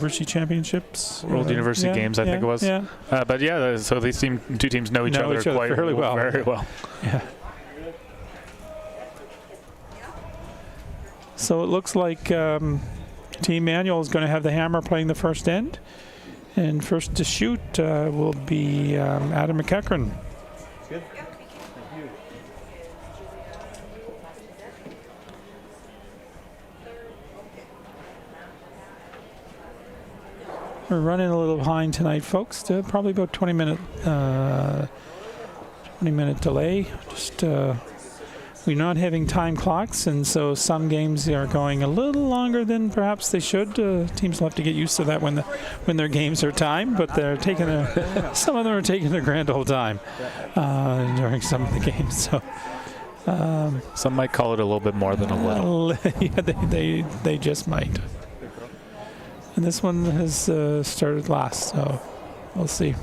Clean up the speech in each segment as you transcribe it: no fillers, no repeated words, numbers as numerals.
University Championships, World University Games, I think it was. Yeah. But yeah, so these two teams know each other quite fairly well. Very well. Yeah. So it looks like Team Manuel is going to have the hammer playing the first end, and first to shoot will be Adam McEachran. Good. We're running a little behind tonight, folks. Probably about 20-minute delay. Just we're not having time clocks, and so some games are going a little longer than perhaps they should. Teams will have to get used to that when their games are timed, but they're taking some of them are taking their grand old time during some of the games. So some might call it a little bit more than a little. Yeah, they just might. And this one has started last, so we'll see.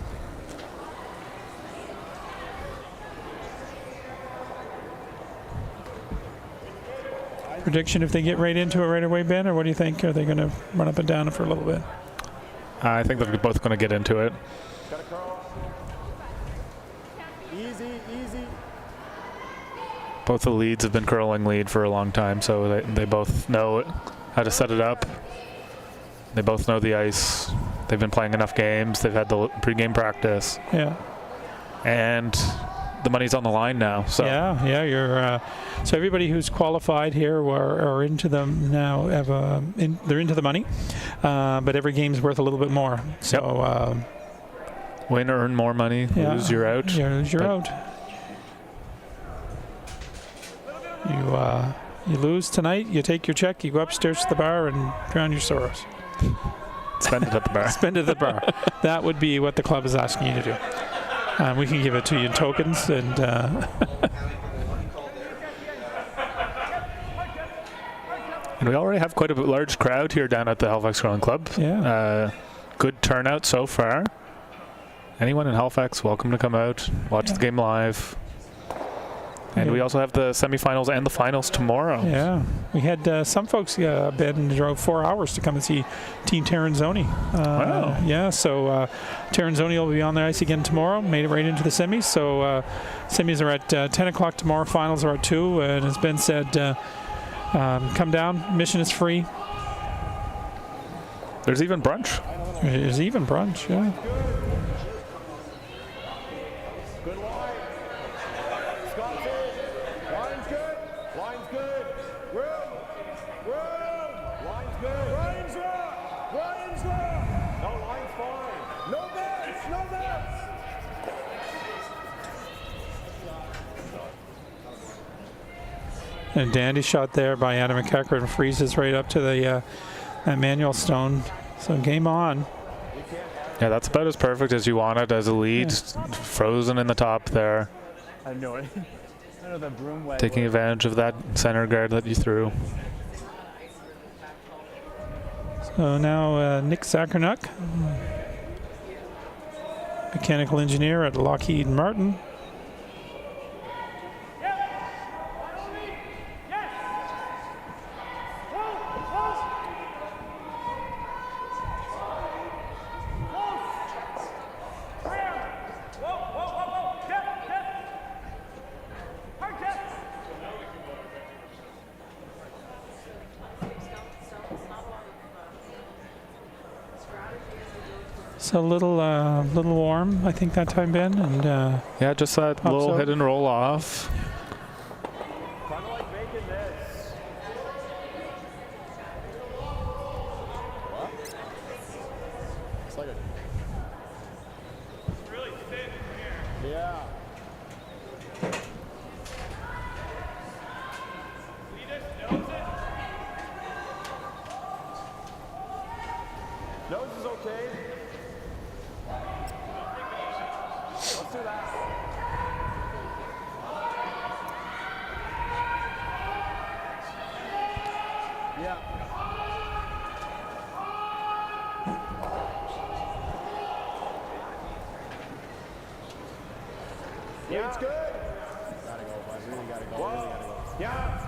Prediction if they get right into it right away, Ben, or what do you think? Are they going to run up and down for a little bit? I think they're both going to get into it. Easy. Both the leads have been curling lead for a long time, so they both know how to set it up. They both know the ice. They've been playing enough games. They've had the pregame practice. Yeah. And the money's on the line now. So yeah. You're so everybody who's qualified here are into them now. They're into the money, but every game's worth a little bit more. So win or earn more money. Lose, you're out. You're out. You lose tonight. You take your check. You go upstairs to the bar and drown your sorrows. Spend it at the bar. Spend it at the bar. That would be what the club is asking you to do. We can give it to you in tokens, and and we already have quite a large crowd here down at the Halifax Curling Club. Yeah. Good turnout so far. Anyone in Halifax, welcome to come out, watch the game live. And we also have the semifinals and the finals tomorrow. Yeah, we had some folks Ben drove 4 hours to come and see Team Terranzoni. Wow. Yeah, so Terranzoni will be on the ice again tomorrow. Made it right into the semis. So semis are at 10 o'clock tomorrow. Finals are at 2. And as Ben said, come down. Admission is free. There's even brunch. There's even brunch. Yeah. And dandy shot there by Adam McEachran freezes right up to the Manuel stone. So game on. Yeah, that's about as perfect as you want it as a lead. Frozen in the top there. I know it. I know the broom way. Taking advantage of that center guard that you threw. So now Nick Zakernuk, mechanical engineer at Lockheed Martin. So a little warm, I think that time, Ben, and yeah, just that little hit and roll off. Kind of like making this. What? It's like a really thin here. Yeah. Nose is okay. Let's do that. Yeah. Yeah, it's good. Gotta go, boys. Really gotta go. Really gotta go. Yeah.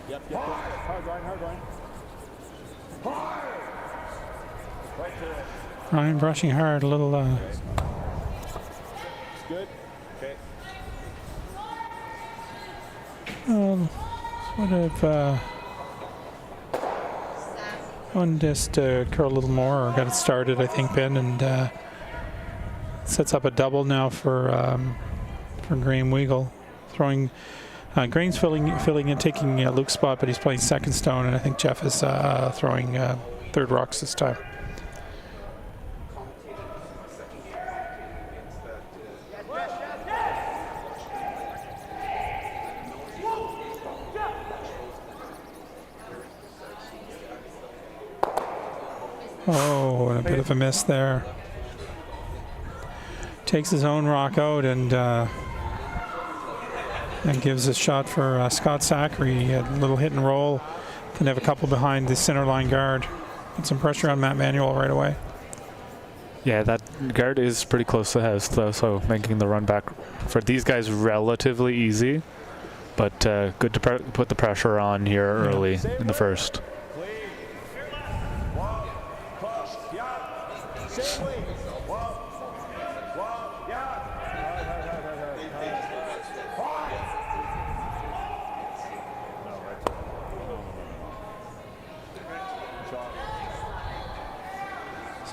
Yep. Hard, Ryan. Hard, Ryan. Hard. Ryan brushing hard, a little. It's good. Okay. Sort of. One just curl a little more, or got it started, I think, Ben, and sets up a double now for Graham Weagle, throwing. Graham's filling and taking Luke's spot, but he's playing second stone, and I think Jeff is throwing third rocks this time. Oh, and a bit of a miss there. Takes his own rock out and gives a shot for Scott Zachary. A little hit and roll. Can have a couple behind the center line guard. Put some pressure on Matt Manuel right away. Yeah, that guard is pretty close to the house, though, so making the run back for these guys relatively easy. But good to put the pressure on here early in the first.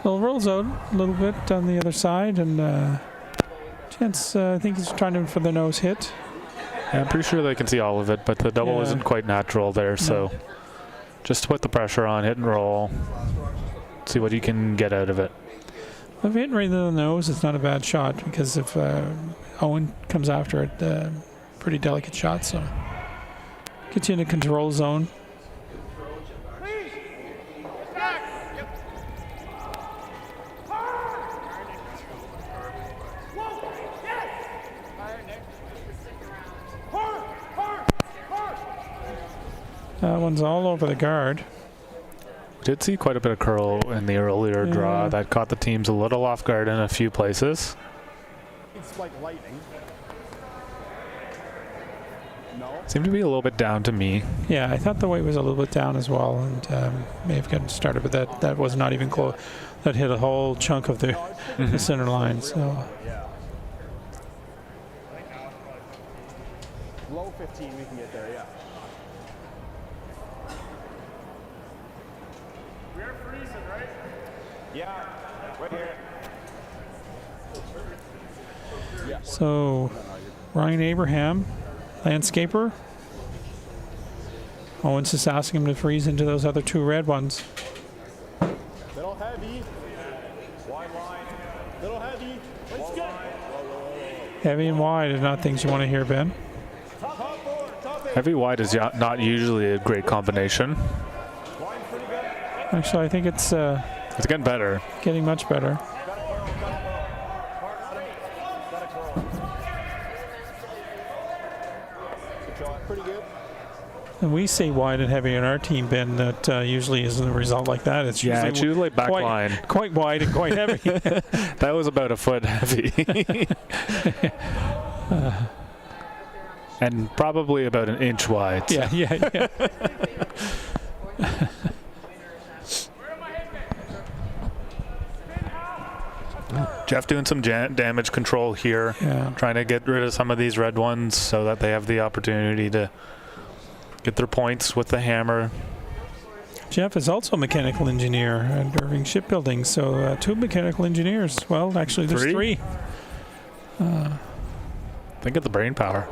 So it rolls out a little bit on the other side, and Gents, I think he's trying to for the nose hit. Yeah, I'm pretty sure they can see all of it, but the double isn't quite natural there, so just to put the pressure on, hit and roll, see what you can get out of it. Well, if you hit right in the nose, it's not a bad shot, because if Owen comes after it, pretty delicate shot, so gets you in a control zone. That one's all over the guard. We did see quite a bit of curl in the earlier draw that caught the teams a little off guard in a few places. It's like lightning. No. Seemed to be a little bit down to me. Yeah, I thought the weight was a little bit down as well, and may have gotten started, but that was not even close. That hit a whole chunk of the, the center line. So. Yeah. Low 15, we can get there. Yeah. We're freezing, right? Yeah. Right here. Yeah. So, Ryan Abraham, landscaper. Owen's just asking him to freeze into those other two red ones. Little heavy. Wide line. Little heavy. Let's go. Heavy and wide are not things you want to hear, Ben. Heavy wide is not usually a great combination. Actually, I think it's getting better. Getting much better. Pretty good. And we say wide and heavy on our team, Ben. That usually isn't a result like that. It's usually back line. Quite wide and quite heavy. That was about a foot heavy. And probably about an inch wide. So. Yeah. Jeff doing some damage control here, trying to get rid of some of these red ones so that they have the opportunity to get their points with the hammer. Jeff is also a mechanical engineer at Irving Shipbuilding, so two mechanical engineers. Well, actually, there's three. Think of the brain power.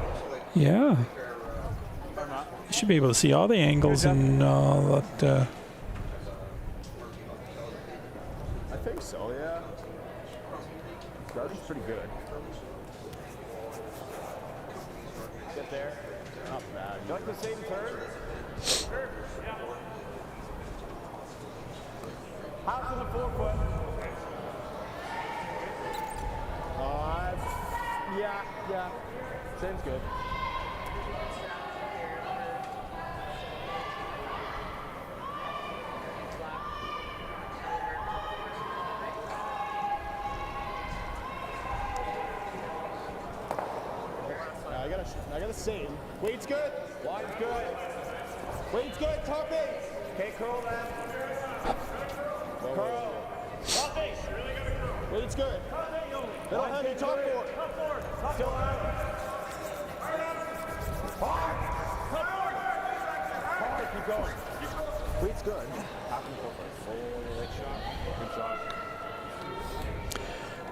Yeah. You should be able to see all the angles and all that. I think so, yeah. Guard is pretty good. Get there. Not bad. You like the same turn? Sure. Yeah. House in the 4 foot. Yeah. Seems good. I got a same. Weight's good. Wide's good. Weight's good. Top 8. Okay, curl that. Curl. good. Middle heavy, top forward. Still out. Hard, keep going. Wheat's good. Good shot.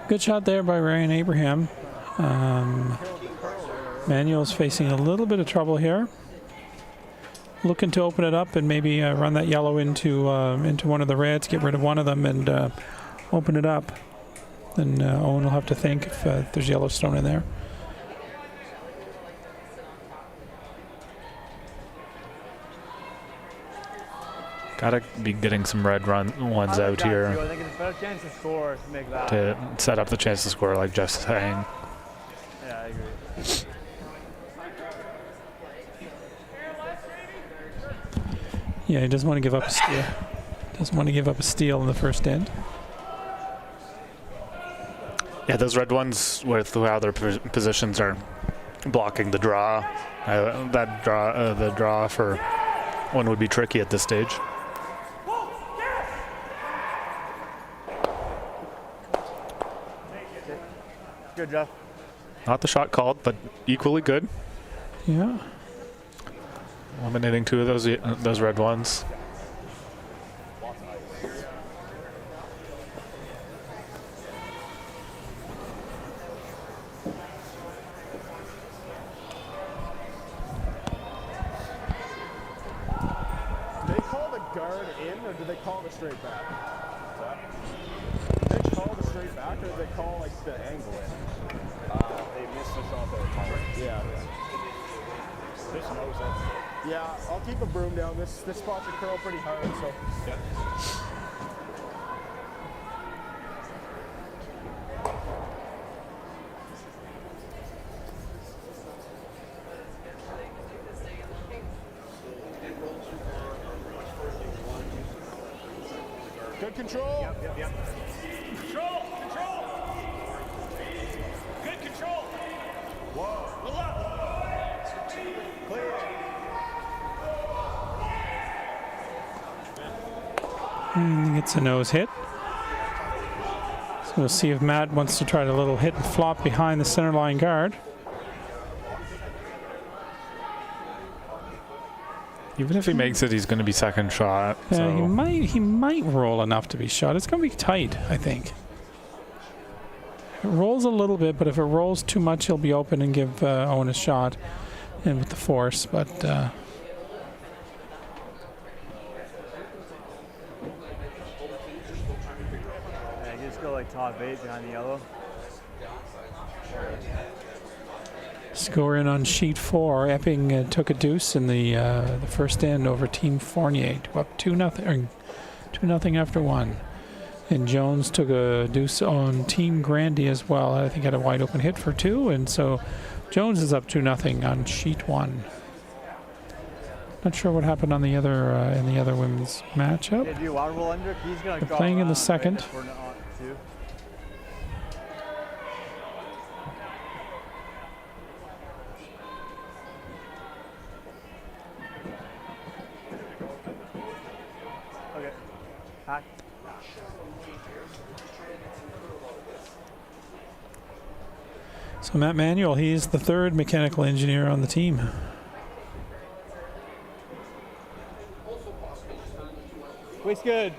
Good shot there by Ryan Abraham. Manuel's facing a little bit of trouble here. Looking to open it up and maybe run that yellow into one of the reds, get rid of one of them and open it up. Then Owen will have to think if there's Yellowstone in there. Gotta be getting some red ones out here I think it's a better chance to score to make that. to set up the chance to score, like Jeff's saying. Yeah, I agree. Yeah, he doesn't want to give up a steal. Doesn't want to give up a steal in the first end. Yeah, those red ones with how their positions are blocking the draw. The draw for one would be tricky at this stage. Good, Jeff. Not the shot called, but equally good. Yeah. Eliminating two of those red ones. Do they call the guard in or do they call the straight back? Do they call the straight back or do they call like the angle in? They missed the shot they were calling. Yeah. This knows it. Yeah, I'll keep a broom down. This spot should curl pretty hard, so. Yeah. Good control. Yep. Control. Good control. Whoa. Clear. And he gets a nose hit. So we'll see if Matt wants to try a little hit and flop behind the center line guard. Even if he makes it, he's going to be second shot. So. He might roll enough to be shot. It's going to be tight, I think. It rolls a little bit, but if it rolls too much, he'll be open and give Owen a shot, and with the force. But Yeah, you just go like top 8 behind the yellow. scoring on sheet 4. Epping took a deuce in the first end over Team Fournier, up 2-0 after 1. And Jones took a deuce on Team Grandy as well. I think had a wide open hit for 2, and so Jones is up 2-0 on sheet 1. Not sure what happened on the other in the other women's matchup. Yeah, do you want to roll under? He's gonna They're playing in the second. Right two. Okay. Hack. So Matt Manuel, he's the third mechanical engineer on the team. Wait's good.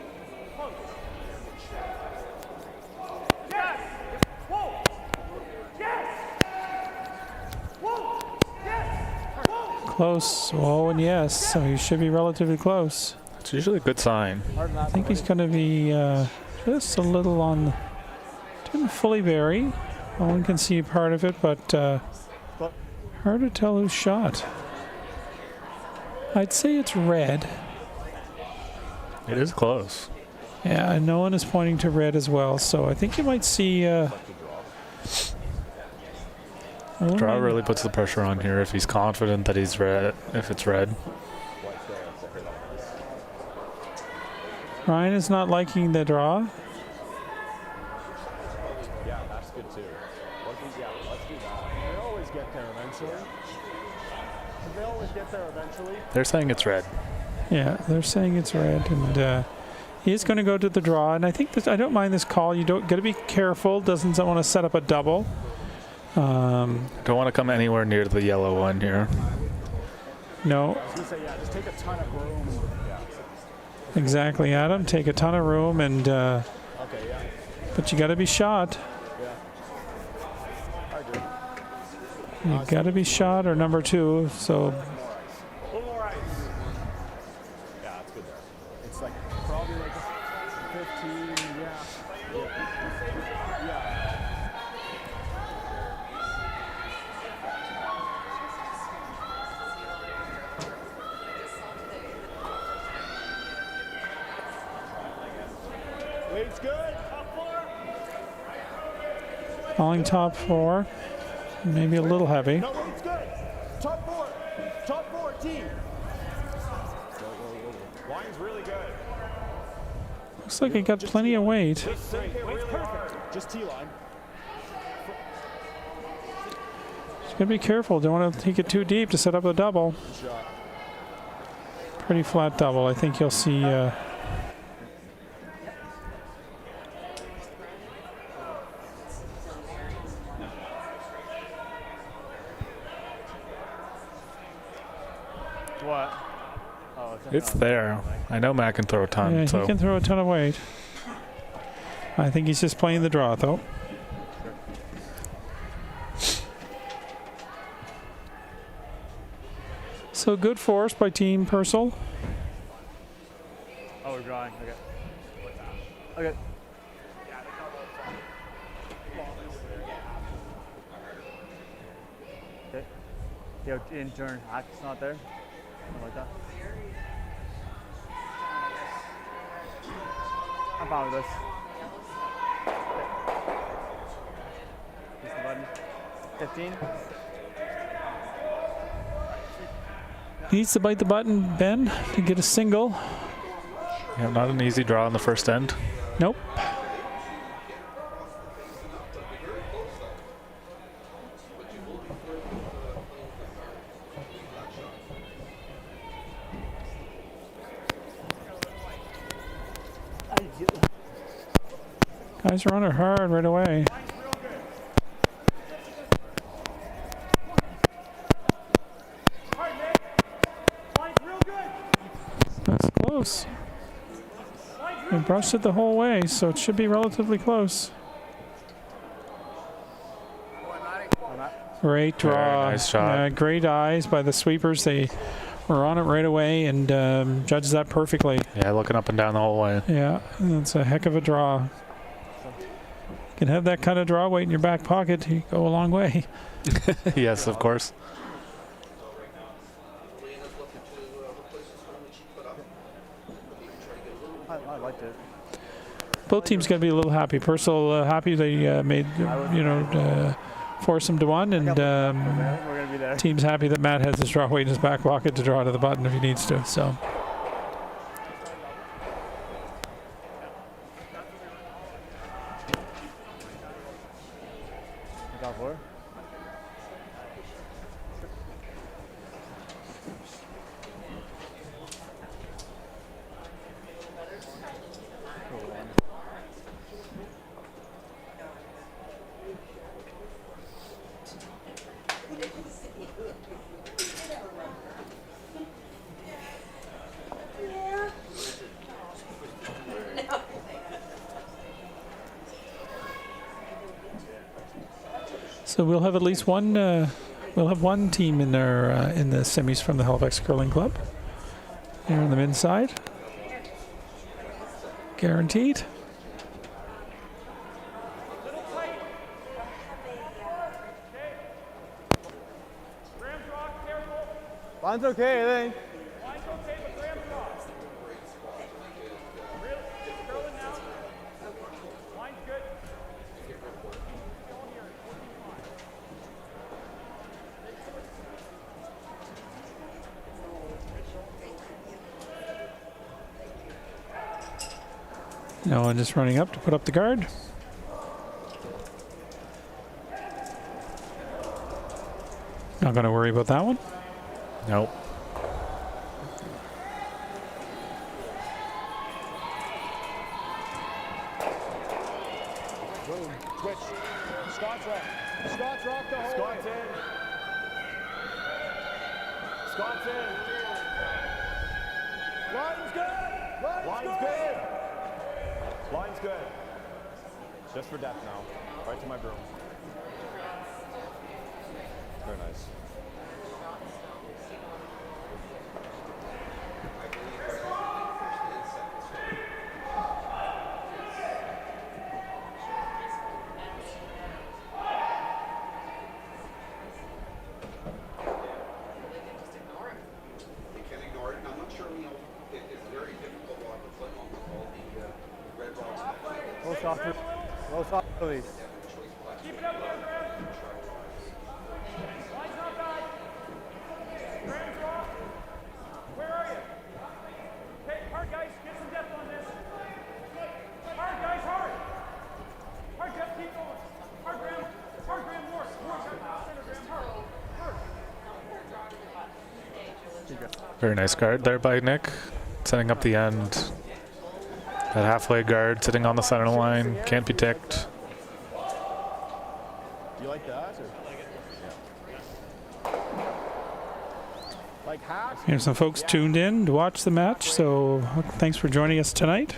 Close. Oh, and yes. So he should be relatively close. It's usually a good sign. I think he's going to be just a little on. Didn't fully vary. Owen can see part of it, but hard to tell who's shot. I'd say it's red. It is close. Yeah, and no one is pointing to red as well, so I think you might see. Draw really puts the pressure on here if he's confident that he's red. If it's red, Ryan is not liking the draw. Yeah, that's good too. Let's do that. They always get there eventually. They always get there eventually. they're saying it's red. Yeah, they're saying it's red, and He is going to go to the draw, and I think that I don't mind this call. You don't got to be careful. Doesn't want to set up a double. Don't want to come anywhere near the yellow one here. No. Yeah, just take a ton of room. Yeah. Exactly, Adam. Take a ton of room, and Okay, yeah. but you got to be shot. Yeah. I agree. You got to be shot or number 2. So A little more ice. Yeah, that's good there. It's like probably like 15, yeah. Yeah. Weight's good. Top 4. falling top 4, maybe a little heavy. No, weight's good. Top 4. Top 4, team. Line's really good. Looks like he got plenty of weight. Weight's perfect. Just T-line. Just gotta be careful. Don't want to take it too deep to set up a double. Good shot. Pretty flat double. I think you'll see. What? Oh, It's there. I know Matt can throw a ton. Yeah, so he can throw a ton of weight. I think he's just playing the draw, though. So good force by Team Purcell. Oh, we're drawing. Okay. Okay. Okay. Yo, intern hack's not there. Something like that. I'm fine with this. Press the button. 15. Needs to bite the button, Ben, to get a single. yeah, not an easy draw on the first end. Nope. Guys are on it hard right away. That's close. They brushed it the whole way, so it should be relatively close. Great draw. Very nice shot. Great eyes by the sweepers. They were on it right away and judged that perfectly. Yeah, looking up and down the whole way. Yeah, that's a heck of a draw. You can have that kind of draw weight in your back pocket. You go a long way. Yes, of course. I liked it. Both teams got to be a little happy. Purcell happy they made, force him to one, and We're gonna be there. team's happy that Matt has his draw weight in his back pocket to draw to the button if he needs to. So. Top 4. So we'll have at least one. We'll have one team in there in the semis from the Halifax Curling Club. Here on the men's side, guaranteed. Line's okay, I think. No one just running up to put up the guard. Not going to worry about that one. Nope. Boom. Switch. Scott's left. Scott's rock the whole Scott's way. in. Scott's in. Line's good. Line's good. Line's good. Just for depth now. Right to my broom. Very nice. Low soft release. Keep it up there, Graham. Line's not bad. Graham's off. Where are you? Okay, hard guys, get some depth on this. Hard guys, hard. Hard depth, keep going. Hard Graham. Hard Graham, more. Center Graham, hard. Very nice guard there by Nick, setting up the end. That halfway guard sitting on the center line, can't be ticked. Do you like that? Or? Like half? Here's some folks tuned in to watch the match, so thanks for joining us tonight.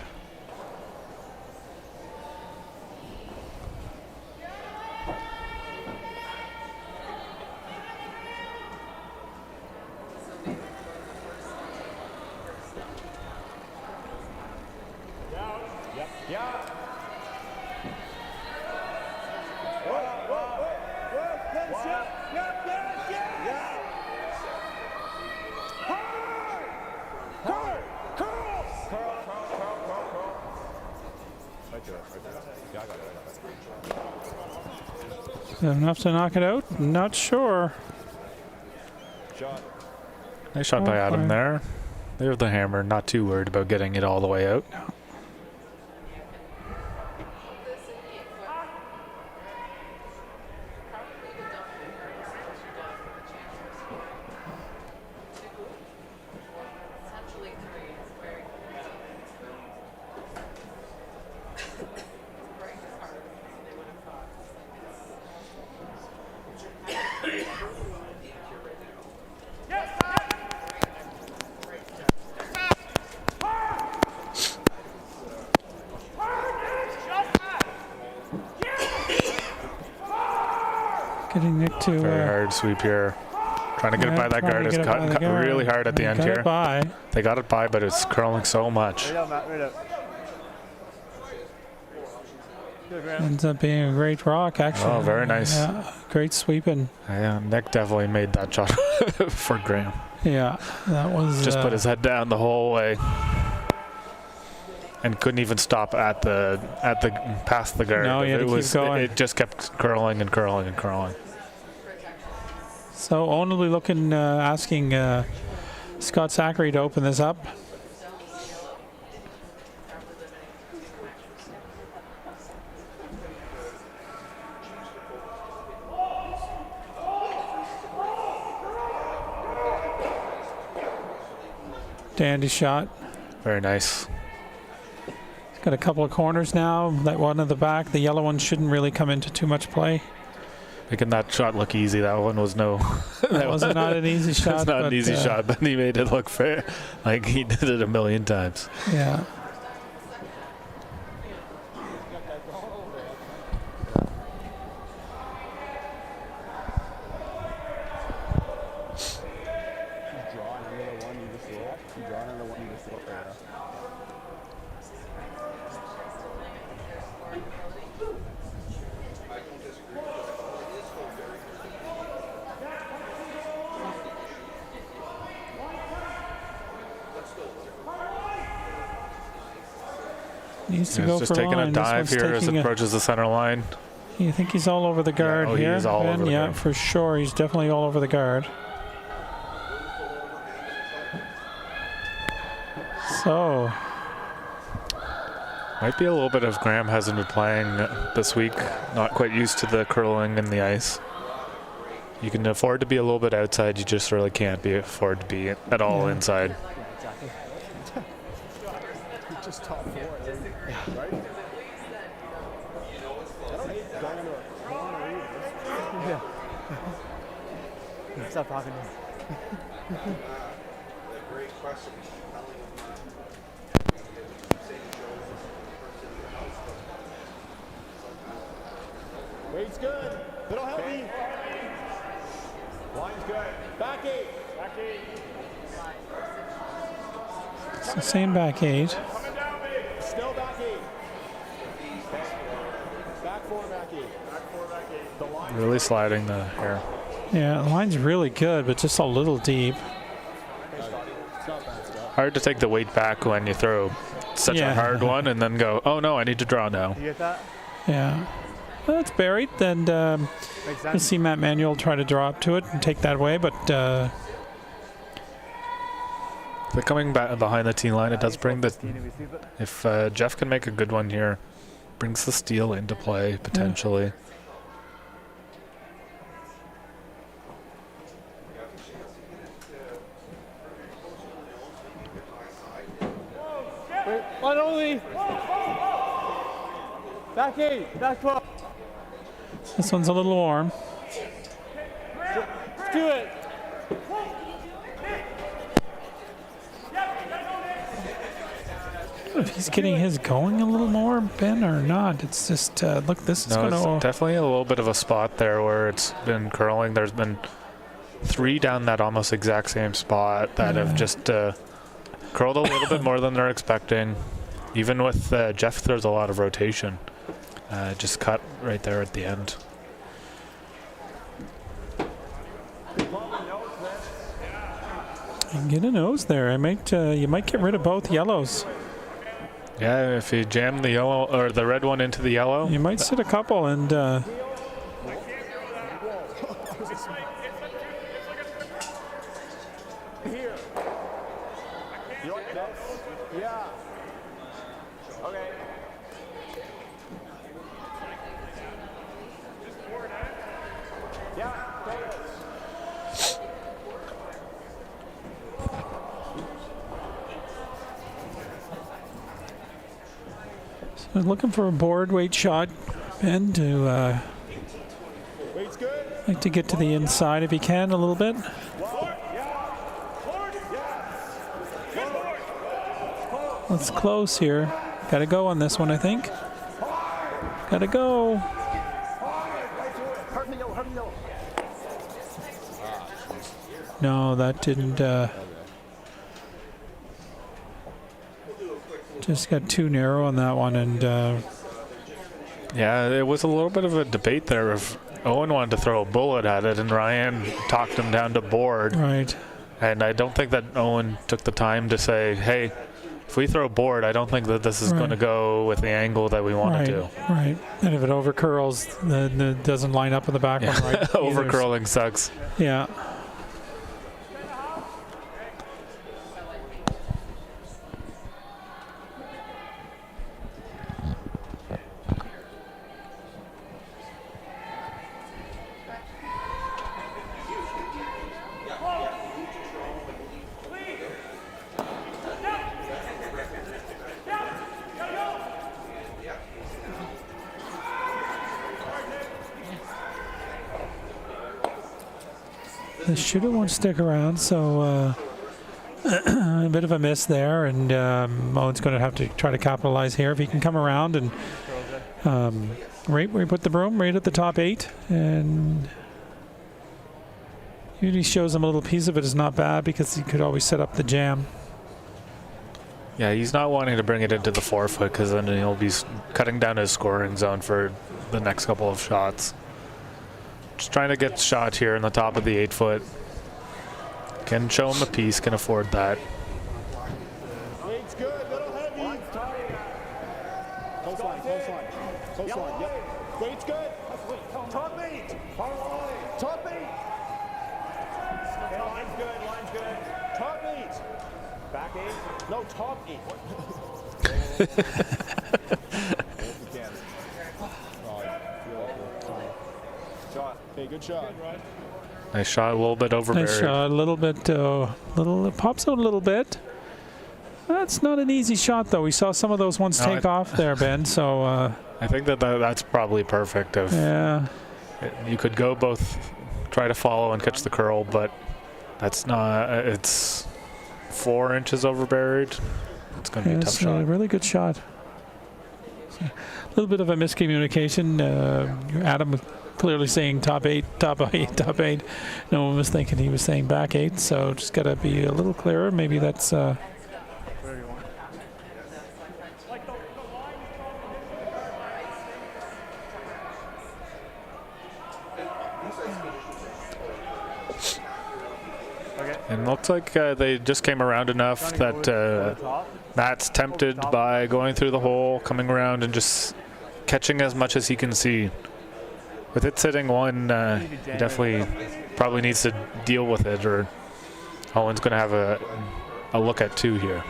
Enough to knock it out? Not sure. Nice shot by Adam there. There's the hammer, not too worried about getting it all the way out. Getting Nick to Very hard sweep here. Trying to get it by that guard is cut really hard at the end here. They got it by, but it's curling so much. Right up, Matt, right up. Good, Graham. Ends up being a great rock, actually. Oh, very nice. Yeah, great sweeping. Yeah, Nick definitely made that shot for Graham. Yeah, that was Just put his head down the whole way. And couldn't even stop at the past the guard. No, he had to keep going. It just kept curling and curling and curling. So only looking, asking Scott Zachary to open this up. Dandy shot. Very nice. Got a couple of corners now. That one at the back, the yellow one shouldn't really come into too much play. Making that shot look easy. That one was no. That was not an easy shot. It's not an easy shot, but he made it look fair. Like he did it a million times. Yeah. Needs to go just for taking line. a dive here as it approaches the center line. You think he's all over the guard here? He is all over the yeah, guard. for sure. He's definitely all over the guard. So might be a little bit of Graham hasn't been playing this week. Not quite used to the curling in the ice. You can afford to be a little bit outside. You just really can't afford to be at all inside. Exactly. Just top four, right? stop talking to me. Weight's good. Little heavy. Line's good. Back 8. Back 8. It's the same back 8. Coming down big. Still back 8. Back 4, back 8. Back 4, back 8. The line. Really sliding the hair. Yeah, the line's really good, but just a little deep. It's not bad stuff. Hard to take the weight back when you throw such Yeah. a hard one and then go, oh no, I need to draw now. You get that? Yeah. Well, it's buried, and Makes you'll sense. see Manuel try to draw up to it and take that away, but They're coming back behind the tee line. It does bring the, 15 if he sees it. if Jeff can make a good one here, brings the steal into play potentially. One only. Back 8. Back 12. this one's a little warm. Let's do it. If he's getting his going a little more, Ben, or not, it's just, look, this is No, going it's to... definitely a little bit of a spot there where it's been curling. There's been 3 down that almost exact same spot that have just curled a little bit more than they're expecting. Even with Jeff, there's a lot of rotation. Just cut right there at the end. You can get a nose there. You might get rid of both yellows. Yeah, if you jam the yellow or the red one into the yellow, You might sit a couple and... Here. You like this? Yeah. Okay. Yeah, take it. so looking for a board weight shot, Ben, to Weight's good. like to get to the inside if he can a little bit. It's close here. Got to go on this one, I think. Got to go. Hurt me, no, hurt me, no. No, that didn't. Just got too narrow on that one, and yeah, it was a little bit of a debate there. If Owen wanted to throw a bullet at it, and Ryan talked him down to board. right. And I don't think that Owen took the time to say, hey, if we throw board, I don't think that this is Right. going to go with the angle that we want Right, to do. right. And if it over curls, then it doesn't line up with the back one right. Over either. curling sucks. Yeah. The shooter won't stick around, so a bit of a miss there, and Owen's going to have to try to capitalize here if he can come around and right where he put the broom, right at the top 8, and usually shows him a little piece of it is not bad because he could always set up the jam. Yeah, he's not wanting to bring it into the 4-foot because then he'll be cutting down his scoring zone for the next couple of shots. Just trying to get shot here in the top of the 8-foot. Can show him a piece, can afford that. Weight's good, little heavy. Close line, close line. Close line, yep. Weight's good. Top 8. Top 8. Okay, line's good, line's good. Top 8. Back 8. No, top 8. Shot. Okay, good shot. Nice shot, a little bit overburied. Nice shot, a little bit, it pops out a little bit. That's not an easy shot, though. We saw some of those ones take off there, Ben, so... I think that's probably perfect. If yeah. you could go both try to follow and catch the curl, but that's not, it's 4 inches over buried. It's going to be a tough It's shot. a really good shot. A little bit of a miscommunication. Adam was clearly saying top 8, top 8, top 8. No one was thinking he was saying back 8, so just got to be a little clearer. Maybe that's... And looks like they just came around enough that Matt's tempted by going through the hole, coming around and just catching as much as he can see. With it sitting 1, he definitely probably needs to deal with it, or Owen's going to have a look at 2 here.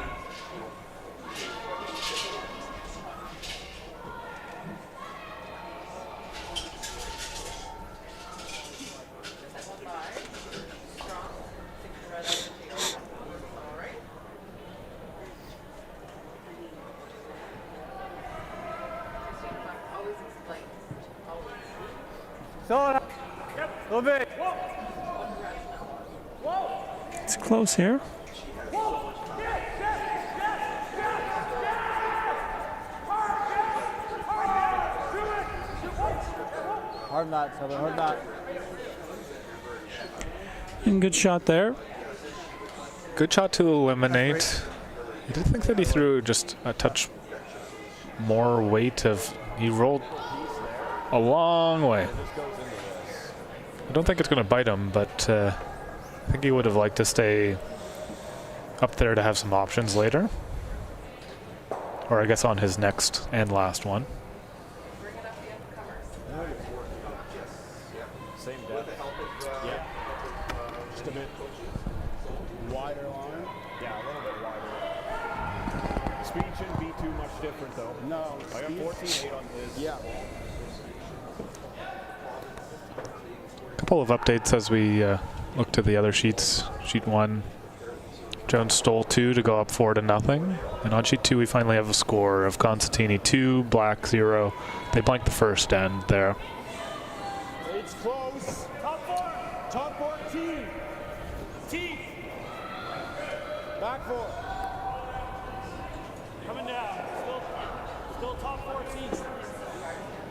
It's close here. Hard knot, Southern, hard knot. And good shot there. Good shot to eliminate. I did think that he threw just a touch more weight of, he rolled a long way. I don't think it's going to bite him, but I think he would have liked to stay up there to have some options later. Or I guess on his next and last one. Same depth. Yeah. Just a bit wider line. Yeah, a little bit wider. Speed shouldn't be too much different though. No. I got 14.8 on his. Yeah. Couple of updates as we look to the other sheets. Sheet 1, Jones stole 2 to go up 4-0. And on sheet 2, we finally have a score of Constantini 2, Black 0. They blanked the first end there. It's close. Top 4. Top 14. T. Back 4. Coming down. Still top 14.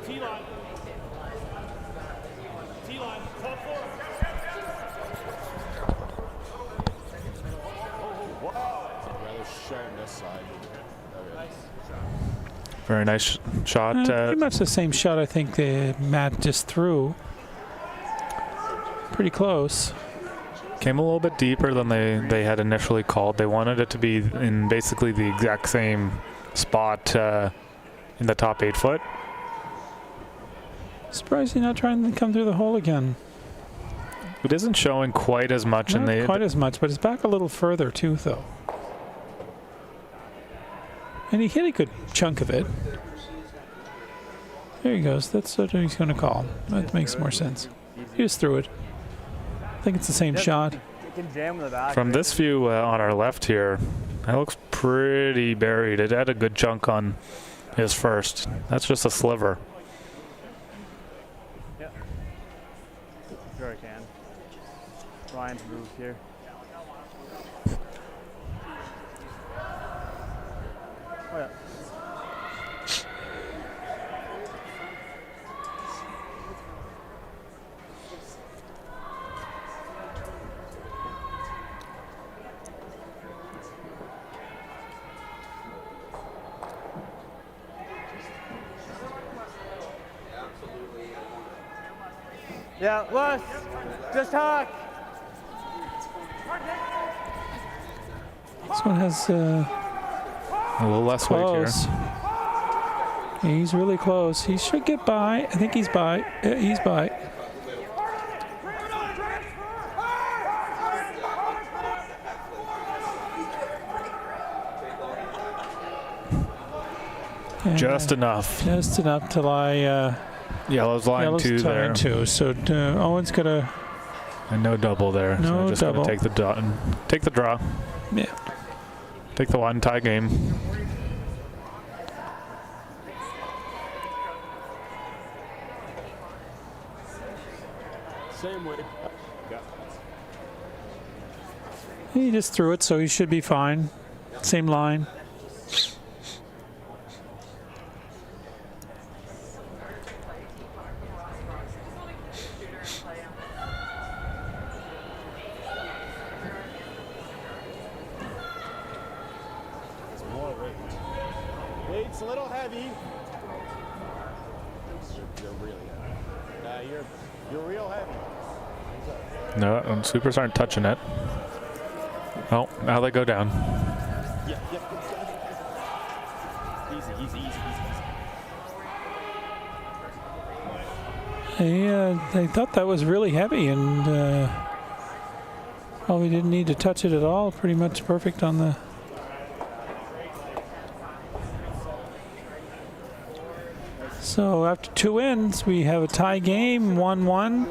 T line. T line. Top 4. Shown this side. Very nice shot. Pretty much the same shot I think Matt just threw. Pretty close. Came a little bit deeper than they had initially called. They wanted it to be in basically the exact same spot in the top 8 foot. Surprised you're not trying to come through the hole again. It isn't showing quite as much. Not quite as much, but it's back a little further too, though. And he hit a good chunk of it. There he goes. That's what he's going to call. That makes more sense. He just threw it. I think it's the same shot. Can jam in the back. From this view on our left here, that looks pretty buried. It had a good chunk on his first. That's just a sliver. Yeah. Sure I can. Ryan's moved here. Oh yeah. Yeah, Wes, just talk. This one has A little less weight here. close. He's really close. He should get by. I think he's by. Yeah, he's by. And, Just enough. Just enough to lie. Yellow's line 2 there. line 2. So Owen's got to. And no double there. No so just double. gonna take the draw. Yeah. Take the 1 tie game. Same way. Yeah. He just threw it, so he should be fine. Same line. It's more weight. Weight's a little heavy. You're really heavy. You're real heavy. No, and Supers aren't touching it. Oh, now they go down. Yeah. Easy. They thought that was really heavy, and we didn't need to touch it at all. Pretty much perfect on the. So after 2 ends, we have a tie game, 1-1.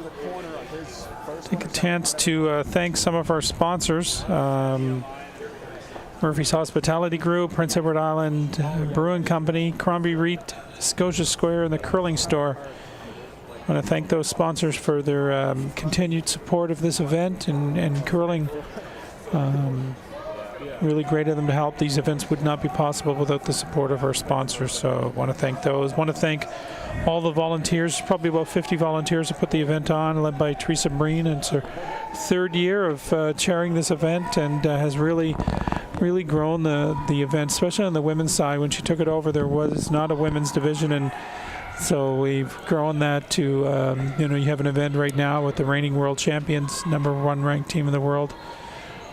Take a chance to thank some of our sponsors. Murphy's Hospitality Group, Prince Edward Island Brewing Company, Crombie Reed, Scotia Square, and the Curling Store. I want to thank those sponsors for their continued support of this event and curling. Really great of them to help. These events would not be possible without the support of our sponsors, so I want to thank those. I want to thank all the volunteers, probably about 50 volunteers who put the event on, led by Teresa Breen. It's her 3rd year of chairing this event, and has really grown the event, especially on the women's side. When she took it over, there was not a women's division, and so we've grown that to, you have an event right now with the reigning world champions, #1 ranked team in the world,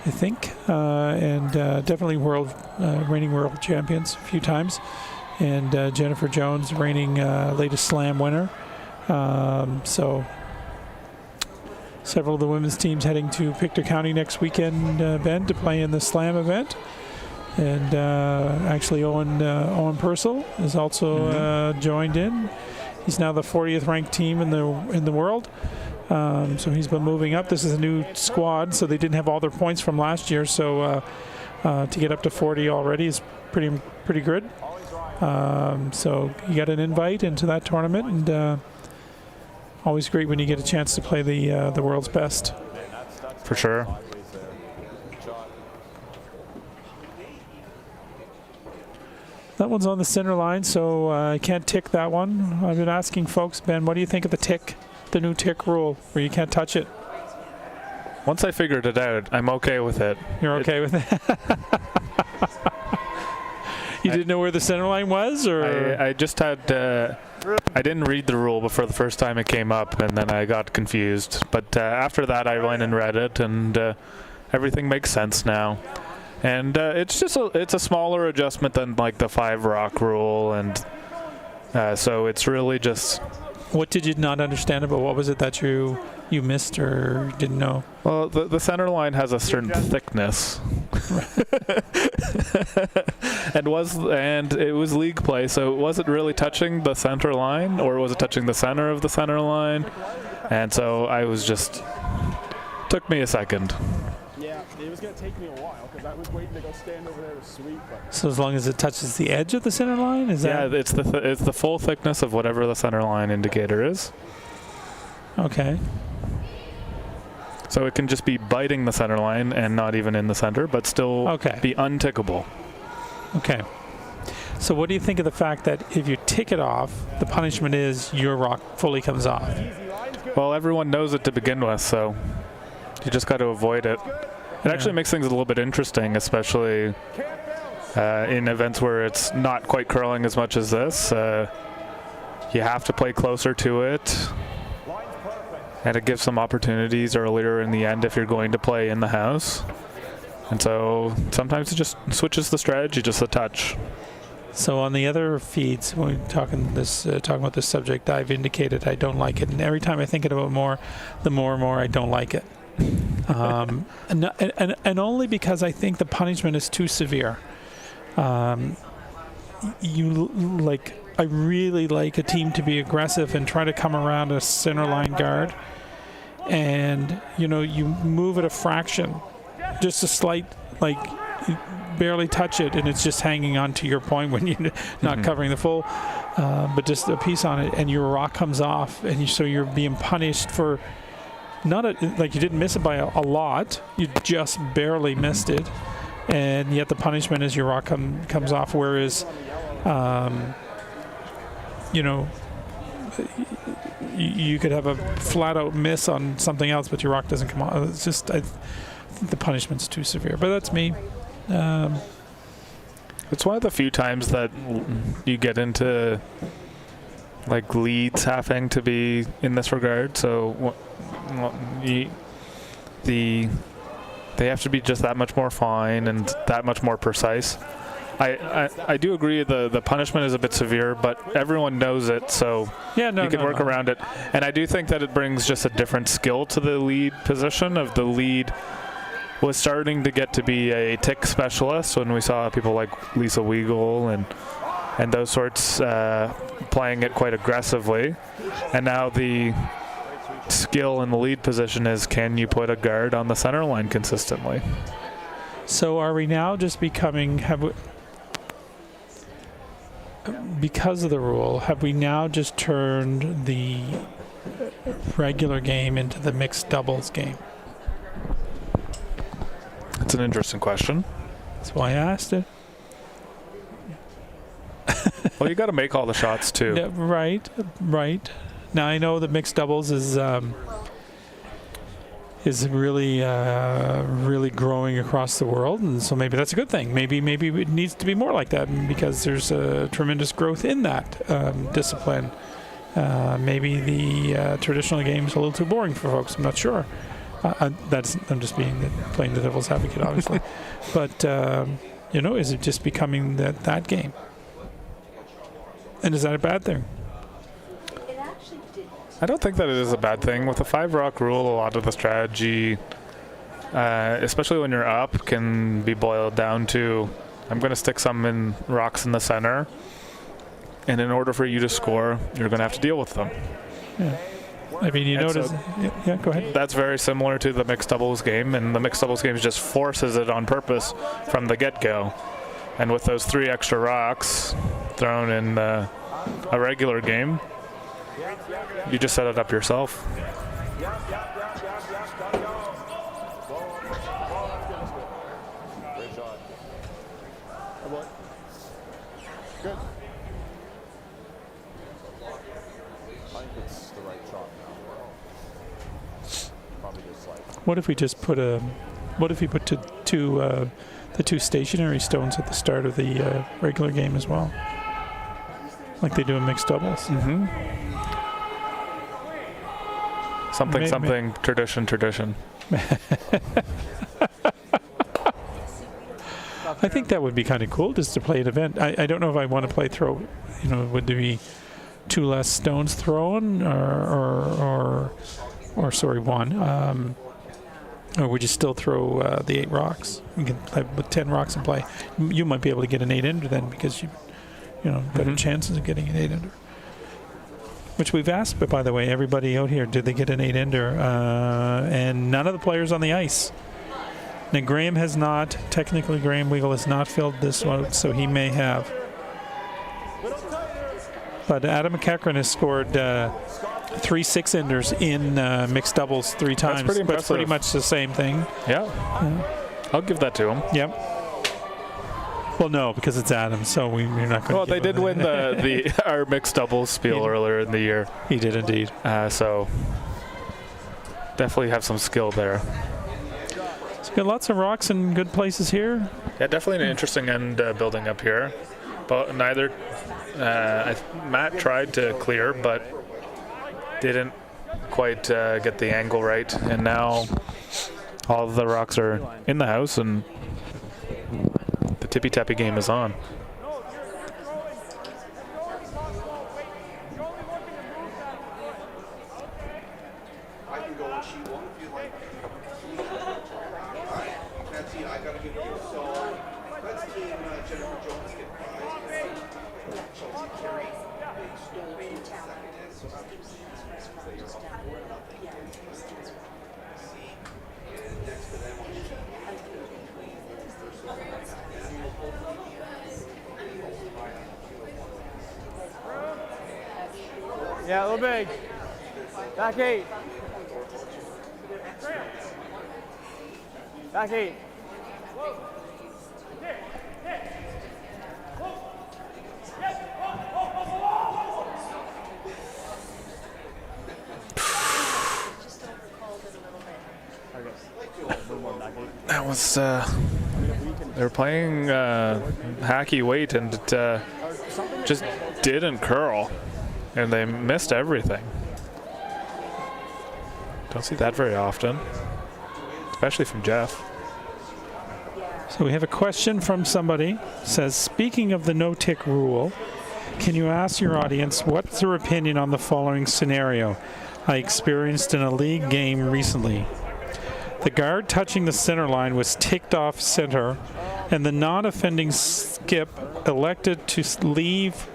I think, and definitely reigning world champions a few times, and Jennifer Jones, reigning latest slam winner. So several of the women's teams heading to Pictou County next weekend, Ben, to play in the slam event. And actually Owen Purcell is also joined in. He's now the 40th ranked team in the world. So he's been moving up. This is a new squad, so they didn't have all their points from last year. So to get up to 40 already is pretty good. So you got an invite into that tournament, and always great when you get a chance to play the world's best. For sure. That one's on the center line, so I can't tick that one. I've been asking folks, Ben, what do you think of the new tick rule where you can't touch it? Once I figured it out, I'm okay with it. You're okay with it? You didn't know where the center line was, or? I just had, I didn't read the rule before the first time it came up, and then I got confused. But after that, I went and read it, and everything makes sense now. And it's a smaller adjustment than like the 5 rock rule, and so it's really just. What did you not understand about? What was it that you missed or didn't know? Well, the center line has a certain thickness, and it was league play, so was it really touching the center line, or was it touching the center of the center line? And so I was just took me a second. Yeah, it was going to take me a while because I was waiting to go stand over there to sweep. But So as long as it touches the edge of the center line, is that? Yeah, it's the full thickness of whatever the center line indicator is. Okay. So it can just be biting the center line and not even in the center, but still be untickable. Okay. So what do you think of the fact that if you tick it off, the punishment is your rock fully comes off? Well, everyone knows it to begin with, so you just got to avoid it. It actually makes things a little bit interesting, especially in events where it's not quite curling as much as this. You have to play closer to it, and it gives some opportunities earlier in the end if you're going to play in the house. And so sometimes it just switches the strategy just a touch. So on the other feeds, when we're talking about this subject, I've indicated I don't like it, and every time I think about it more, the more and more I don't like it. And only because I think the punishment is too severe. I really like a team to be aggressive and try to come around a center line guard, and you move it a fraction, just a slight, you barely touch it, and it's just hanging on to your point when you're not covering the full, but just a piece on it, and your rock comes off, and so you're being punished for not like you didn't miss it by a lot. You just barely missed it, and yet the punishment is your rock comes off. Whereas, you know, you could have a flat-out miss on something else, but your rock doesn't come off. It's just I think the punishment's too severe. But that's me. It's one of the few times that you get into like leads having to be in this regard. So they have to be just that much more fine and that much more precise. I do agree the punishment is a bit severe, but everyone knows it, so you can work around it. And I do think that it brings just a different skill to the lead position. Of the lead was starting to get to be a tick specialist when we saw people like Lisa Weigel and those sorts playing it quite aggressively. And now the skill in the lead position is, can you put a guard on the center line consistently? So are we now just becoming, because of the rule, have we now just turned the regular game into the mixed doubles game? It's an interesting question. That's why I asked it. Well, you got to make all the shots too. Yeah, right. Now I know that mixed doubles is really really growing across the world, and so maybe that's a good thing. Maybe it needs to be more like that because there's tremendous growth in that discipline. Maybe the traditional game is a little too boring for folks. I'm not sure. I'm just playing the devil's advocate, obviously. But you know, is it just becoming that game? And is that a bad thing? I don't think that it is a bad thing. With the 5 rock rule, a lot of the strategy, especially when you're up, can be boiled down to, I'm going to stick some rocks in the center, and in order for you to score, you're going to have to deal with them. Yeah. I mean, you notice. Yeah, go ahead. That's very similar to the mixed doubles game, and the mixed doubles game just forces it on purpose from the get-go. And with those 3 extra rocks thrown in a regular game, you just set it up yourself. Great shot. Good. I think it's the right shot now. Probably just like. What if we just put the 2 stationary stones at the start of the regular game as well, like they do in mixed doubles? Mm-hmm. Something, tradition. I think that would be kind of cool just to play an event. I don't know if I want to play throw. You know, would there be 2 less stones thrown, or sorry, 1? Or would you still throw the 8 rocks? You can play with 10 rocks and play. You might be able to get an 8-ender then, because you better chances of getting an 8-ender. Which we've asked, but by the way, everybody out here, did they get an 8-ender? And none of the players on the ice. Now Graham has not. Technically, Graham Weigel has not filled this one, so he may have. But Adam McEachran has scored 3 6-enders in mixed doubles 3 times. That's pretty impressive. But pretty much the same thing. Yeah. I'll give that to him. Yep. Well, no, because it's Adam, so we're not going to. Well, they did win our mixed doubles spiel earlier in the year. He did indeed. So definitely have some skill there. So got lots of rocks in good places here. Yeah, definitely an interesting end building up here. But neither Matt tried to clear, but didn't quite get the angle right. And now all of the rocks are in the house, and the tippy-tappy game is on. I can go on sheet 1 if you like. That's it, I gotta give you. So, that's team Jennifer Jones get prize. Chelsea Carey, big story, second is. So, they're up 4-0. See, and next to them on sheet 'em. Yeah, a little big. Back 8. Back 8. That was, they were playing hacky weight and it just didn't curl. And they missed everything. Don't see that very often, especially from Jeff. So we have a question from somebody. It says, speaking of the no-tick rule, can you ask your audience what's their opinion on the following scenario I experienced in a league game recently? The guard touching the center line was ticked off center, and the non-offending skip elected to leave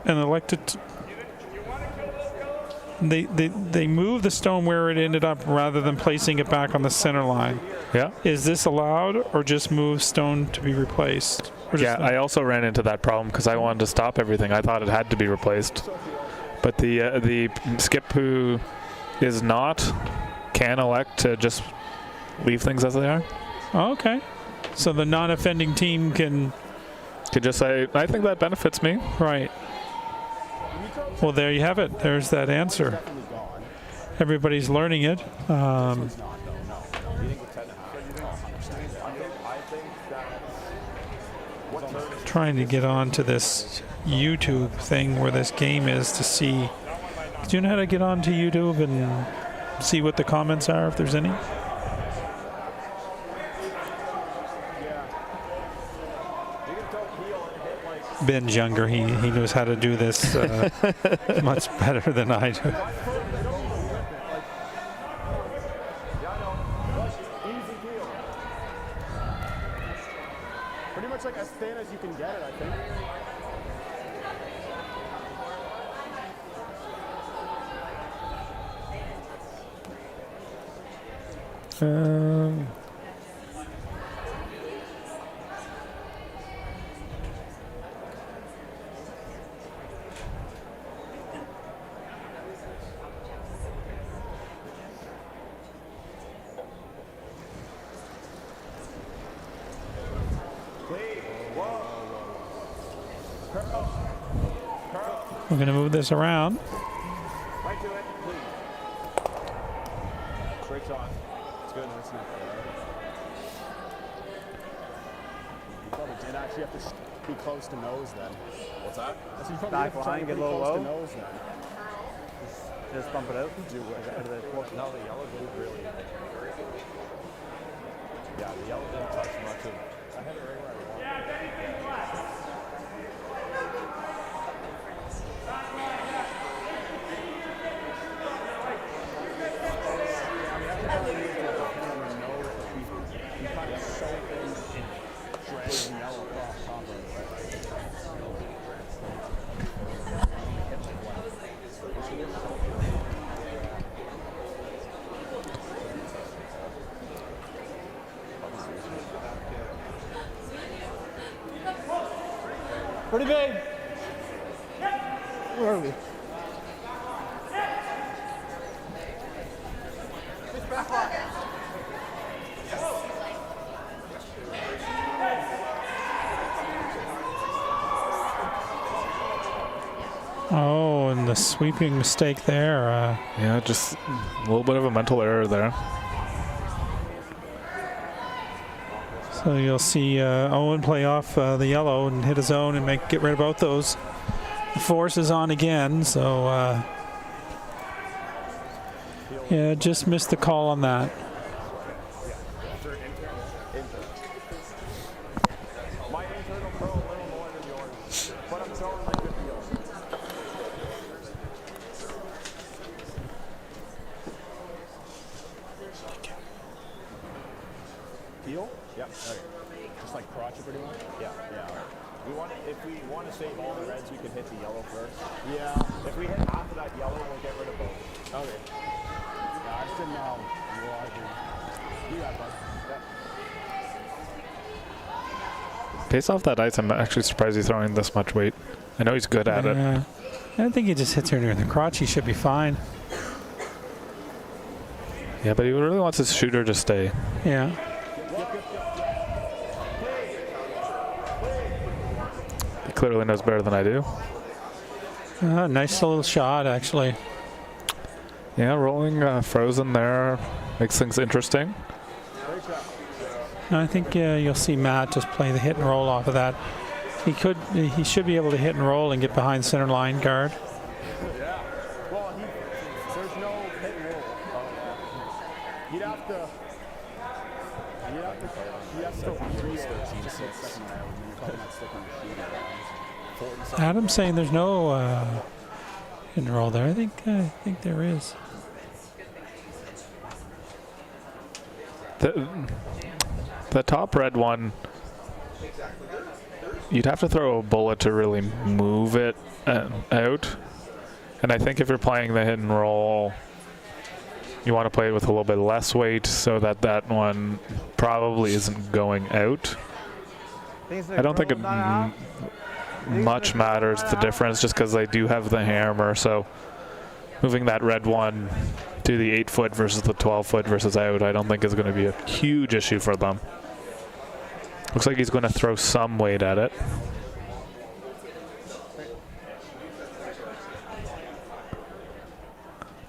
and elected to... They moved the stone where it ended up rather than placing it back on the center line. Yeah. Is this allowed, or just move stone to be replaced? Yeah, I also ran into that problem because I wanted to stop everything. I thought it had to be replaced. But the skip who is not can elect to just leave things as they are. Oh, okay. So the non-offending team can just say, I think that benefits me. Right. Well, there you have it. There's that answer. Everybody's learning it. Trying to get on to this YouTube thing where this game is to see. Do you know how to get on to YouTube and see what the comments are, if there's any? Ben's younger. He knows how to do this much better than I do. Pretty much like as thin as you can get it, I think. We're going to move this around. Right to it, please. Straight shot. It's good. It's not bad. You probably did actually have to be close to nose then. What's that? So you probably Back have to line, be get a little close low. to nose then. Just bump it out. No, the yellow didn't really. Yeah, the yellow didn't touch much of. I had it right where I wanted. Pretty big. Where are we? Oh, and the sweeping mistake there. Yeah, just a little bit of a mental error there. So you'll see Owen play off the yellow and hit his own and get rid of both those. The force is on again, so yeah, just missed the call on that. My internal pro a little more than yours, but I'm showing my good deal. Heel? Yep. Okay. Just like crotch it pretty much? Yeah. Yeah. If we want to save all the reds, we can hit the yellow first. Yeah. If we hit half of that yellow, we'll get rid of both. Okay. Yeah, I just didn't know. You got it, bud. Based off that ice, I'm actually surprised he's throwing this much weight. I know he's good at it. I think he just hits her near the crotch. He should be fine. Yeah, but he really wants his shooter to stay. Yeah. He clearly knows better than I do. Nice little shot, actually. Yeah, rolling frozen there makes things interesting. I think you'll see Matt just play the hit and roll off of that. He should be able to hit and roll and get behind center line guard. Yeah. Well, there's no hit and roll. He'd have to. Adam's saying there's no hit and roll there. I think there is. The top red one, you'd have to throw a bullet to really move it out. And I think if you're playing the hit and roll, you want to play it with a little bit less weight so that that one probably isn't going out. I don't think it much matters the difference just because they do have the hammer. So moving that red one to the 8-foot versus the 12-foot versus out, I don't think is going to be a huge issue for them. Looks like he's going to throw some weight at it.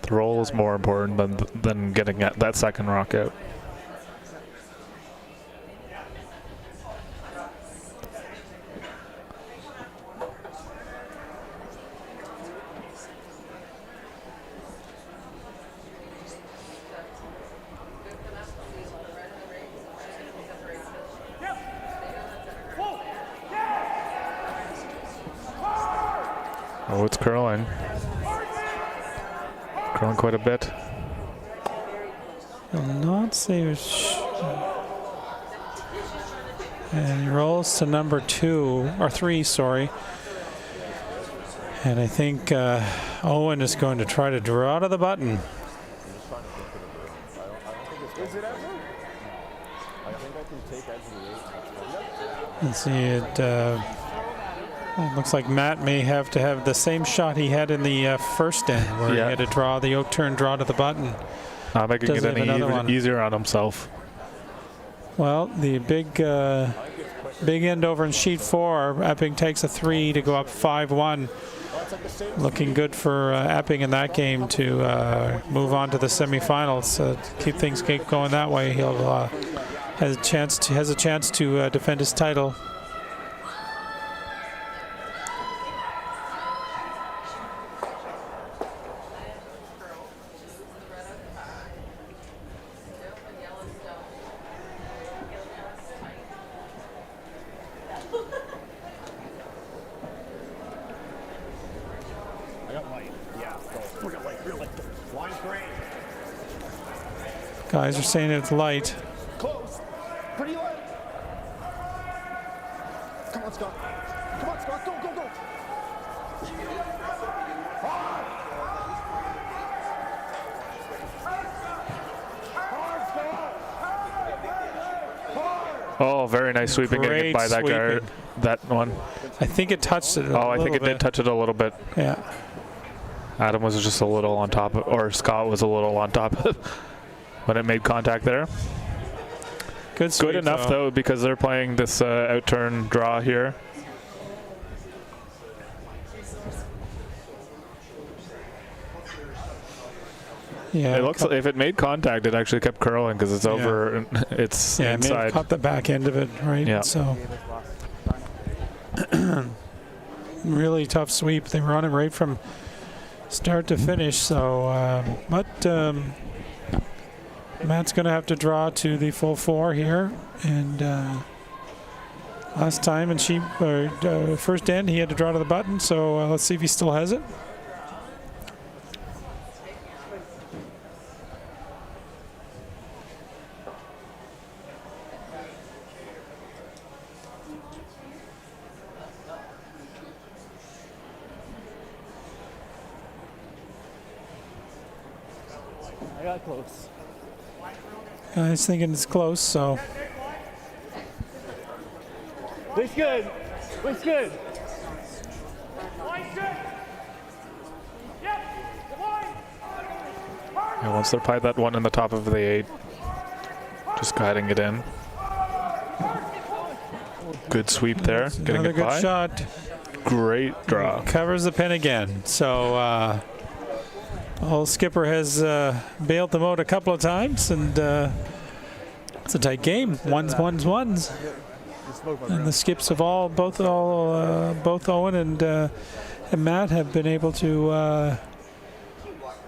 The roll is more important than getting that second rock out. Oh, it's curling. Curling quite a bit. Will not say and he rolls to number 2 or 3, sorry. And I think Owen is going to try to draw to the button. Let's see it. It looks like Matt may have to have the same shot he had in the first end, where he had to draw the oak turn, draw to the button. Not making it any easier on himself. Well, the big end over in sheet 4. Epping takes a 3 to go up 5-1. Looking good for Epping in that game to move on to the semifinals. Keep things going that way. He'll has a chance to defend his title. Guys are saying it's light. Close. Pretty light. Come on, Scott. Come on, Scott. Go, go, go. Hard. Oh, very nice sweeping getting by that guard. That one. I think it touched it. I think it did touch it a little bit. Yeah. Adam was just a little on top of, or Scott was a little on top of when it made contact there. Good sweep, good enough though, because they're playing this out turn draw here. Yeah, it looks like if it made contact, it actually kept curling because it's over. It's inside. It may have caught the back end of it, right? Yeah. So really tough sweep. They were on it right from start to finish. So, Matt's going to have to draw to the full 4 here, and last time in first end he had to draw to the button. So let's see if he still has it. I got close. Guy's thinking it's close, so. Looks good. Looks good. And once they're by that one in the top of the 8, just guiding it in. Good sweep there, getting Another it good by. shot. Great draw. Covers the pin again. So old skipper has bailed them out a couple of times, and it's a tight game. Ones. And the skips of both Owen and Matt have been able to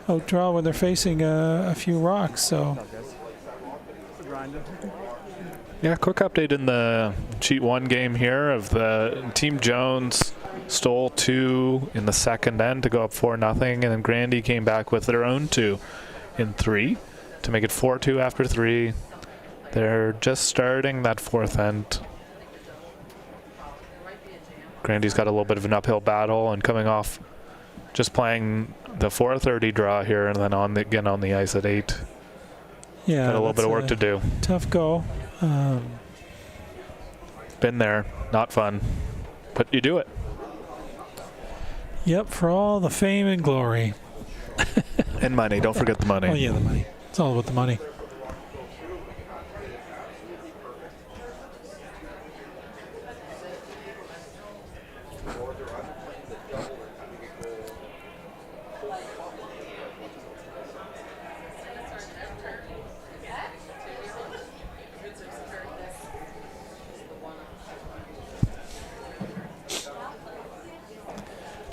outdraw when they're facing a few rocks. So Yeah, quick update in the Cheat 1 game here of the Team Jones stole 2 in the second end to go up 4-0, and then Grandy came back with their own 2 in 3 to make it 4-2 after 3. They're just starting that fourth end. Grandy's got a little bit of an uphill battle and coming off just playing the 4:30 draw here and then again on the ice at 8. yeah, Got a little bit of work to do. Tough go. Been there, not fun, but you do it. Yep, for all the fame and glory. And money, don't forget the money. Oh yeah, the money. It's all about the money.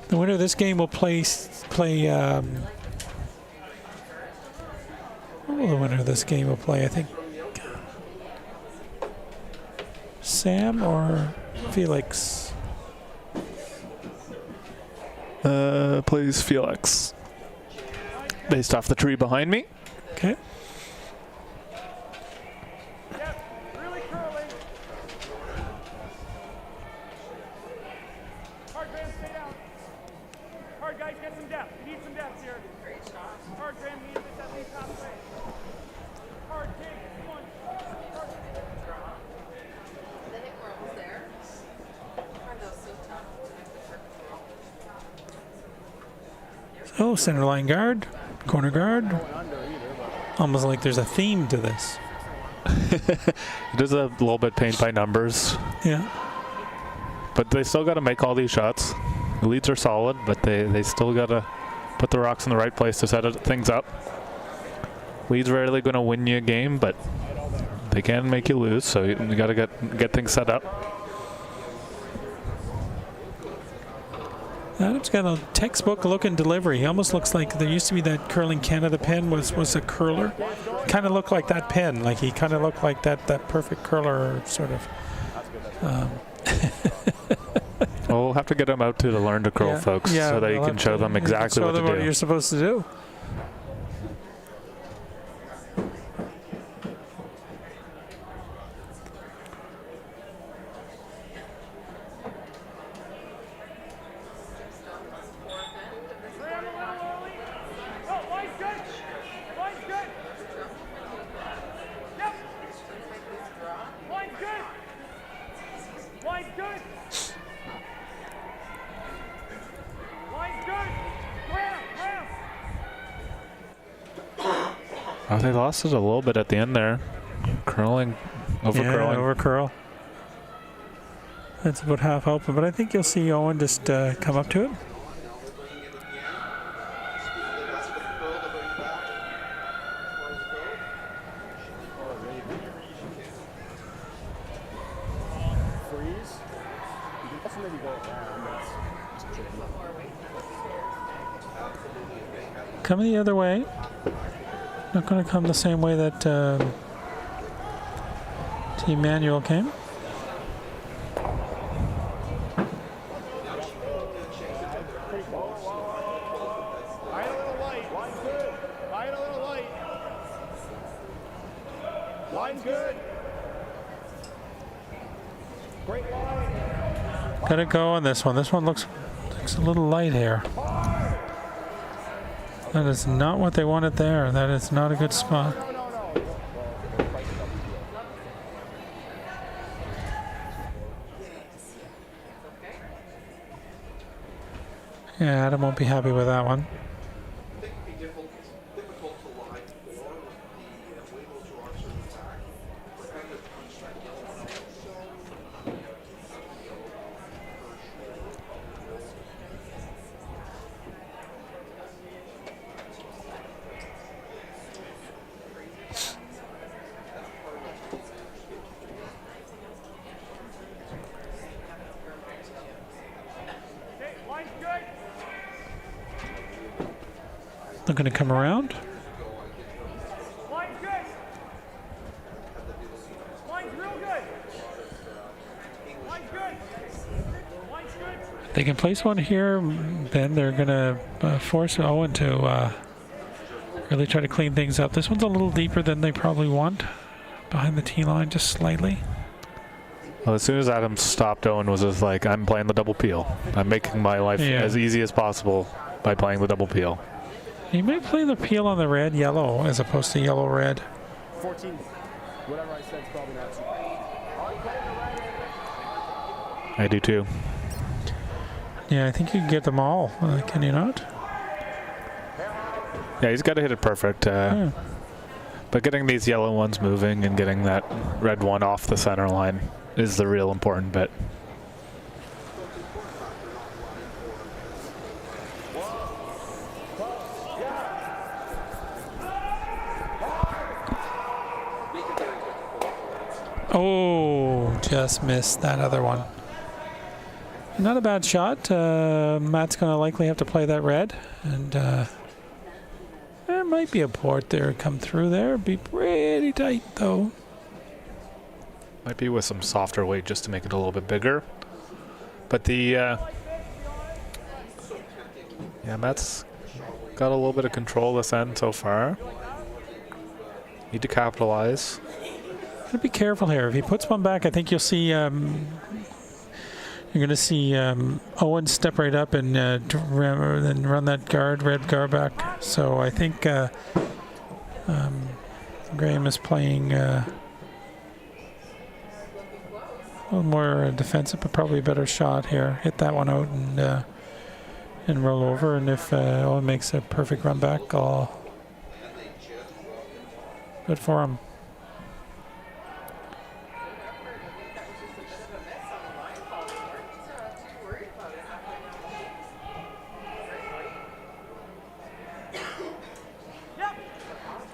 The winner of this game will play. What will the winner of this game will play? I think Sam or Felix. Plays Felix. Based off the tree behind me. Okay. Really curling. Hard, Graham, stay down. Hard, guys, get some depth. You need some depth here. Hard, Graham, you need this at least halfway. Hard, King, come on. Hard. I think we're almost there. Are those so tough to make the perfect roll? Oh, center line guard, corner guard. Almost like there's a theme to this. It is a little bit paint by numbers, Yeah. but they still got to make all these shots. The leads are solid, but they still got to put the rocks in the right place to set things up. Leads rarely going to win you a game, but they can make you lose, so you got to get things set up. Adam's got a textbook looking delivery. He almost looks like there used to be that Curling Canada pen was a curler. Kind of looked like that pen. Like he kind of looked like that perfect curler sort of. Well, we'll have to get them out to learn to curl, folks, so that you can show them exactly what to do. What you're supposed to do. Graham, a little early. Oh, line's good. Line's good. Yep. Line's good. Line's good. Line's good. Graham. Oh, they lost it a little bit at the end there. Curling, over curling. Yeah, over curl. That's about half open, but I think you'll see Owen just come up to it. Freeze. That's maybe go around. That's tricky. Coming the other way. Not going to come the same way that Team Manuel came. Line a little light. Line's good. Line a little light. Line's good. Great line. Got to go on this one. This one looks a little light here. That is not what they wanted there. That is not a good spot. Yeah, Adam won't be happy with that one. I think it'd be difficult to line Looking to come around. Line's good. Line's real good. Line's good. Line's good. They can place one here, then they're going to force Owen to really try to clean things up. This one's a little deeper than they probably want. Behind the tee line, just slightly. Well, as soon as Adam stopped, Owen was just like, I'm playing the double peel. I'm making my life as easy as possible by playing the double peel. He might play the peel on the red yellow as opposed to yellow red. 14. Whatever I said is probably not true. I do too. Yeah, I think you can get them all. Can you not? Yeah, he's got to hit it perfect. Yeah. But getting these yellow ones moving and getting that red one off the center line is the real important bit. Oh, just missed that other one. Not a bad shot. Matt's going to likely have to play that red. And there might be a port there come through there. Be pretty tight, though. Might be with some softer weight just to make it a little bit bigger. But the... yeah, Matt's got a little bit of control this end so far. Need to capitalize. Gotta be careful here. If he puts one back, I think you'll see... you're going to see Owen step right up and then run that red guard back. So I think Graham is playing a little more defensive, but probably a better shot here. Hit that one out and roll over. And if Owen makes a perfect run back, good for him.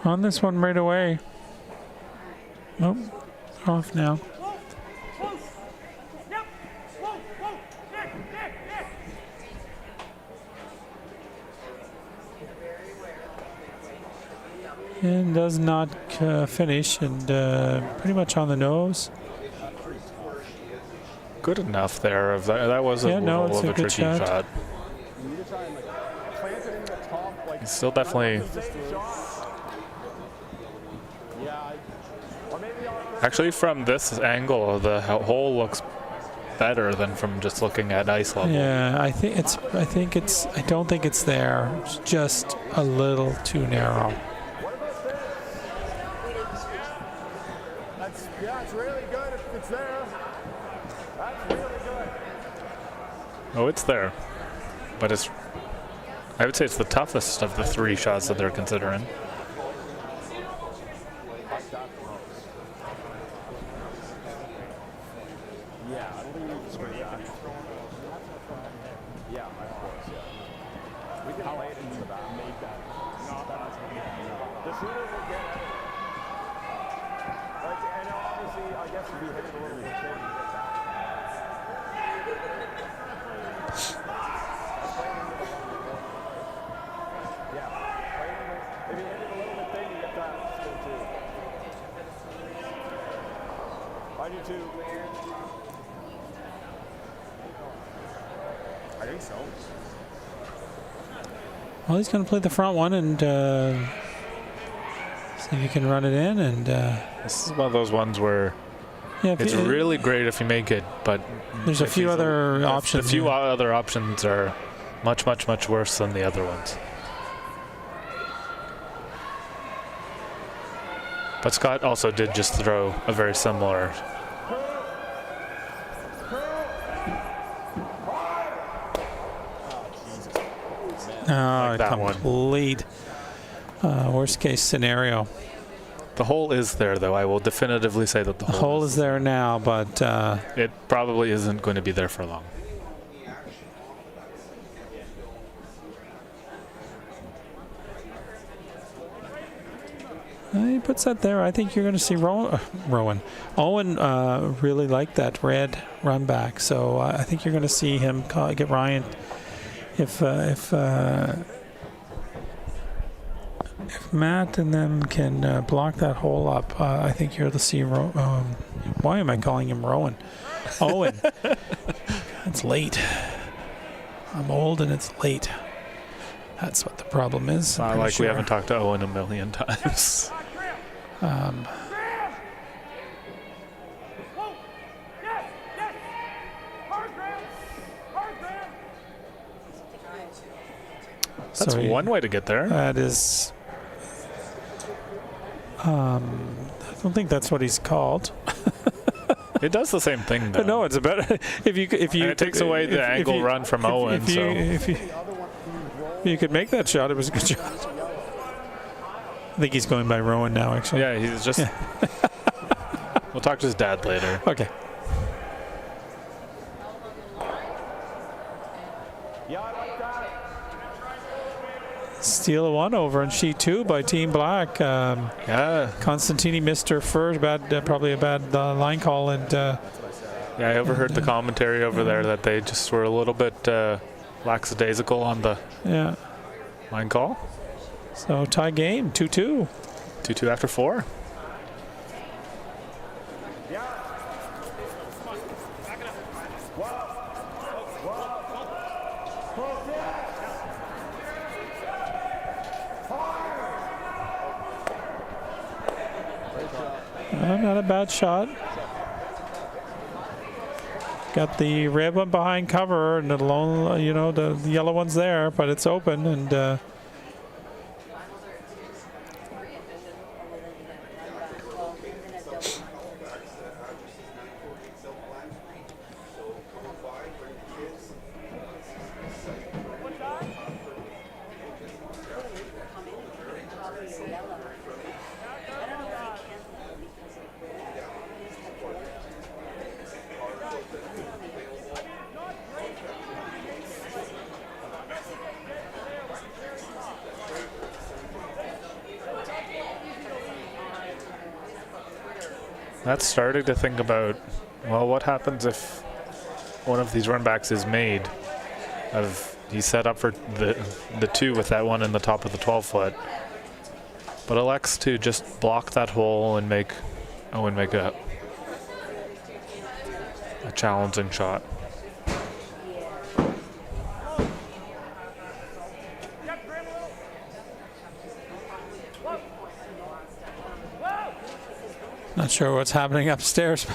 On this one right away. Nope, off now. And does not finish, and pretty much on the nose. Good enough there. That was a little of a tricky shot. He's still definitely... Actually, from this angle, the hole looks better than from just looking at ice level. Yeah, I don't think it's there. It's just a little too narrow. Yeah, it's really good if it's there. That's really good. Oh, it's there. But I would say it's the toughest of the three shots that they're considering. I think so. Well, he's going to play the front one and see if he can run it in. And this is one of those ones where it's really great if you make it, but there's a few other options. The few other options are much, much, much worse than the other ones. But Scott also did just throw a very similar. Oh, like complete worst case scenario. The hole is there, though. I will definitively say that the hole is there now, but it probably isn't going to be there for long. He puts that there. I think you're going to see Owen really liked that red run back, so I think you're going to see him get Ryan. If If Matt and them can block that hole up, I think you're the C. Why am I calling him Rowan? Owen. It's late. I'm old and it's late. That's what the problem is. Not like we haven't talked to Owen a million times. That's one way to get there. That is. I don't think that's what he's called. It does the same thing, though. No, it's a better if you. And it takes away the angle run from Owen. If you could make that shot, it was a good shot. I think he's going by Rowan now, actually. Yeah, he's just. Yeah. We'll talk to his dad later. Okay. Steal a one over on sheet 2 by Team Black. Yeah. Constantini missed her first. Probably a bad line call. And yeah, I overheard the commentary over there that they just were a little bit lackadaisical on the line call. So tie game, 2-2. 2-2 after 4. Not a bad shot. Got the red one behind cover and the lone, the yellow one's there, but it's open and. That's starting to think about, well, what happens if one of these run backs is made? He's set up for the 2 with that one in the top of the 12-foot, but elects to just block that hole and make Owen make a challenging shot. Not sure what's happening upstairs.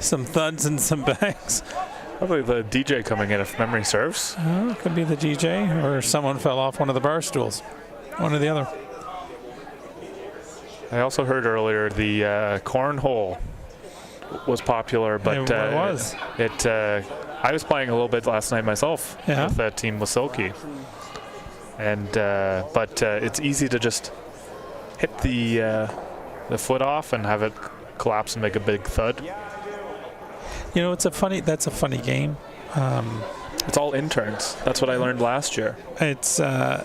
Some thuds and some bangs. Probably the DJ coming in, if memory serves. Could be the DJ, or someone fell off one of the bar stools. One or the other. I also heard earlier the cornhole was popular, but it was. I was playing a little bit last night myself with Team Wasilki, and but it's easy to just hit the foot off and have it collapse and make a big thud. That's a funny game. It's all interns. That's what I learned last year. It's a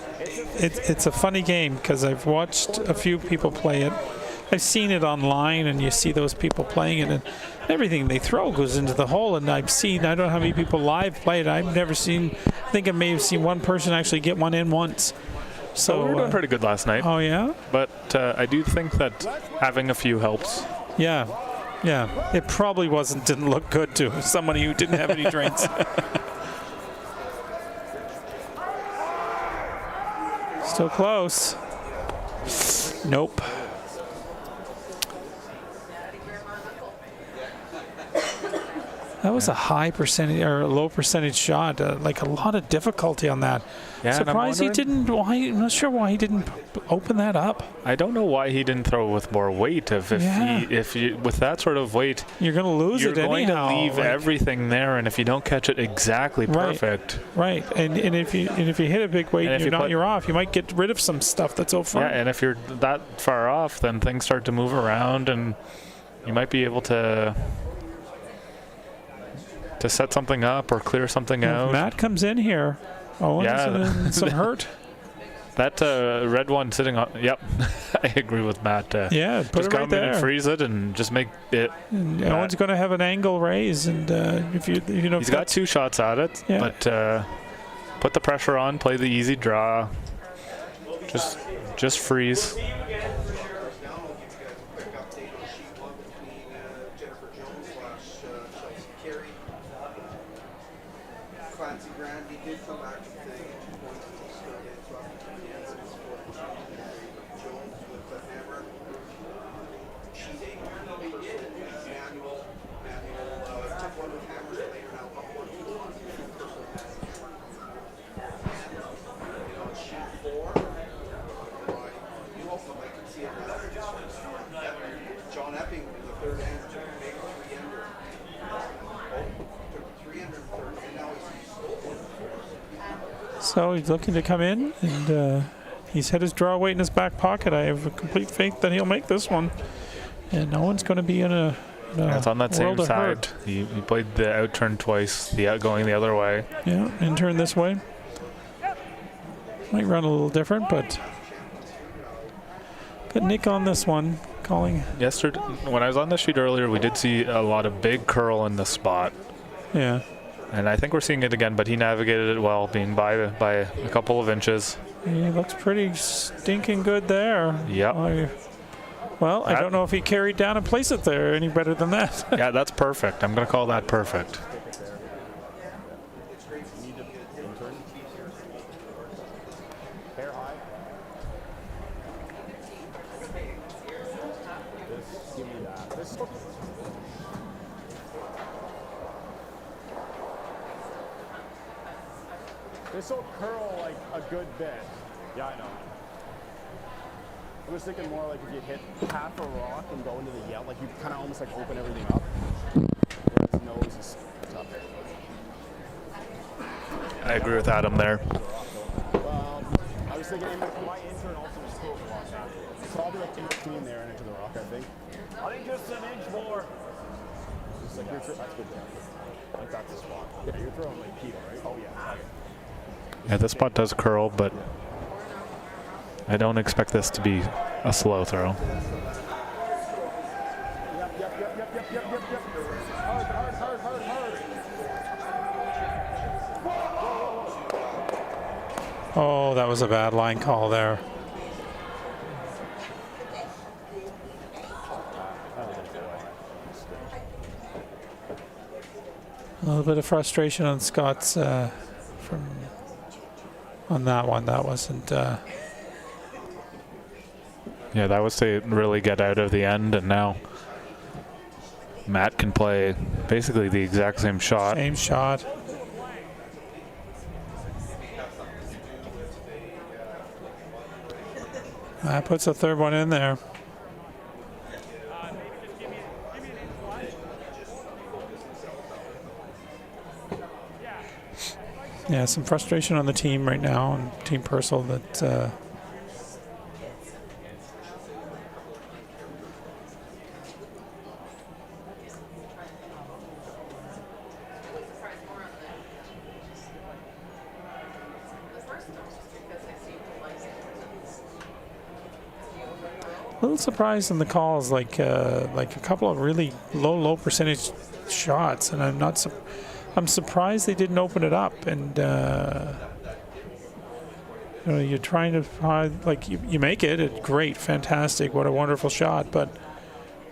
funny game because I've watched a few people play it. I've seen it online, and you see those people playing it, and everything they throw goes into the hole. And I don't know how many people live play it. I've never seen. I think I may have seen one person actually get one in once. So we were doing pretty good last night. Oh yeah. But I do think that having a few helps. Yeah. It probably didn't look good to somebody who didn't have any drinks. Still close. Nope. That was a high percentage or a low percentage shot. Like a lot of difficulty on that. Yeah, surprised he didn't. I'm not sure why he didn't open that up. I don't know why he didn't throw with more weight. If you with that sort of weight, you're going to lose it anyhow. You're going to leave everything there, and if you don't catch it exactly perfect, right. And if you hit a big weight, and you're off. You might get rid of some stuff that's so far. Yeah, and if you're that far off, then things start to move around, and you might be able to set something up or clear something out. Matt comes in here. Owen's some hurt. That red one sitting on. Yep, I agree with Matt. Put just it right come there. in and freeze it, and just make it. Owen's going to have an angle raise, and he's got 2 shots at it. Yeah. But put the pressure on, play the easy draw. Just freeze. Now I'll give you guys a quick update on sheet one between Jennifer Jones / Chelsea Carey. Clancy Grandy did come back to the 2 points to start it. Hansen scored Jones with the hammer. Sheet 8, Manuel took one with hammer later, now up 1-2. And on sheet 4, you also might can see it now. John Epping in the third hand took a big 3-ender. Took 330, and now he's stole one. So he's looking to come in, and he's had his draw weight in his back pocket. I have complete faith that he'll make this one. And no one's going to be in a It's on that same world of side. hurt. He played the out turn twice, the out going the other way. Yeah, in turn this way. Might run a little different, but good nick on this one. Calling. Yesterday, when I was on the sheet earlier, we did see a lot of big curl in the spot. Yeah. And I think we're seeing it again, but he navigated it well, being by a couple of inches. He looks pretty stinking good there. Yep. I don't know if he carried down and placed it there any better than that. Yeah, that's perfect. I'm going to call that perfect. Hair high. Give me that. This will curl like a good bit. Yeah, I know. I was thinking more like if you hit half a rock and go into the yell, like you kind of almost like open everything up. His nose is tough. I agree with Adam there. I was thinking my intern also was cool for rock after. So I'll be like in between there and into the rock, I think. I think just an inch more. Just like that's good. I think that's the spot. Yeah, you're throwing like keto, right? Oh yeah. Yeah, this spot does curl, but I don't expect this to be a slow throw. Yep. Hard. Oh, that was a bad line call there. A little bit of frustration on Scott's on that one. That wasn't. Yeah, that was to really get out of the end, and now Matt can play basically the exact same shot. Same shot. That puts a third one in there. Yeah, some frustration on the team right now, and Team Purcell that a little surprised in the calls, like a couple of really low percentage shots, and I'm surprised they didn't open it up. And you're trying to find, you make it, great, fantastic, what a wonderful shot, but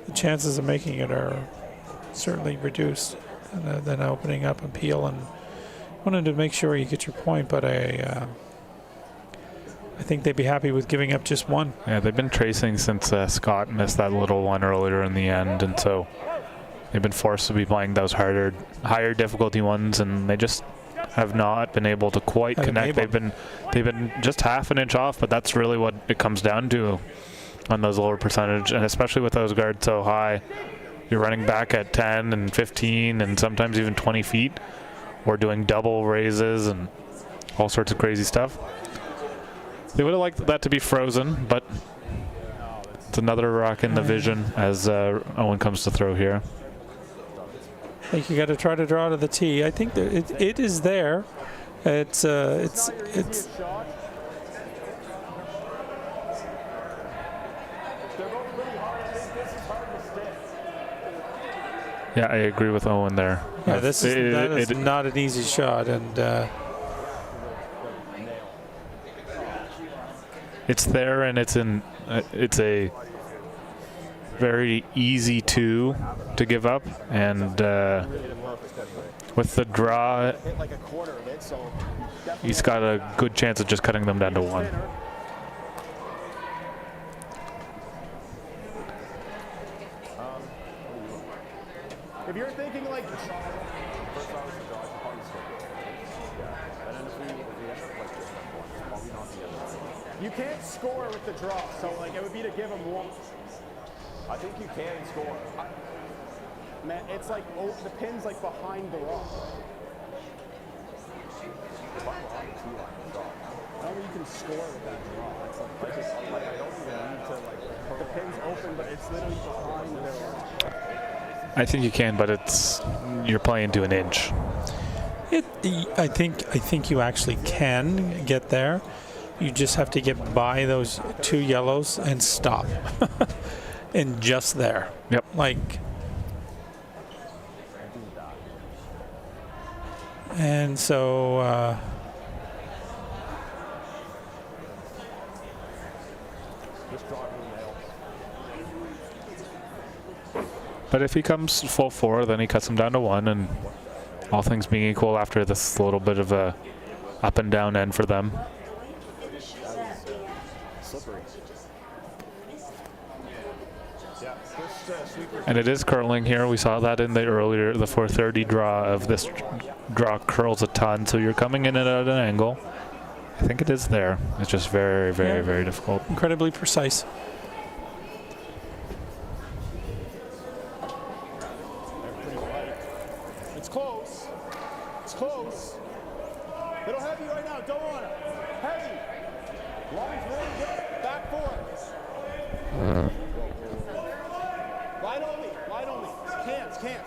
the chances of making it are certainly reduced. And then opening up and peel, and wanted to make sure you get your point, but I think they'd be happy with giving up just one. Yeah, they've been tracing since Scott missed that little one earlier in the end, and so they've been forced to be playing those higher difficulty ones, and they just have not been able to quite connect. They've been just half an inch off, but that's really what it comes down to on those lower percentage, and especially with those guards so high. You're running back at 10 and 15 and sometimes even 20 feet, or doing double raises and all sorts of crazy stuff. They would have liked that to be frozen, but it's another rock in the vision as Owen comes to throw here. I think you got to try to draw to the tee. I think that it is there. It's Yeah, I agree with Owen there. Yeah, that is not an easy shot, and it's there, and it's in. It's a very easy two to give up, and with the draw, Hit like a quarter of it, so he's got a good chance of just cutting them down to one. if you're thinking like you can't score with the draw, so like it would be to give him one. I think you can score. Man, it's like the pin's like behind the rock. If I'm behind the tee line, it's off. I don't think you can score with that draw. It's like, I don't even need to like. the pin's open, but it's literally behind their rock. I think you can, but you're playing to an inch. I think you actually can get there. You just have to get by those two yellows and stop. And just there. Yep. Like. And so. But if he comes full four, then he cuts him down to one, and all things being equal, after this little bit of a up and down end for them. And it is curling here. We saw that in the 430 draw of this draw curls a ton. So you're coming in at an angle. I think it is there. It's just very, very, very difficult. Incredibly precise. It's close. It's close. They don't have you right now. Don't want it. Heavy. Line's really good. Back four. Line only. Line only. Can't.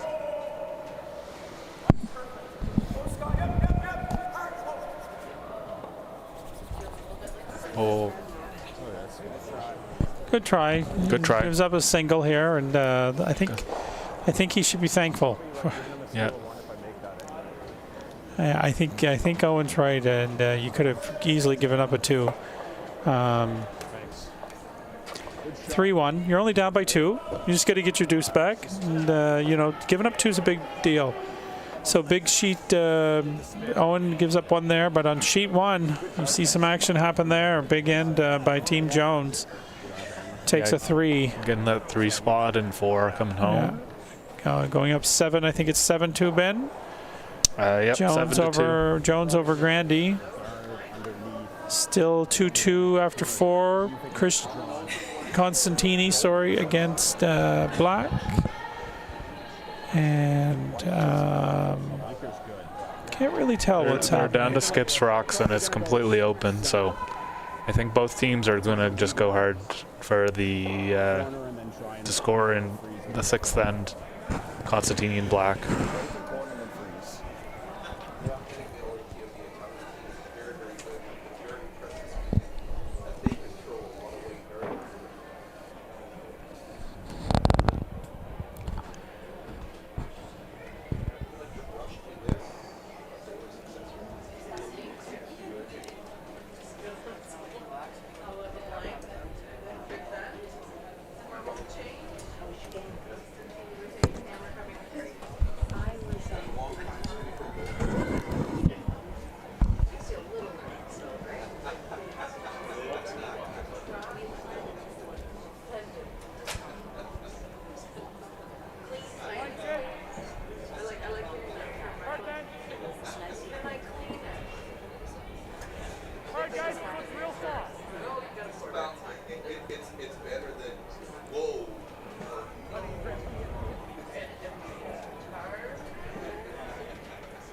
Oh, Good try. Good try. Gives up a single here, and I think he should be thankful. yeah. I think Owen's right, and you could have easily given up a two. 3-1. You're only down by two. You just got to get your deuce back, and giving up two is a big deal. So big sheet. Owen gives up one there, but on sheet one, you see some action happen there. Big end by Team Jones. Takes a three. Getting that 3 spot and 4 coming home. Yeah. Going up 7. I think it's 7-2, Ben. Yep. Jones over Grandy. Still 2-2 after 4. Constantini, against Black. And can't really tell what's happening. They're down to skips rocks, and it's completely open. So I think both teams are going to just go hard for the to score in the 6th end. Constantini and Black.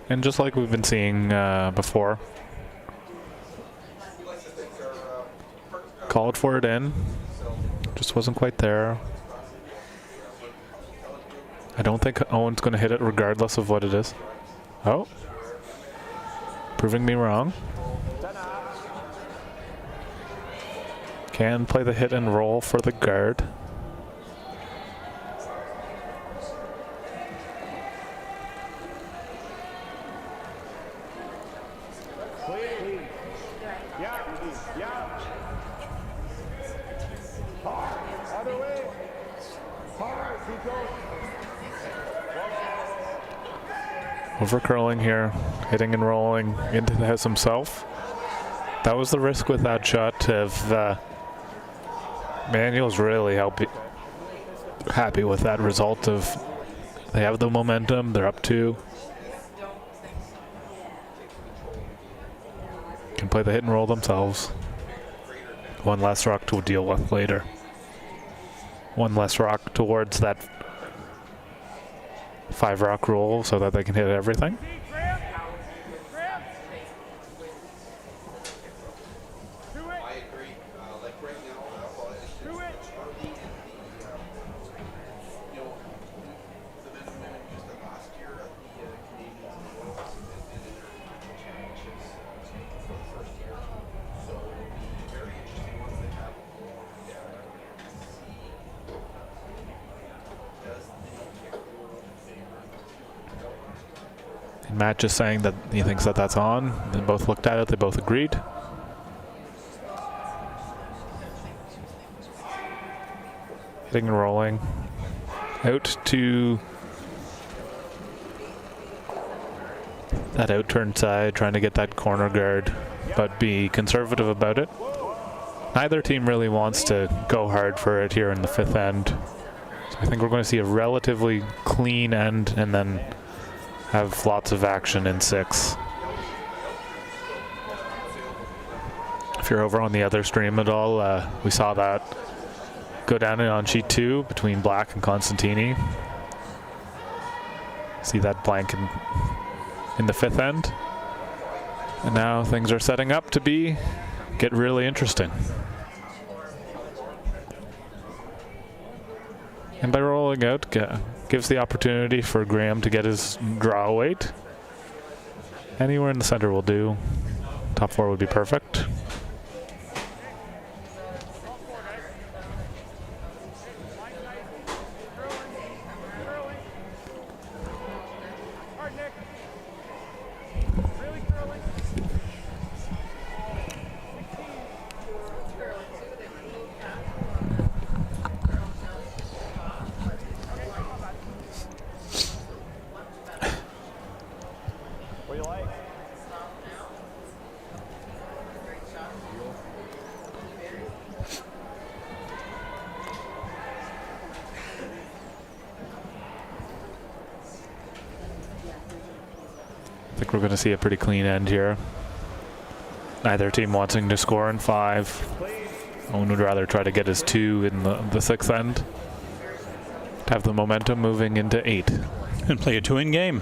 And just like we've been seeing before, called for it in, just wasn't quite there. I don't think Owen's going to hit it regardless of what it is. Oh, proving me wrong. Can play the hit and roll for the guard. Over curling here, hitting and rolling into the house himself. That was the risk with that shot of Manuel's really happy with that result of they have the momentum, they're up 2. Can play the hit and roll themselves. One less rock to deal with later. One less rock towards that 5 rock roll so that they can hit everything. I agree. Like right now, it's Charlie and the men and women used it last year at the Canadians and in their championships for the first year. So it'll be very interesting once they have does the kick rule favor. And Matt just saying that he thinks that that's on. They both looked at it, they both agreed. Hitting and rolling. Out to that out-turn side, trying to get that corner guard, but be conservative about it. Neither team really wants to go hard for it here in the 5th end. So I think we're going to see a relatively clean end and then have lots of action in 6. If you're over on the other stream at all, we saw that go down on sheet 2 between Black and Constantini. See that blank in the 5th end. And now things are setting up to get really interesting. And by rolling out, gives the opportunity for Graham to get his draw weight. Anywhere in the center will do. Top 4 would be perfect. What do you like? I think we're going to see a pretty clean end here. Neither team wanting to score in 5. Owen would rather try to get his 2 in the 6th end. To have the momentum moving into 8. And play a 2-in game.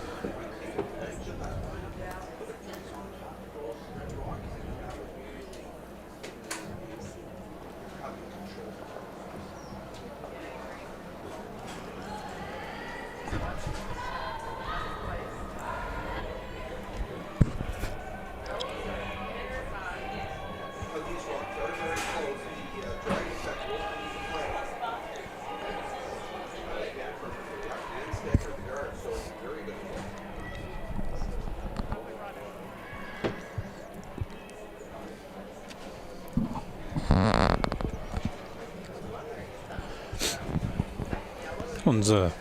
One's I'm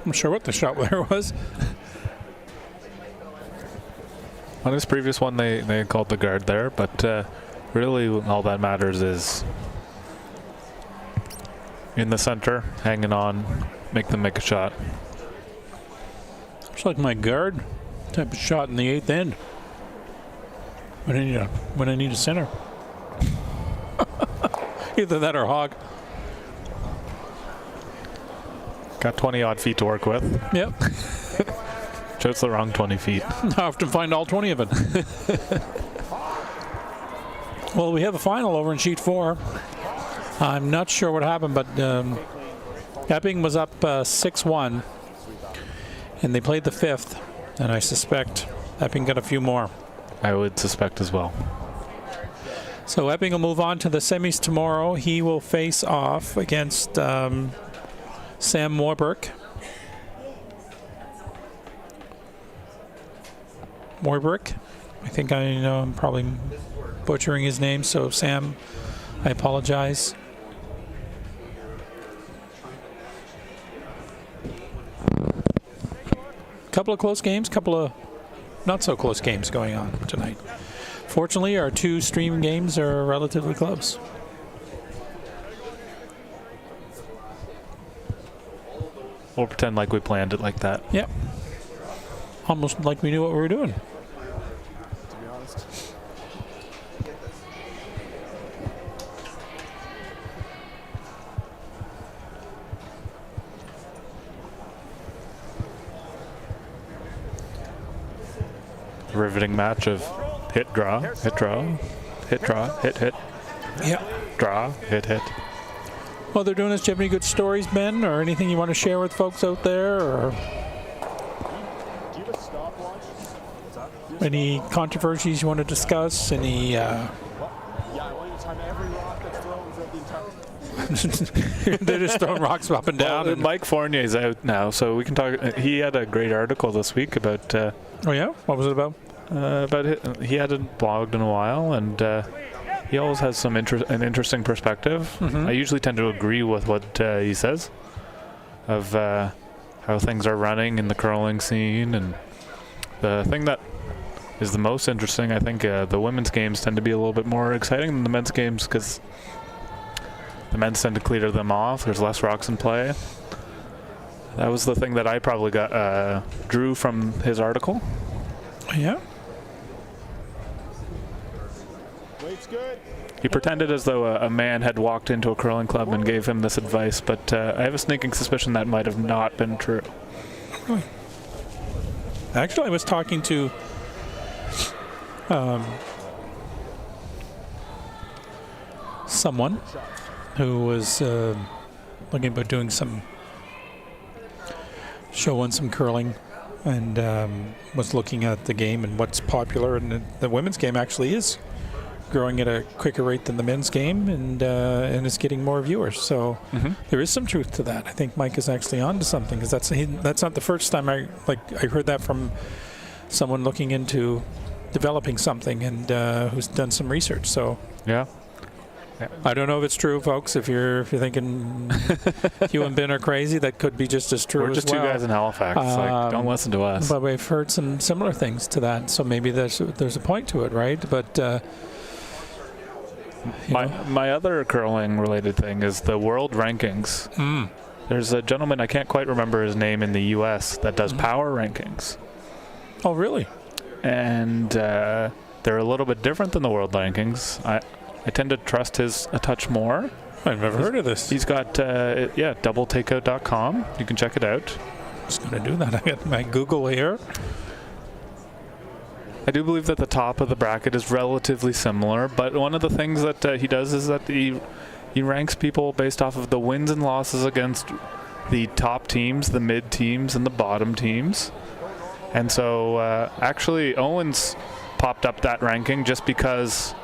not sure what the shot there was. On his previous one, they called the guard there, but really all that matters is in the center, hanging on, make them make a shot. Looks like my guard type of shot in the 8th end. When I need a center. Either that or hog. Got 20-odd feet to work with. Yep. Chose the wrong 20 feet. I have to find all 20 of it. Well, we have a final over in sheet 4. I'm not sure what happened, but Epping was up 6-1, and they played the 5th, and I suspect Epping got a few more. I would suspect as well. So Epping will move on to the semis tomorrow. He will face off against Sam Warburg. I think I know I'm probably butchering his name, so Sam, I apologize. couple of close games, couple of not so close games going on tonight. Fortunately, our 2 stream games are relatively close. We'll pretend like we planned it like that. Yep. Almost like we knew what we were doing. To be honest. Riveting match of hit, draw, hit, draw, hit, draw, hit, hit, Yeah. draw, hit, hit. While they're doing this, do you have any good stories, Ben, or anything you want to share with folks out there, or Do you have a stopwatch? What's that? any controversies you want to discuss? Any? What? Yeah, I want you to time every rock that's thrown throughout the entire. They're just throwing rocks up and down. Well, Mike Fournier's out now, so we can talk. He had a great article this week about. Oh yeah, what was it about? He hadn't blogged in a while, and he always has some an interesting perspective. Mm-hmm. I usually tend to agree with what he says of how things are running in the curling scene, and the thing that is the most interesting, I think, the women's games tend to be a little bit more exciting than the men's games because the men's tend to clear them off. There's less rocks in play. That was the thing that I probably drew from his article. Yeah. Weight's good. He pretended as though a man had walked into a curling club and gave him this advice, but I have a sneaking suspicion that might have not been true. Really? Actually, I was talking to someone who was looking about doing some showing some curling, and was looking at the game and what's popular, and the women's game actually is growing at a quicker rate than the men's game, and it's getting more viewers. So there is some truth to that. I think Mike is actually on to something, because that's not the first time I heard that from someone looking into developing something and who's done some research. So Yeah. I don't know if it's true, folks. If you're thinking Hugh and Ben are crazy, that could be just as true. We're just as well. two guys in Halifax. Don't listen to us. But we've heard some similar things to that, so maybe there's a point to it, right? But my other curling related thing is the world rankings. There's a gentleman, I can't quite remember his name, in the U.S. that does power rankings. Oh, really? And they're a little bit different than the world rankings. I tend to trust his a touch more. I've never heard of this. He's got, doubletakeout.com. You can check it out. I'm just going to do that. I got my Google here. I do believe that the top of the bracket is relatively similar, but one of the things that he does is that he ranks people based off of the wins and losses against the top teams, the mid teams, and the bottom teams. And so actually Owen's popped up that ranking just because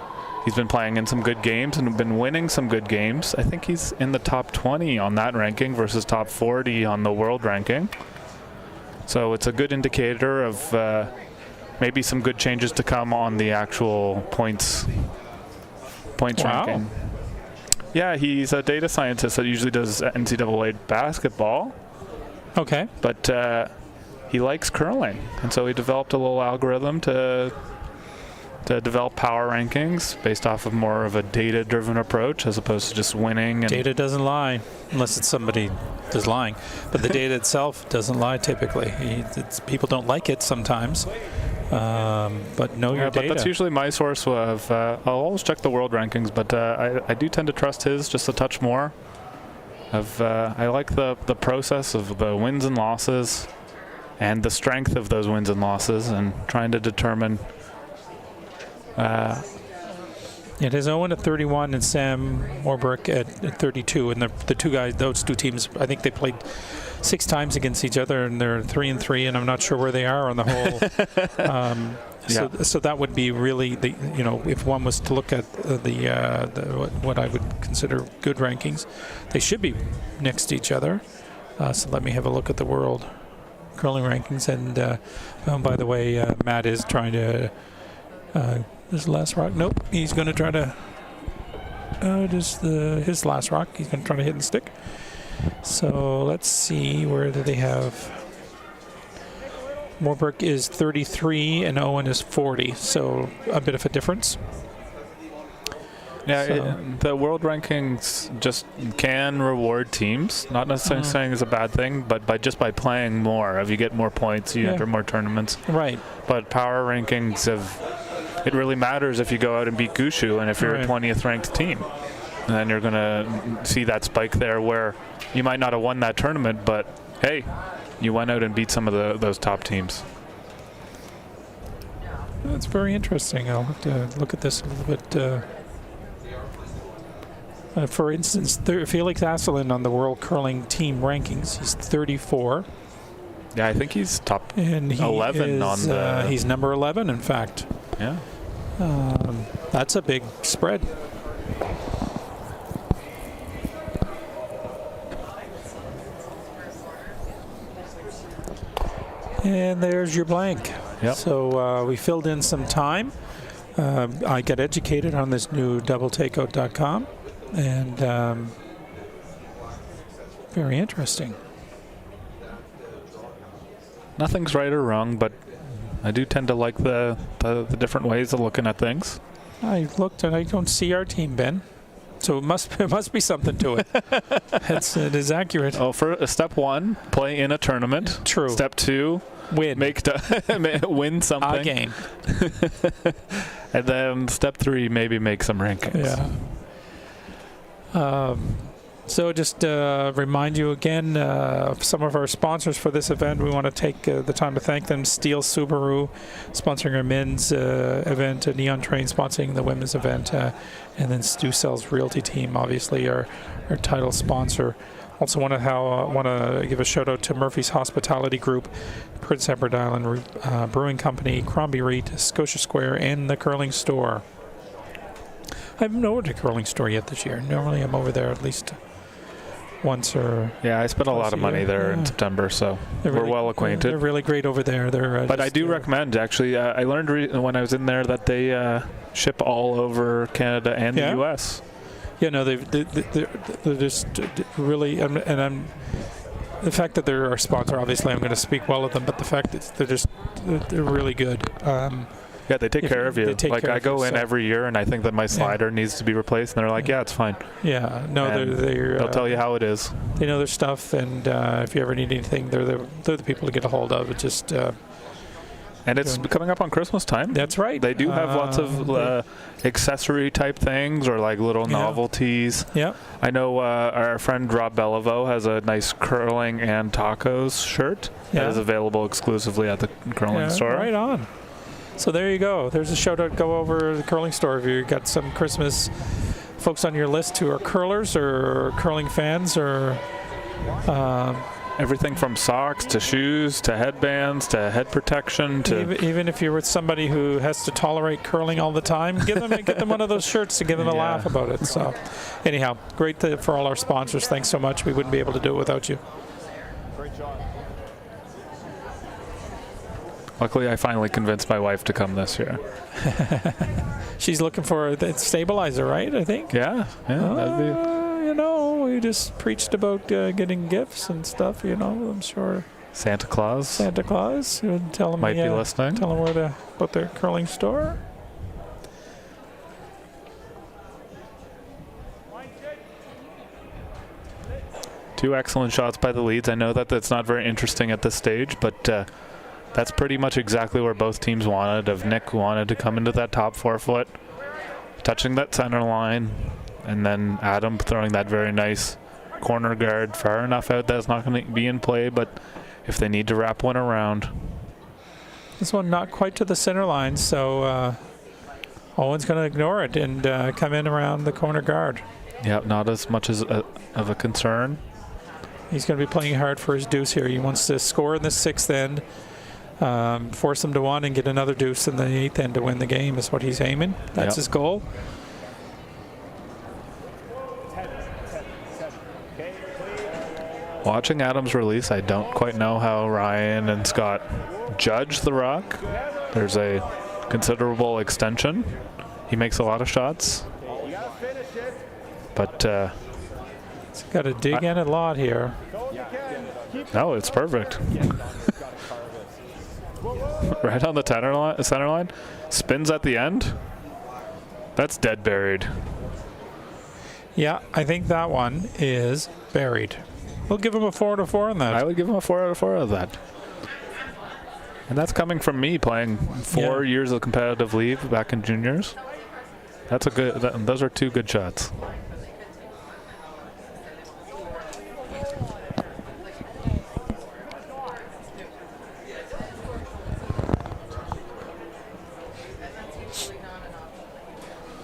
he's been playing in some good games and been winning some good games. I think he's in the top 20 on that ranking versus top 40 on the world ranking. So it's a good indicator of maybe some good changes to come on the actual points ranking. Yeah, he's a data scientist that usually does NCAA basketball. Okay. But he likes curling, and so he developed a little algorithm to develop power rankings based off of more of a data-driven approach as opposed to just winning. And Data doesn't lie, unless it's somebody that's lying. But the data itself doesn't lie typically. People don't like it sometimes. But know your data. But that's usually my source of. I'll always check the world rankings, but I do tend to trust his just a touch more. I like the process of the wins and losses, and the strength of those wins and losses, and trying to determine. It is Owen at 31 and Sam Orbrick at 32, and the two guys, those two teams, I think they played 6 times against each other, and they're 3-3, and I'm not sure where they are on the whole. So that would be really if one was to look at what I would consider good rankings, they should be next to each other. So let me have a look at the world curling rankings, and by the way, Matt is trying to. This last rock. Nope. He's going to try to. His last rock. He's going to try to hit the stick. So let's see. Where do they have? Morbrook is 33 and Owen is 40, so a bit of a difference. Yeah, So- the world rankings just can reward teams. Not necessarily saying it's a bad thing, but by playing more, if you get more points, you enter more tournaments. Right. But power rankings it really matters if you go out and beat Gushu, and if you're Right. a 20th ranked team, and then you're gonna see that spike there where you might not have won that tournament, but hey, you went out and beat some of those top teams. That's very interesting. I'll have to look at this a little bit. For instance, Felix Asselin on the World Curling Team rankings, he's 34. Yeah, I think he's top And he 11 is, on the. he's number 11, in fact. Yeah. That's a big spread. And there's your blank. Yep. So we filled in some time. I got educated on this new doubletakeout.com, and very interesting. Nothing's right or wrong, but I do tend to like the different ways of looking at things. I looked and I don't see our team, Ben. So it must be something to it. It is accurate. Oh, for step 1, play in a tournament. True. Step 2, Win. win something. A game. And then step 3, maybe make some rankings. Yeah. So just remind you again of some of our sponsors for this event. We want to take the time to thank them. Steel Subaru sponsoring our men's event, Neon Train sponsoring the women's event, and then Stu Cell's Realty Team, obviously our title sponsor. Also want to give a shout out to Murphy's Hospitality Group, Prince Edward Island Brewing Company, Crombie Reed, Scotia Square, and the Curling Store. I haven't been over to the Curling Store yet this year. Normally I'm over there at least once or. Yeah, I spent a lot of money there in September, so we're well acquainted. They're really great over there. But I do recommend, actually, I learned when I was in there that they ship all over Canada and the U.S. Yeah, no, they're just really, and the fact that they're our sponsor, obviously I'm going to speak well of them, but the fact that they're really good. Yeah, they take care of you. Like, I go in so. every year and I think that my slider needs to be replaced, and they're like, yeah, it's fine. Yeah, no, And they'll tell you how it is. They know their stuff, and if you ever need anything, they're the people to get a hold of. It just. And it's coming up on Christmas time. That's right. They do have lots of accessory type things, or like little novelties. Yeah. I know our friend Rob Beliveau has a nice curling and tacos shirt that is available exclusively at the curling store. Right on. So there you go. There's a shout out. Go over the curling store if you've got some Christmas folks on your list who are curlers or curling fans or. Everything from socks to shoes to headbands to head protection to even if you're with somebody who has to tolerate curling all the time, get them one of those shirts to give them a laugh about it. So, anyhow, great for all our sponsors. Thanks so much. We wouldn't be able to do it without you. Great job. Luckily, I finally convinced my wife to come this year. She's looking for a stabilizer, right? I think. Yeah, that'd be. You know, we just preached about getting gifts and stuff. You know, I'm sure Santa Claus. You would tell them might be listening. Tell them where to put their curling store. Two excellent shots by the leads. I know that that's not very interesting at this stage, but that's pretty much exactly where both teams wanted. If Nick wanted to come into that top 4 foot, touching that center line, and then Adam throwing that very nice corner guard far enough out that it's not going to be in play, but if they need to wrap one around. This one not quite to the center line, so Owen's going to ignore it and come in around the corner guard. Yeah, not as much as of a concern. He's going to be playing hard for his deuce here. He wants to score in the 6th end, force them to one, and get another deuce in the 8th end to win the game is what he's aiming. That's his goal. Watching Adam's release, I don't quite know how Ryan and Scott judge the rock. There's a considerable extension. He makes a lot of shots. But it's got to dig in a lot here. No, it's perfect. Right on the center line. Spins at the end. That's dead buried. Yeah, I think that one is buried. We'll give him a 4 out of 4 on that. I would give him a 4 out of 4 of that. And that's coming from me playing 4 years of competitive league back in juniors. That's a good. Those are 2 good shots.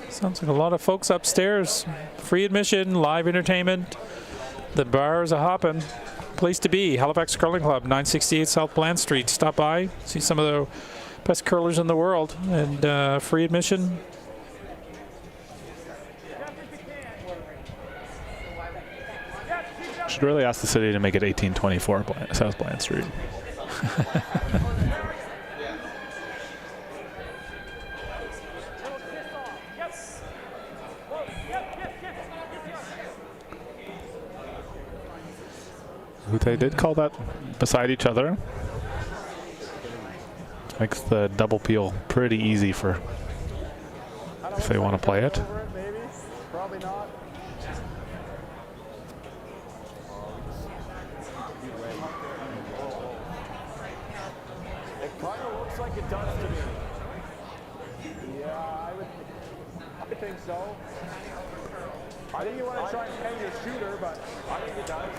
Sounds like a lot of folks upstairs. Free admission, live entertainment. The bar is a hopping. Place to be. Halifax Curling Club, 968 South Bland Street. Stop by, see some of the best curlers in the world, and free admission. Should really ask the city to make it 1824 South Bland Street. They did call that beside each other. Makes the double peel pretty easy for if they want to play it. Maybe, probably not. It kind of looks like it does to me. Yeah, I think so. I think you want to try and hang your shooter, but I think it does.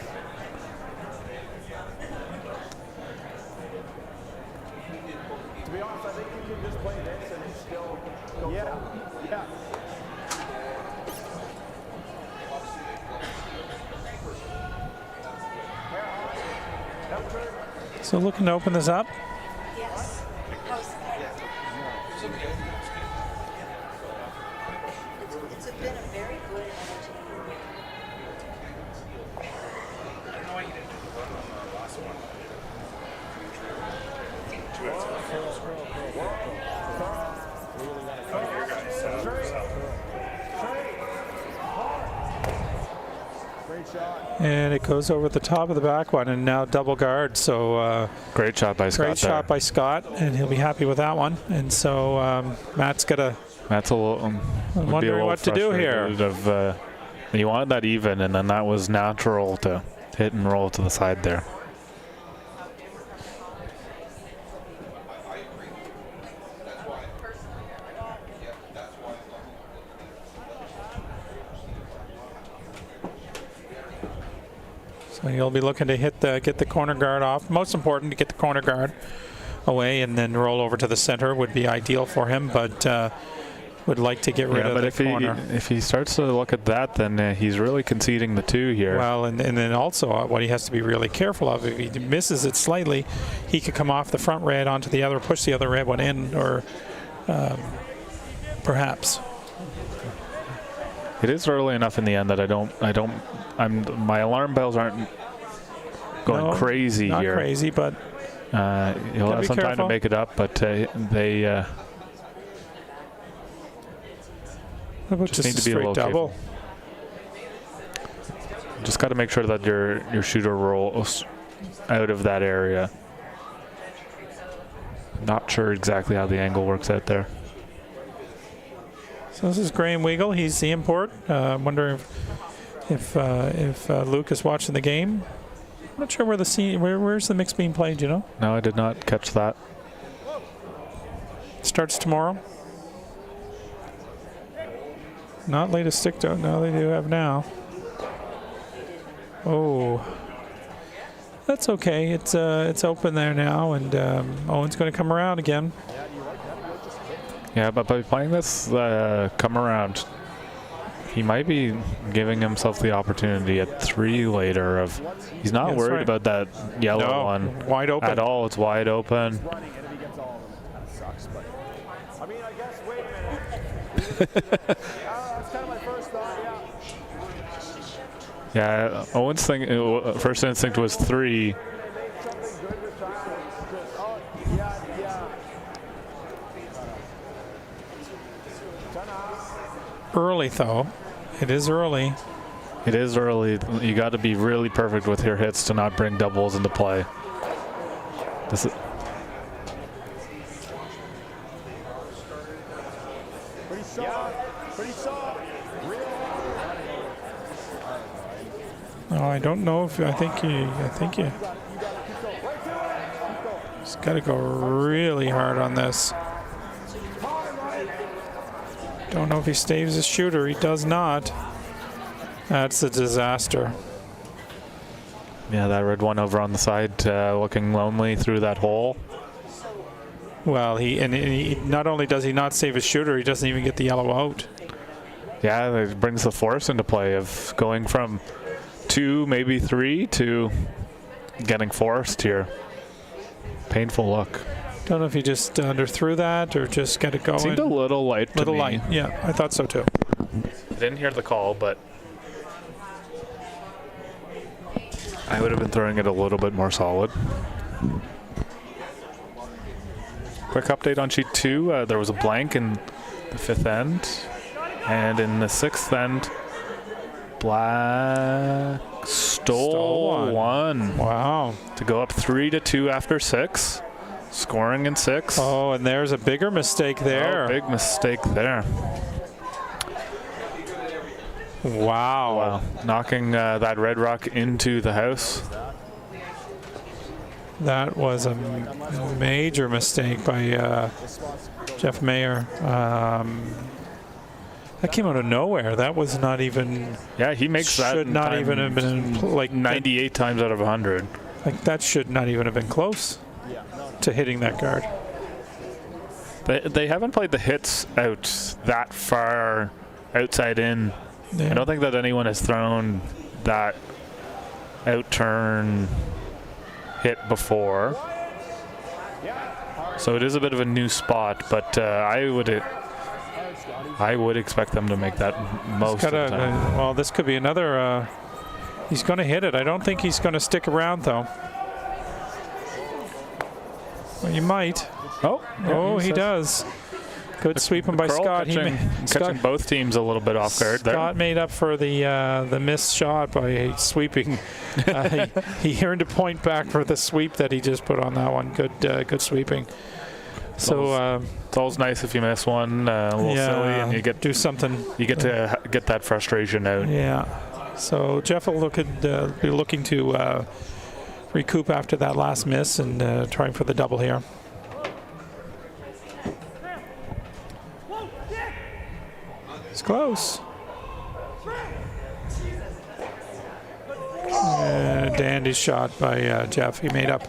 To be honest, I think you can just play this and still go. Yeah. So looking to open this up. Yes. It's been a very good entertainment. Great shot. And it goes over the top of the back one, and now double guard. So Great shot by Scott. great shot by Scott, and he'll be happy with that one. And so Matt's got to. Matt's a little. I'm wondering what to do here. He wanted that even, and then that was natural to hit and roll to the side there. So he'll be looking to get the corner guard off. Most important to get the corner guard away, and then roll over to the center would be ideal for him, but would like to get rid of the corner. If he starts to look at that, then he's really conceding the 2 here. Well, and then also what he has to be really careful of, if he misses it slightly, he could come off the front red onto the other, push the other red one in, or perhaps. It is early enough in the end that my alarm bells aren't going crazy not here. Not crazy, but he'll have some time to make it up, but they just need to be a little double. Careful. Just got to make sure that your shooter rolls out of that area. Not sure exactly how the angle works out there. So this is Graham Weagle. He's the import. I'm wondering if Luke is watching the game. I'm not sure where the scene. Where's the mix being played? You know? No, I did not catch that. Starts tomorrow. Not latest stick to. No, they do have now. Oh, that's okay. It's open there now, and Owen's going to come around again. Yeah, but by playing this come around, he might be giving himself the opportunity at 3 later of. He's not worried about that yellow one wide open at all. It's wide open. I mean, I guess, wait a minute. That's kind of my first thought, Yeah, Owen's first instinct was 3. Early though. It is early. It is early. You got to be really perfect with your hits to not bring doubles into play. Oh, I don't know if I think you. He's got to go really hard on this. Don't know if he staves his shooter. He does not. That's a disaster. Yeah, that red one over on the side looking lonely through that hole. Well, he not only does he not save his shooter, he doesn't even get the yellow out. Yeah, it brings the force into play of going from 2, maybe 3 to getting forced here. Painful look. Don't know if he just underthrew that or just got it going. Seemed a little light to me. Little light, yeah, I thought so too. I didn't hear the call, but I would have been throwing it a little bit more solid. Quick update on sheet 2. There was a blank in the 5th end. And in the 6th end, Black stole one. Wow. To go up 3-2 after 6. Scoring in 6. Oh, and there's a bigger mistake there. Oh, big mistake there. Wow. Knocking that red rock into the house. That was a major mistake by Jeff Mayer. That came out of nowhere. That was not even. Yeah, he makes that. Should not even have been like 98 times out of 100. Like that should not even have been close to hitting that guard. They haven't played the hits out that far outside in. Yeah. I don't think that anyone has thrown that out turn hit before. So it is a bit of a new spot, but I would expect them to make that most of the time. Well, this could be another. He's going to hit it. I don't think he's going to stick around, though. Well, you might. Oh, he does. Good sweeping by Scott. Catching both teams a little bit off guard there. Scott made up for the missed shot by sweeping. He earned a point back for the sweep that he just put on that one. Good sweeping. So it's always nice if you miss one, a little silly, and you get do something. You get to get that frustration out. Yeah. So Jeff will be looking to recoup after that last miss and trying for the double here. It's close. Dandy shot by Jeff. He made up.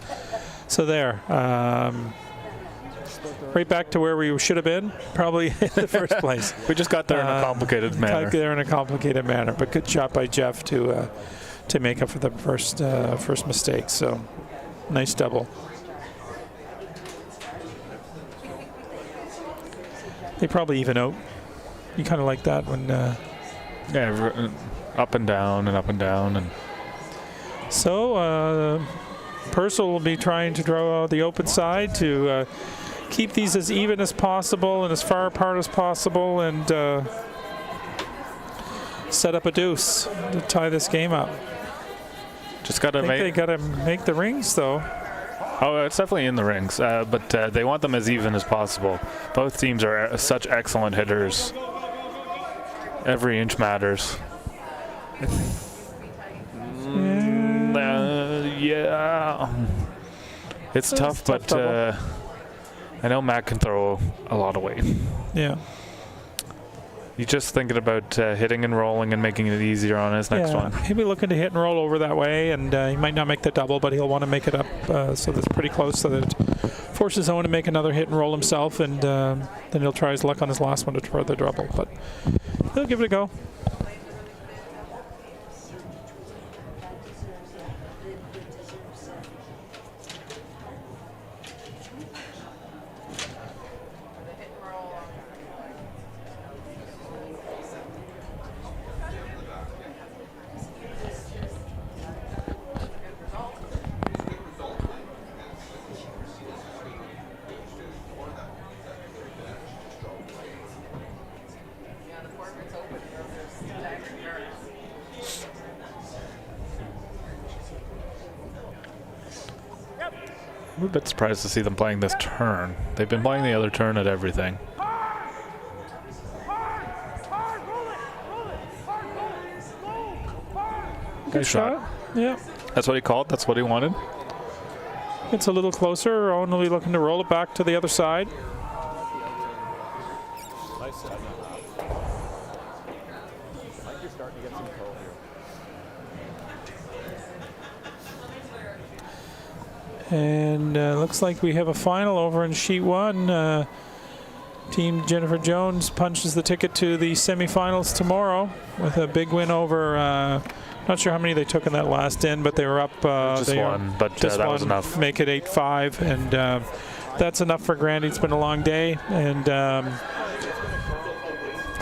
So there. Right back to where we should have been, probably in the first place. We just got there in a complicated manner. Got there in a complicated manner, but good shot by Jeff to make up for the first mistake. So nice double. They probably even out. You kind of like that when. Yeah, up and down and up and down and. So Purcell will be trying to draw the open side to keep these as even as possible and as far apart as possible and set up a deuce to tie this game up. Just got to make. They got to make the rings though. Oh, it's definitely in the rings, but they want them as even as possible. Both teams are such excellent hitters. Every inch matters. Yeah. It's tough, but I know Matt can throw a lot of weight. Yeah. He's just thinking about hitting and rolling and making it easier on his next one. He'll be looking to hit and roll over that way, and he might not make the double, but he'll want to make it up so that's pretty close, so that it forces Owen to make another hit and roll himself, and then he'll try his luck on his last one to try the double, but he'll give it a go. I'm a bit surprised to see them playing this turn. They've been playing the other turn at everything. good shot. Yeah. That's what he called. That's what he wanted. It's a little closer. Owen will be looking to roll it back to the other side. Nice set. I think you're starting to get some curl here. And looks like we have a final over in sheet 1. Team Jennifer Jones punches the ticket to the semifinals tomorrow with a big win over. Not sure how many they took in that last end, but they were up. Just one, but that was enough. Make it 8-5, and that's enough for Grandy. It's been a long day, and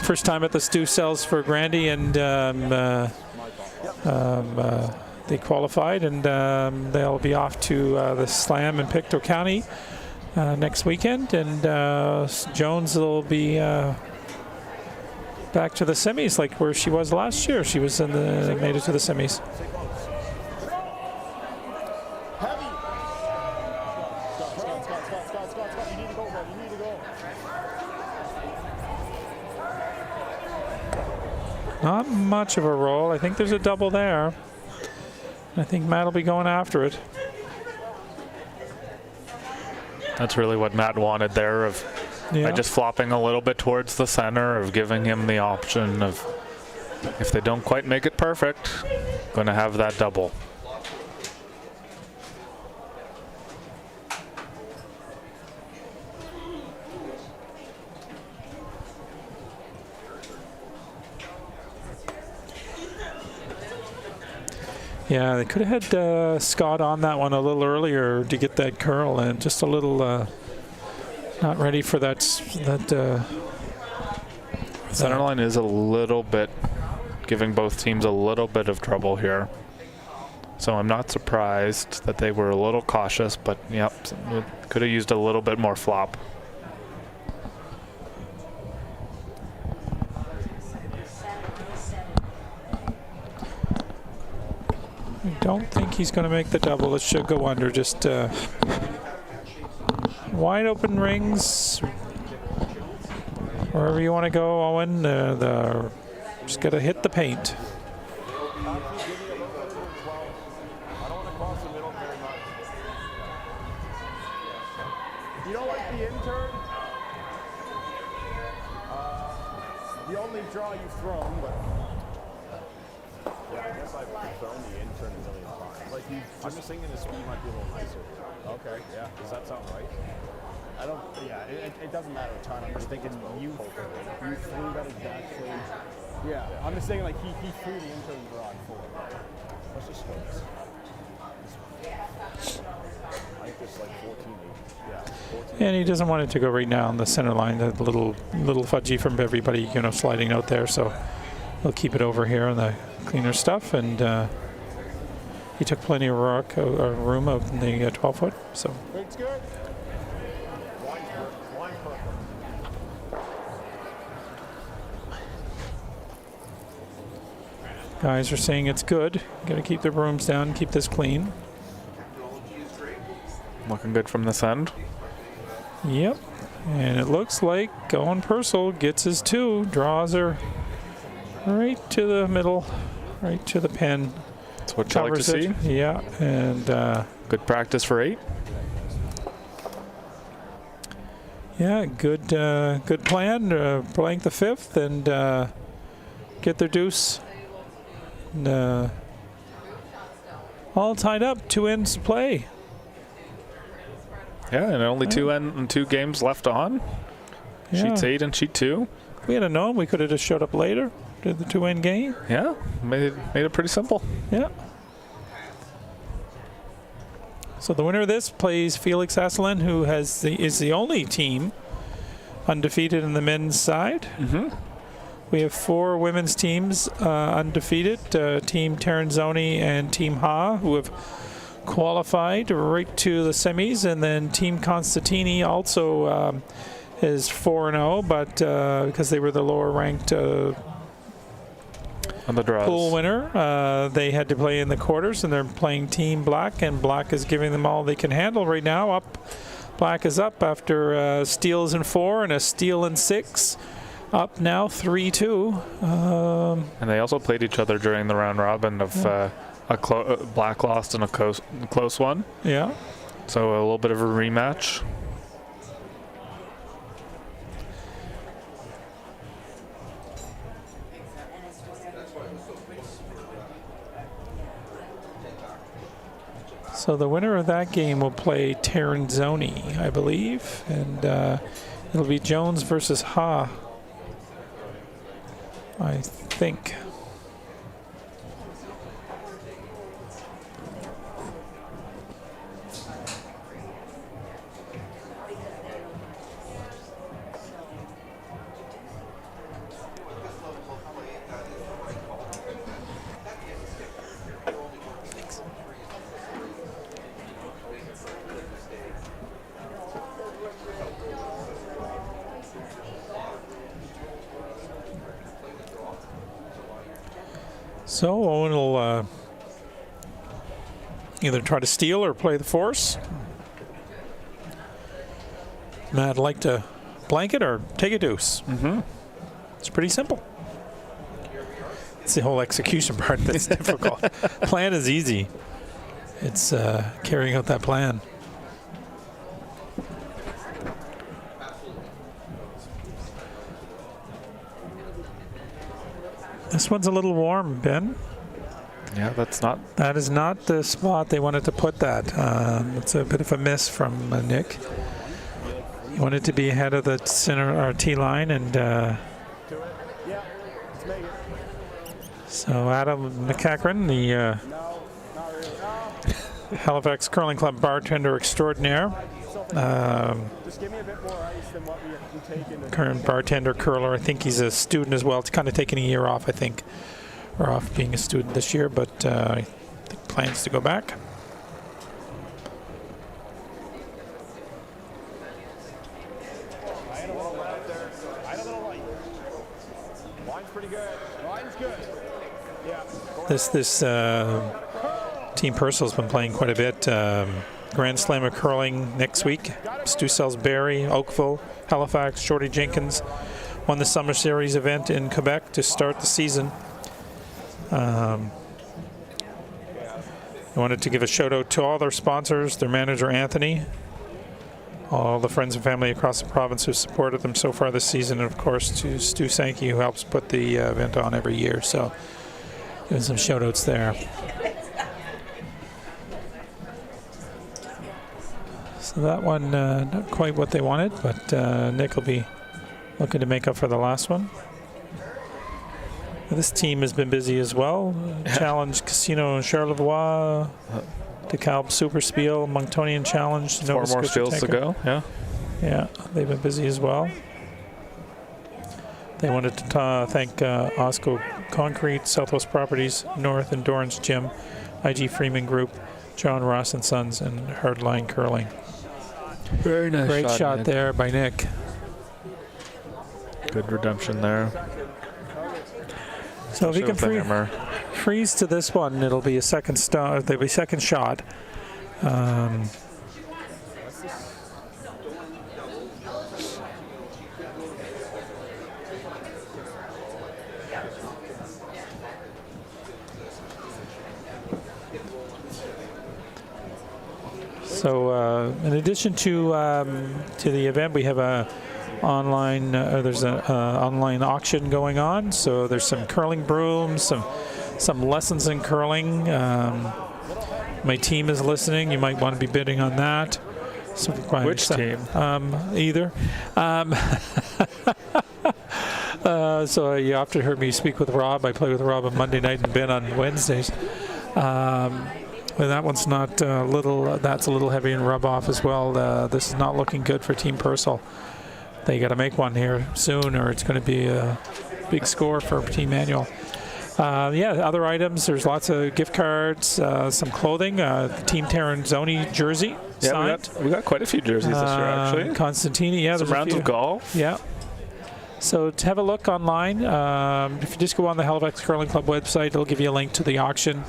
first time at the Stu Cells for Grandy, and they qualified, and they'll be off to the Slam in Pictou County next weekend, and Jones will be back to the semis, like where she was last year. She was made it to the semis. Scott, you need to go, bud. You need to go. Not much of a roll. I think there's a double there. I think Matt will be going after it. That's really what Matt wanted there, by just flopping a little bit towards the center, of giving him the option of, if they don't quite make it perfect, going to have that double. Yeah, they could have had Scott on that one a little earlier to get that curl, and just a little not ready for that. Center line is a little bit giving both teams a little bit of trouble here. So I'm not surprised that they were a little cautious, but yep, could have used a little bit more flop. I don't think he's going to make the double. It should go under. Just wide open rings. Wherever you want to go, Owen. Just got to hit the paint. You don't like the intern? The only draw you've thrown, but Yeah, I guess I've thrown the intern a million times. Like I'm just thinking the speed might be a little nicer. okay, yeah. Does that sound right? I don't. Yeah, it doesn't matter a ton. I'm just thinking you threw that exactly. Yeah, I'm just saying like he threw the intern draw in full. Let's just go. I think it's like 14-8. Yeah, 14. And he doesn't want it to go right now on the center line. The little fudgy from everybody, sliding out there. So he'll keep it over here on the cleaner stuff. And he took plenty of room out in the 12-foot. So It's good. Line perfect. guys are saying it's good. Got to keep the brooms down, keep this clean. Looking good from this end. Yep. And it looks like Owen Purcell gets his 2. Draws her right to the middle, right to the pin. That's what you like to see. Yeah. And Good practice for 8. yeah, good plan. Blank the 5th and get their deuce. And, all tied up. 2 ends to play. Yeah, and only 2 games left on. Yeah. Sheets 8 and sheet 2. If we had known, we could have just showed up later. Did the 2-end game. Yeah, made it pretty simple. Yeah. So the winner of this plays Felix Asselin, who is the only team undefeated in the men's side. Mm-hmm. We have 4 women's teams undefeated. Team Terranzoni and Team Ha, who have qualified right to the semis, and then Team Constantini also is 4-0, but because they were the lower ranked On the draws. pool winner, they had to play in the quarters, and they're playing Team Black, and Black is giving them all they can handle right now. Black is up after steals in 4 and a steal in 6. up now 3-2. And they also played each other during the round robin of Black lost in a close one. Yeah. So a little bit of a rematch. So the winner of that game will play Terranzoni, I believe, and it'll be Jones versus Ha, I think. So Owen will either try to steal or play the force. Matt like to blanket or take a deuce. It's pretty simple. It's the whole execution part that's difficult. Plan is easy. It's carrying out that plan. This one's a little warm, Ben. Yeah, That is not the spot they wanted to put that. It's a bit of a miss from Nick. He wanted to be ahead of the center or tee line, and so Adam McCachran, the Halifax Curling Club bartender extraordinaire, Just give me a bit more ice than what we take into current bartender curler. I think he's a student as well. It's kind of taking a year off, I think, or off being a student this year, but I think plans to go back. Line's pretty good. Line's good. Yeah. This Team Purcell's been playing quite a bit. Grand Slam of Curling next week. Stu Salisbury, Oakville, Halifax, Shorty Jenkins won the Summer Series event in Quebec to start the season. I wanted to give a shout out to all their sponsors, their manager Anthony, all the friends and family across the province who supported them so far this season, and of course to Stu Sankey, who helps put the event on every year. So giving some shout outs there. So that one, not quite what they wanted, but Nick will be looking to make up for the last one. This team has been busy as well. Challenge Casino Charlevoix, DeKalb Super Spiel, Monctonian Challenge, Nova 4 more Scotia spiels to go. Yeah. Yeah, they've been busy as well. They wanted to thank Osco Concrete, Southwest Properties, North and Dorrance Gym, IG Freeman Group, John Ross and Sons, and Hardline Curling. Very nice Great shot there by Nick. Good redemption there. So if he can freeze to this one, it'll be a second start. There'll be second shot. So in addition to the event, we have a online. There's an online auction going on. So there's some curling brooms, some lessons in curling. My team is listening. You might want to be bidding on that. So which team? Either. So you often heard me speak with Rob. I play with Rob on Monday night and Ben on Wednesdays. Well, that one's not that's a little heavy and rub off as well. This is not looking good for Team Purcell. They got to make one here soon, or it's going to be a big score for Team Manuel. Other items. There's lots of gift cards, some clothing, Team Terranzoni jersey. Yeah, we got quite a few jerseys this year, actually. Constantini, yeah. Some rounds of golf. Yeah. So to have a look online, if you just go on the Halifax Curling Club website, it'll give you a link to the auction.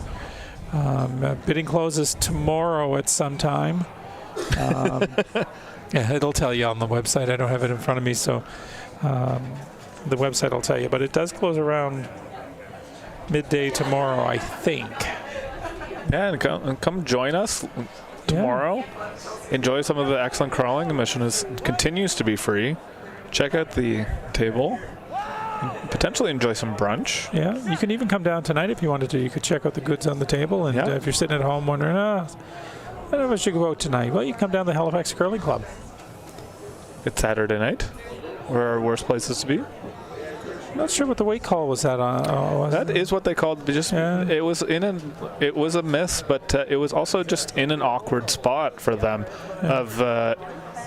Bidding closes tomorrow at some time. Yeah, it'll tell you on the website. I don't have it in front of me, so The website will tell you, but it does close around midday tomorrow, I think. Yeah, and come join us tomorrow. Enjoy some of the excellent crawling. Admission continues to be free. Check out the table. Potentially enjoy some brunch. Yeah, you can even come down tonight if you wanted to. You could check out the goods on the table, and if you're sitting at home wondering, I don't know if I should go out tonight. Well, you can come down to the Halifax Curling Club. It's Saturday night. Where are worst places to be? I'm not sure what the weight call was that on. That is what they called. It was it was a miss, but it was also just in an awkward spot for them. Of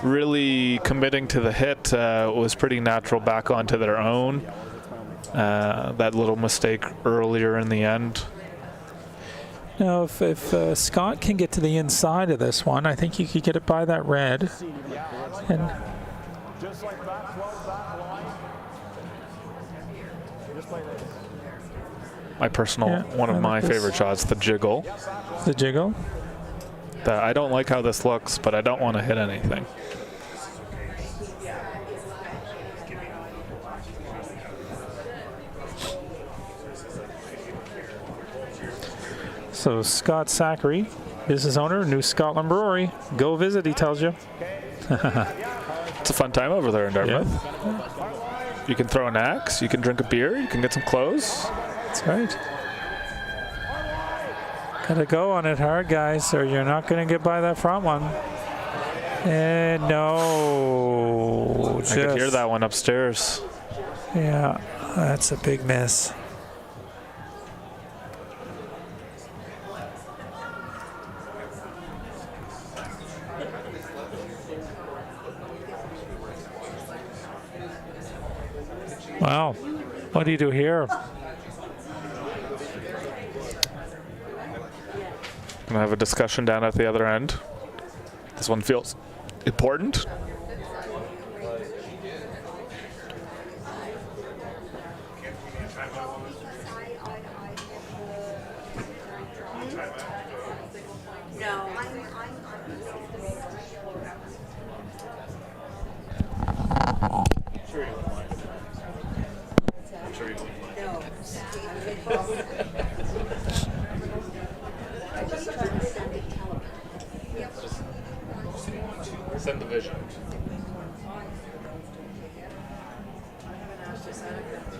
really committing to the hit was pretty natural back onto their own. That little mistake earlier in the end. Now, if Scott can get to the inside of this one, I think he could get it by that red. And Just like that, 12 back line. Just like this. My personal, one of my favorite shots, the jiggle. The jiggle? I don't like how this looks, but I don't want to hit anything. So Scott Zachary, business owner, New Scotland Brewery. Go visit, he tells you. It's a fun time over there in Dartmouth. Yeah. You can throw an axe, you can drink a beer, you can get some clothes. That's right. Gotta go on it hard, guys, or you're not gonna get by that front one. And no. I could hear that one upstairs. Yeah, that's a big miss. Wow, what do you do here? Gonna have a discussion down at the other end. This one feels important. Send the vision.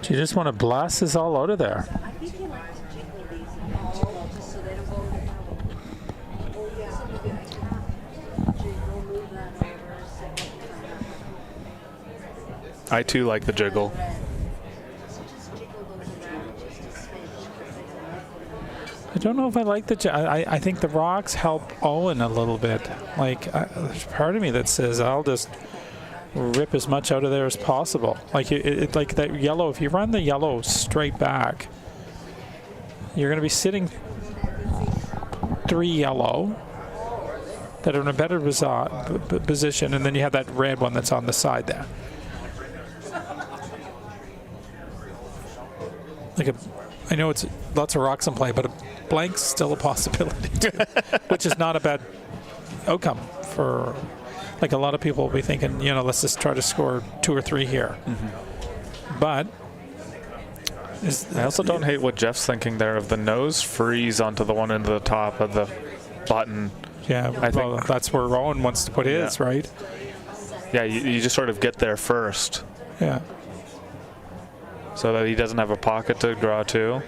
Do you just want to blast this all out of there? I too like the jiggle. I don't know if I like the. I think the rocks help Owen a little bit. Like there's part of me that says I'll just rip as much out of there as possible. Like like that yellow. If you run the yellow straight back, you're going to be sitting 3 yellow that are in a better position, and then you have that red one that's on the side there. Like I know it's lots of rocks in play, but a blank's still a possibility too, which is not a bad outcome for, like, a lot of people will be thinking, you know, let's just try to score 2 or 3 here. Mm-hmm. But I also don't hate what Jeff's thinking there of the nose freeze onto the one end of the top of the button. Yeah, I think that's where Owen wants to put his, right? Yeah, you just sort of get there first. Yeah. So that he doesn't have a pocket to draw to.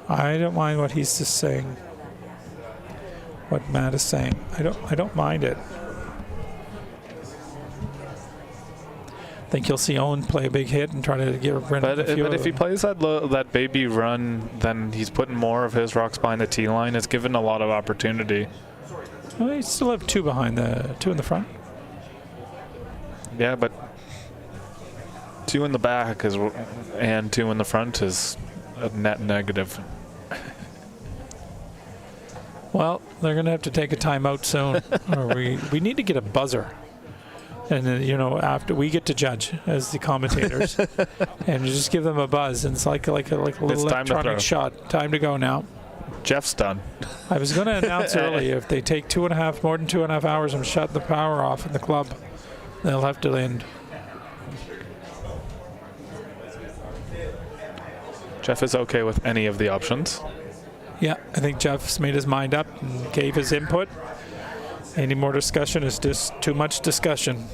I don't mind what he's just saying. What Matt is saying. I don't mind it. I think you'll see Owen play a big hit and try to get rid of a few. But if he plays that baby run, then he's putting more of his rocks behind the tee line. It's given a lot of opportunity. Well, you still have 2 behind the 2 in the front. Yeah, but 2 in the back and 2 in the front is a net negative. Well, they're going to have to take a timeout soon, or we need to get a buzzer, and you know, after we get to judge as the commentators, and just give them a buzz, and it's like a little electronic shot. Time to go now. Jeff's done. I was going to announce early if they take more than 2.5 hours and shut the power off in the club, they'll have to end. Jeff is okay with any of the options. Yeah, I think Jeff's made his mind up and gave his input. Any more discussion is just too much discussion.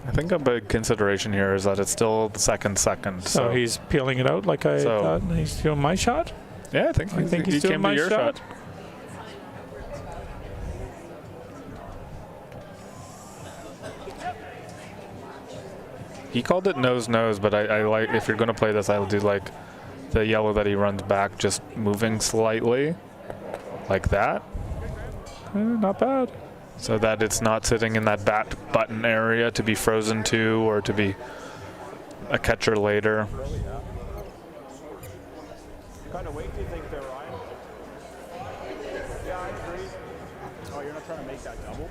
I think a big consideration here is that it's still the second. So he's peeling it out like I thought. He's doing my shot? Yeah, I think he's doing my shot. He called it nose, but I like, if you're going to play this, I do like the yellow that he runs back, just moving slightly like that. Not bad. So that it's not sitting in that bat button area to be frozen to or to be a catcher later. What kind of weight do you think there, Ryan? Yeah, I agree. Oh, you're not trying to make that double?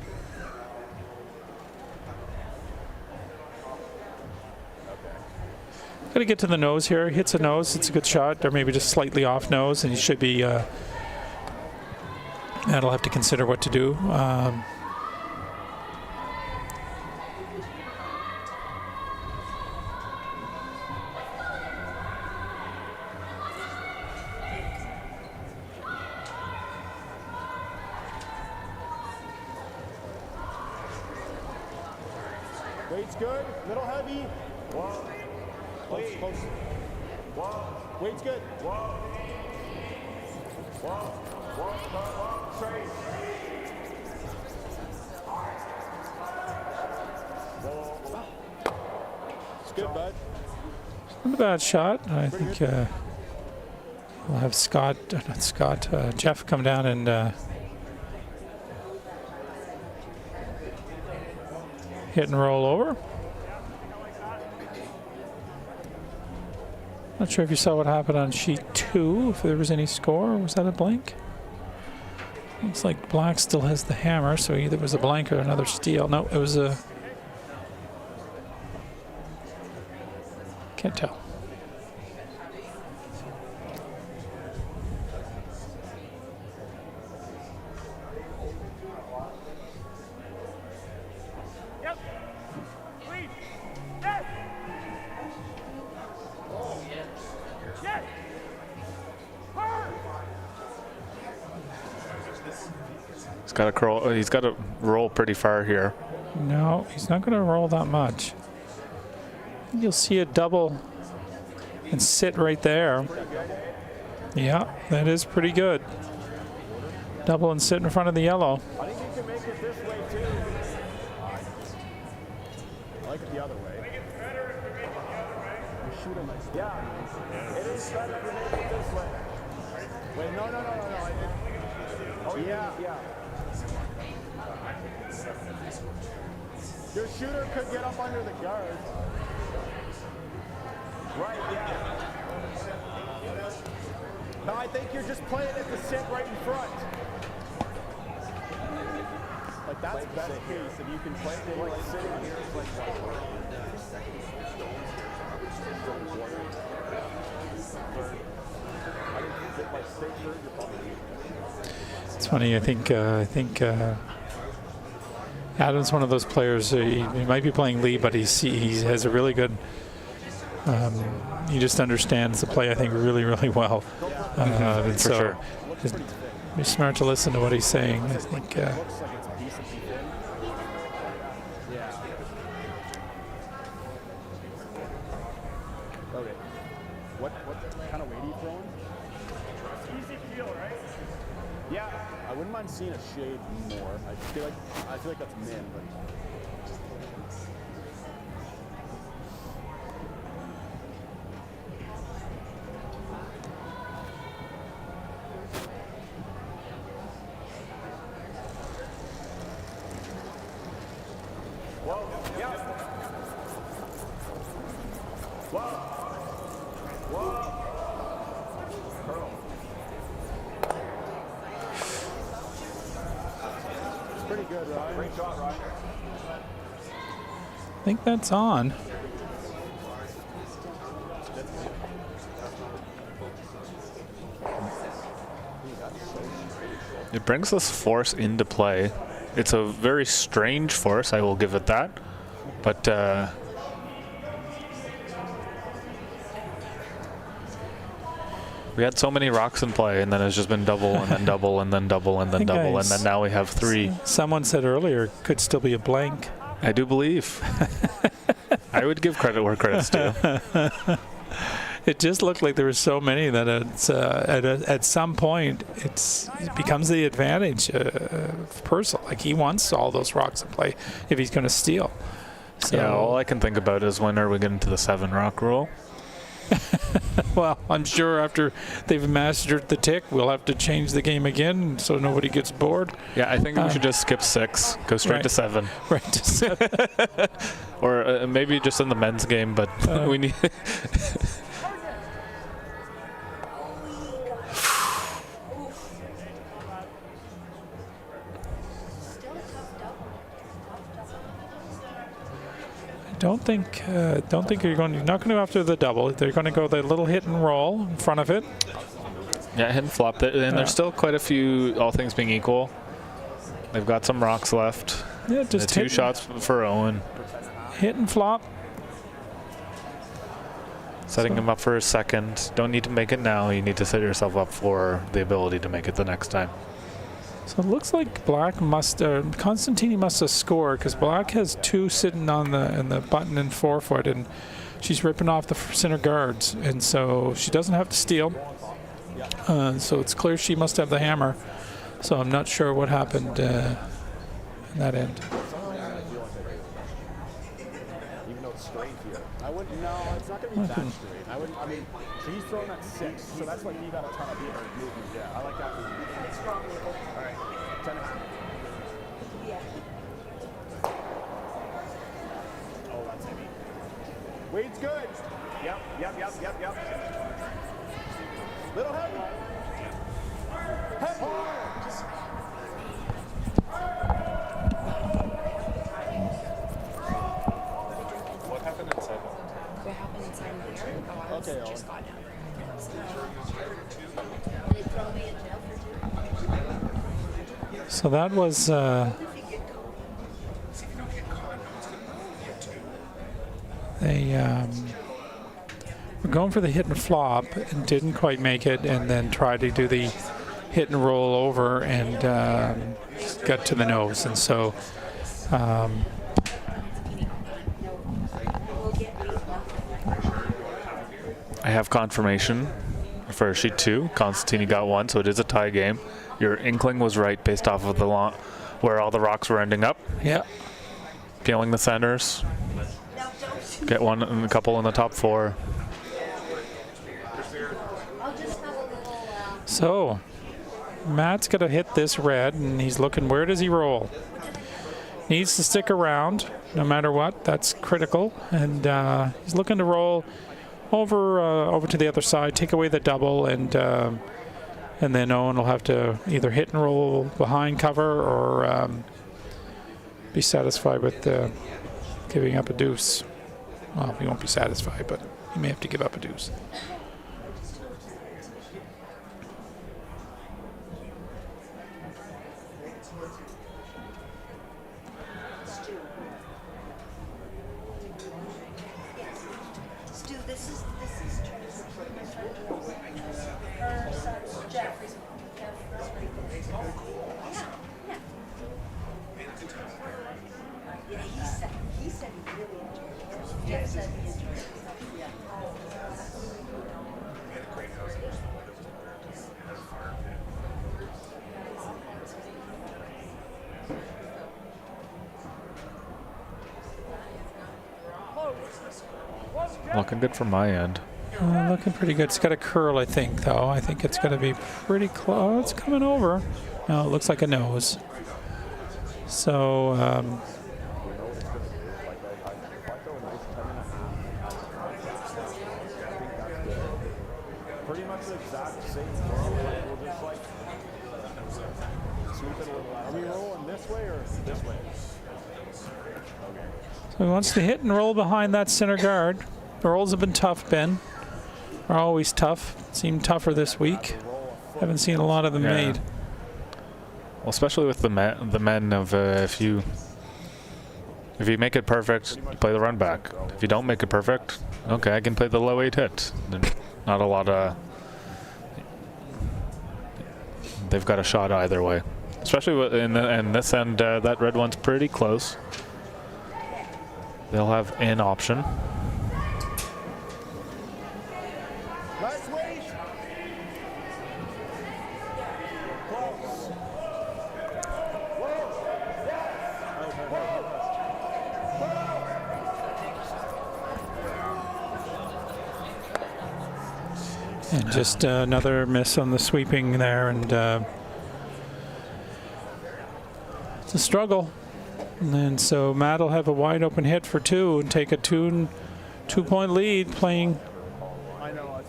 Got to get to the nose here. Hits a nose. It's a good shot, or maybe just slightly off nose, and he should be. That'll have to consider what to do. Weight's good. Little heavy. Whoa. Close. Whoa. Weight's good. Whoa. Straight. Whoa. It's good, bud. Not a bad shot. I think we'll have Jeff come down and hit and roll over. Not sure if you saw what happened on sheet 2, if there was any score, or was that a blank? Looks like black still has the hammer, so either it was a blank or another steal. No, it was a... Can't tell. He's got to roll pretty far here. No, he's not going to roll that much. You'll see a double and sit right there. Yeah, that is pretty good. Double and sit in front of the yellow. I think you can make it this way too. I like it the other way. You shoot him. Yeah, it is better to make it this way. Wait, no. Oh yeah. Your shooter could get up under the guard. Right, yeah. No, I think you're just playing it to sit right in front. Like that's best case if you can play it like sitting here. It's funny. I think Adam's one of those players. He might be playing lead, but he has a really good. He just understands the play, I think, really, really well. And so sure. Be smart to listen to what he's saying. I think. What kind of weight are you throwing? Easy feel, right? Yeah, I wouldn't mind seeing a shade more. I feel like that's min, but. Pretty good, Ryan. Great shot, Ryan. I think that's on. It brings this force into play. It's a very strange force, I will give it that. But we had so many rocks in play, and then it's just been double and then double and then double and then think double, I and then now we have 3. Someone said earlier could still be a blank. I do believe. I would give credit where credit's due. It just looked like there were so many that it's, at some point it becomes the advantage of Purcell. Like he wants all those rocks in play if he's going to steal. So, Yeah, all I can think about is when are we getting to the 7 rock rule? well, I'm sure after they've mastered the tick, we'll have to change the game again so nobody gets bored. Yeah, I think we should just skip 6, go straight to 7. Right. Or maybe just in the men's game, but we need... Don't think you're not going to go after the double. They're going to go the little hit and roll in front of it. Yeah, hit and flop. And there's still quite a few, all things being equal. They've got some rocks left. Yeah, just 2 shots for Owen. Hit and flop. Setting him up for a second. Don't need to make it now. You need to set yourself up for the ability to make it the next time. So it looks like Black Constantini must have scored because Black has 2 sitting on the button and forefoot, and she's ripping off the center guards, and so she doesn't have to steal. So it's clear she must have the hammer. So I'm not sure what happened in that end. Even though it's straight here. I wouldn't. No, it's not going to be that straight. I wouldn't. I mean, she's thrown at 6, so that's like you got a ton of movement. Yeah, I like that. All right, 10 and a half. Oh, that's heavy. Wade's good. Yep. Little heavy. Head hard. What happened inside? What happened inside there? Oh, I was Okay, just got down. So that was they were going for the hit and flop and didn't quite make it, and then tried to do the hit and roll over and got to the nose, and so I have confirmation for sheet 2. Constantini got 1, so it is a tie game. Your inkling was right based off of the where all the rocks were ending up. yeah. Peeling the centers. Get one and a couple in the top 4. So Matt's going to hit this red, and he's looking, where does he roll? Needs to stick around no matter what. That's critical. And he's looking to roll over to the other side, take away the double, and then Owen will have to either hit and roll behind cover or be satisfied with giving up a deuce. Well, he won't be satisfied, but he may have to give up a deuce. Looking good from my end. Looking pretty good. It's got a curl, I think, though. I think it's going to be pretty close. Oh, it's coming over. No, it looks like a nose. So, Pretty much the exact same throw. We'll just like Sweep it a little out. Are we rolling this way or this way? So he wants to hit and roll behind that center guard. The rolls have been tough, Ben. Are always tough. Seem tougher this week. Haven't seen a lot of them made. Well, especially with the men of if you make it perfect, you play the run back. If you don't make it perfect, okay, I can play the low 8 hit. Not a lot of. They've got a shot either way, especially in this end. That red one's pretty close. They'll have an option. Let's wait. And just another miss on the sweeping there, and it's a struggle. And then so Matt will have a wide open hit for 2 and take a 2-point lead playing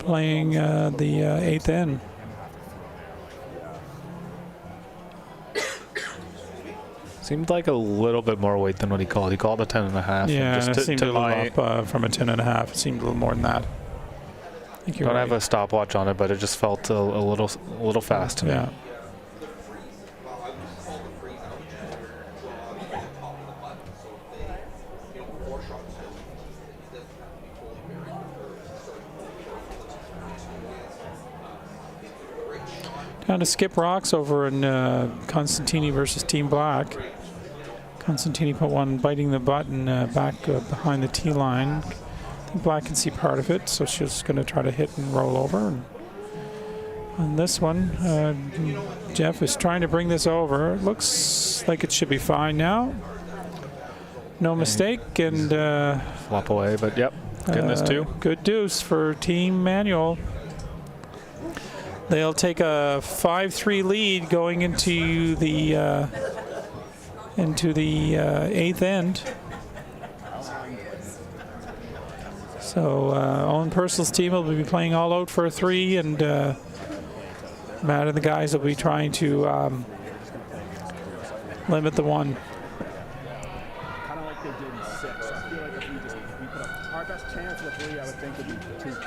the 8th end. Seemed like a little bit more weight than what he called. He called a 10.5. Yeah, just it seemed a little up from a 10.5. It seemed a little more than that. I think you're don't right. have a stopwatch on it, but it just felt a little fast to me. Yeah. Down to Skip Rocks over in Constantini versus Team Black. Constantini put one biting the button back behind the T line. I think Black can see part of it, so she's going to try to hit and roll over. And on this one, Jeff is trying to bring this over. It looks like it should be fine now. No mistake, and flop away, but yep, goodness too. Good deuce for Team Manuel. They'll take a 5-3 lead going into the 8th end. So Owen Purcell's team will be playing all out for a 3, and Matt and the guys will be trying to limit the 1. Kind of like they did in 6. I feel like if we put up our best chance with 3, I would think would be 2 points.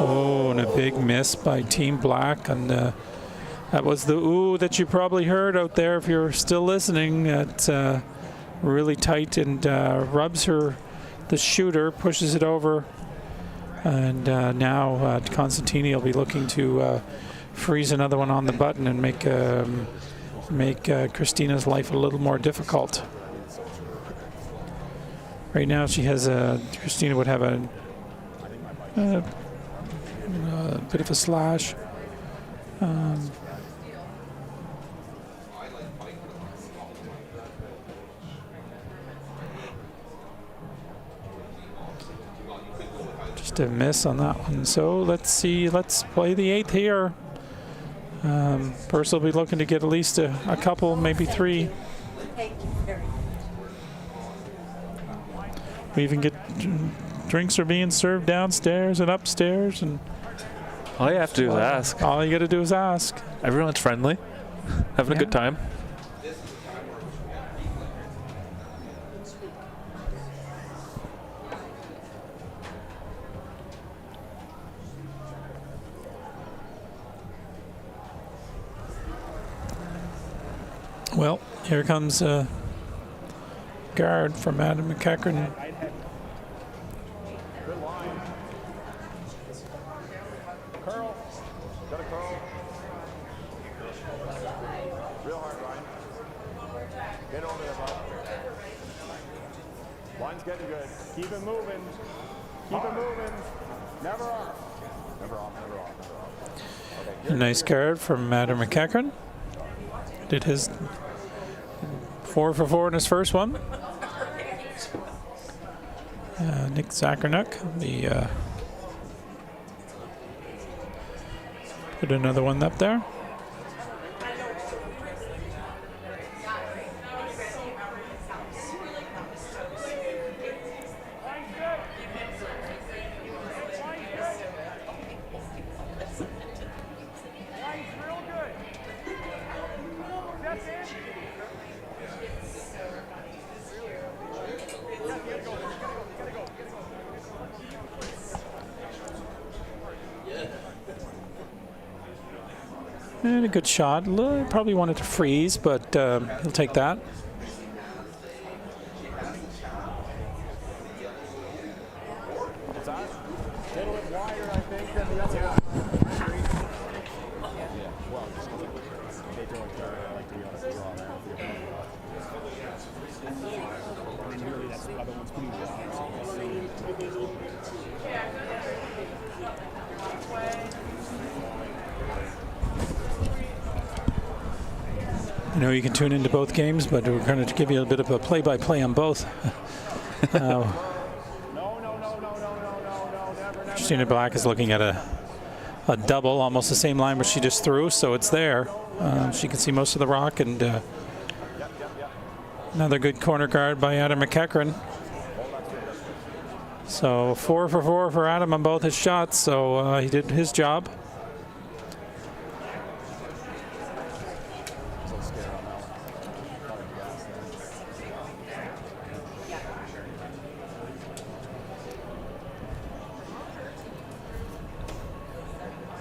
Oh, and a big miss by Team Black, and that was the ooh that you probably heard out there if you're still listening. It's really tight and rubs the shooter, pushes it over, and now Constantini will be looking to freeze another one on the button and make Christina's life a little more difficult. Right now she has Christina would have a bit of a slash. Just a miss on that one. So let's see. Let's play the 8th here. Purcell will be looking to get at least a couple, maybe 3. Thank you very much. We even get drinks are being served downstairs and upstairs, and All you have to do is ask. all you got to do is ask. Everyone's friendly, having a good time. Well, here comes a guard from Adam McEachran. Good line. Curl. Got a curl. Real hard, Ryan. Get over there, bud. Line's getting good. Keep it moving. Keep it moving. Never off. Never off, never off, never off. Okay. A nice guard from Adam McEachran. Did his 4 for 4 in his first one. Nick Zacharnik, put another one up there. And a good shot. Probably wanted to freeze, but he'll take that. What's that? A little bit wider, I think, than the other one. Yeah, well, just they don't like to be on a draw there. I mean, really, that's the other one's pretty wide, so we'll see. I know you can tune into both games, but we're going to give you a bit of a play-by-play on both. Christina Black is looking at a double, almost the same line where she just threw, so it's there. She can see most of the rock, and another good corner guard by Adam McEachran. So 4 for 4 for Adam on both his shots, so he did his job.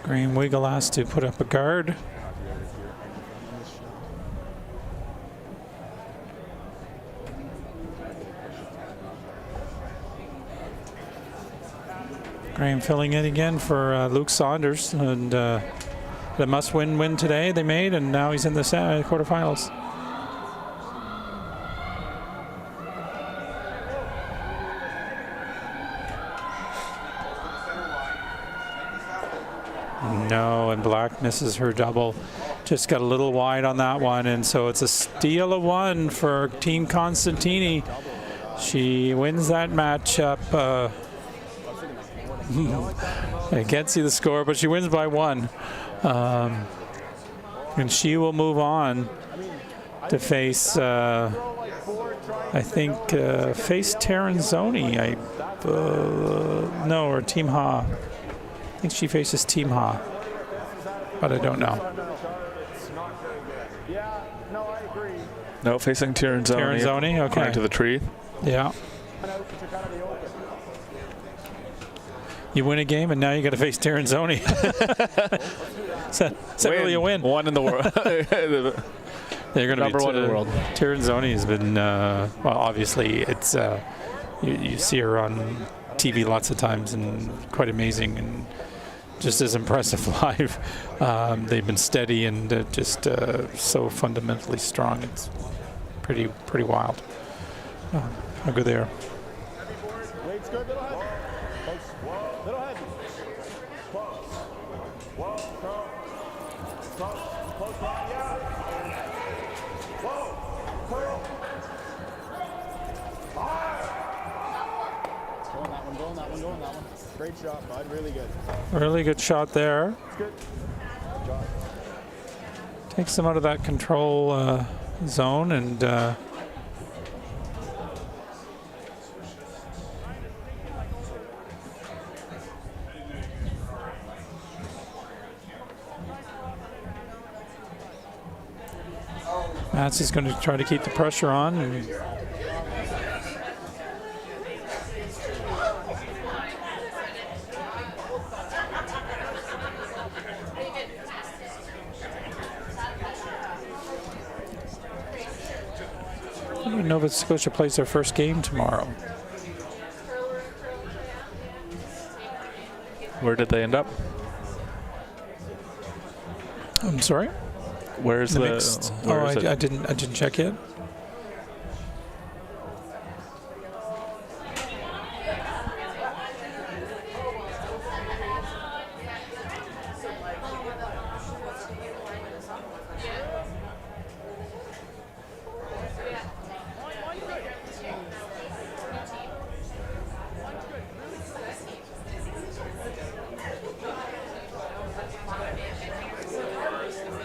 Graham Wiggle asked to put up a guard. Graham filling in again for Luke Saunders, and the must-win win today they made, and now he's in the quarterfinals. No, and Black misses her double. Just got a little wide on that one, and so it's a steal of 1 for Team Constantini. She wins that matchup. I can't see the score, but she wins by 1. And she will move on to face, I think, face Terranzoni. No, or Team Ha. I think she faces Team Ha, but I don't know. No, facing Terranzoni. Terranzoni, okay. According to the tree. Yeah. You win a game, and now you got to face Terranzoni. Is that really a win? One in the world. They're going to be number 1 in the world. Terranzoni has been, well, obviously, it's you see her on TV lots of times, and quite amazing, and just as impressive live. They've been steady and just so fundamentally strong. It's pretty wild. I'll go there. Weight's good, little head. Little head. Close. Whoa, throw. Close. Yeah. Whoa, curl. Go on that one. Great shot, bud. Really good. Really good shot there. It's good. Good job. Takes them out of that control zone, and Mats is going to try to keep the pressure on. And Nova Scotia plays their first game tomorrow. Where did they end up? I'm sorry? Where's the mixed? where is it? I didn't check yet.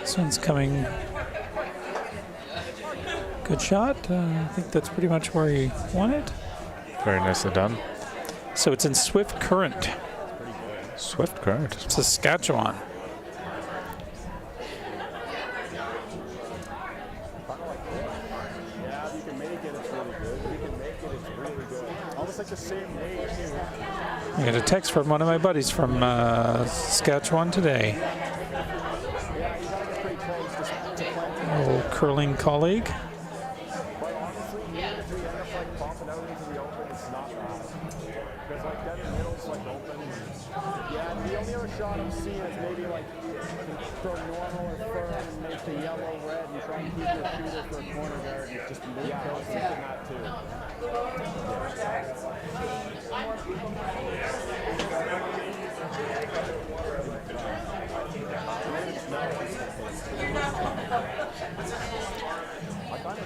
This one's coming. Good shot. I think that's pretty much where he wanted. Very nicely done. So it's in Swift Current, Swift Current. Saskatchewan. Yeah, if you can make it, it's really good. If you can make it, it's really good. Almost like the same day, too. I got a text from one of my buddies from Saskatchewan today. Yeah, you gotta get curling colleague. But honestly, even if we end up like popping out into the open, it's not bad. Because like that middle's like open. Yeah, and the only other shot I'm seeing is maybe like throw normal or firm and make the yellow red and try and keep your shooter for a corner guard and just move close in that too.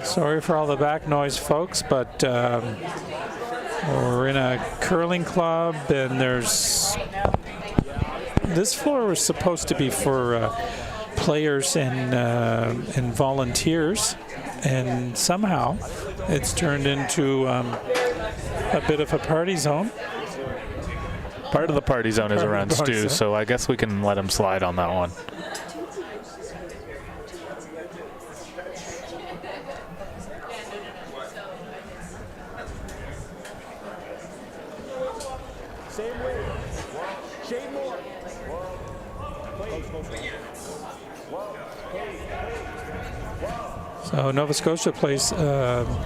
Sorry for all the back noise, folks, but we're in a curling club, and this floor was supposed to be for players and volunteers, and somehow it's turned into a bit of a party zone. Part of the party zone is around Stu, so I guess we can let him slide on that one. Same way. Shade more. So Nova Scotia plays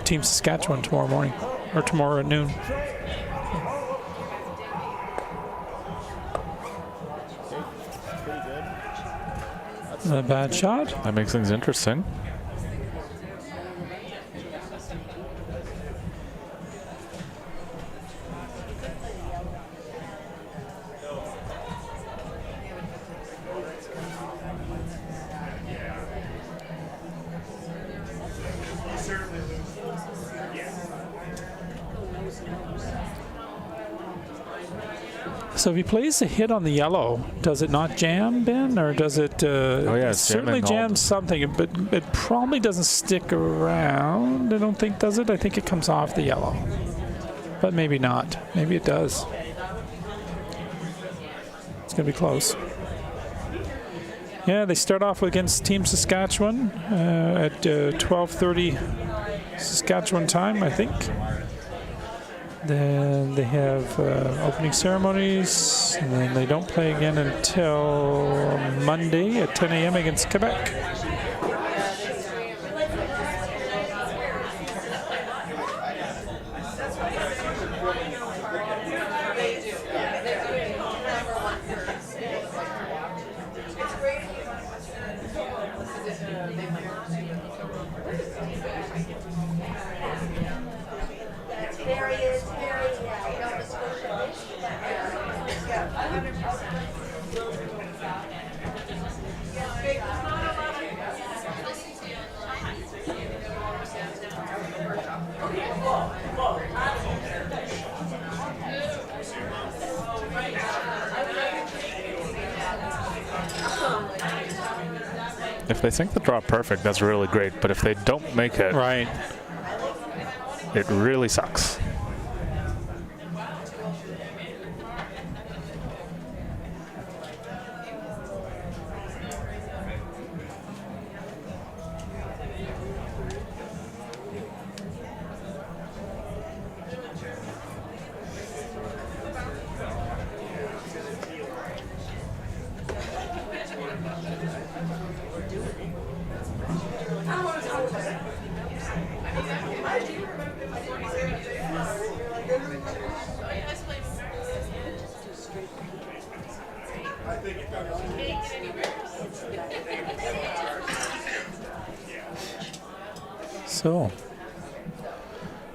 Team Saskatchewan tomorrow morning, or tomorrow at noon. Not a bad shot. That makes things interesting. So if he plays a hit on the yellow, does it not jam, Ben, or does it? Oh yeah, it certainly jams something, but it probably doesn't stick around. I don't think, does it? I think it comes off the yellow, but maybe not. Maybe it does. It's gonna be close. Yeah, they start off against Team Saskatchewan at 12:30 Saskatchewan time, I think. Then they have opening ceremonies, and then they don't play again until Monday at 10 a.m. against Quebec. If they sink the draw perfect, that's really great. But if they don't make it, right, it really sucks. So,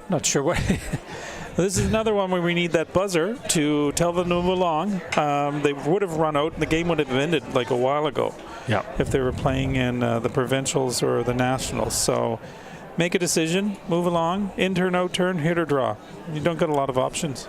not sure what. This is another one where we need that buzzer to tell them to move along. They would have run out, and the game would have ended like a while ago. Yeah. If they were playing in the provincials or the nationals. So, make a decision, move along, in turn, out turn, hit or draw. You don't get a lot of options.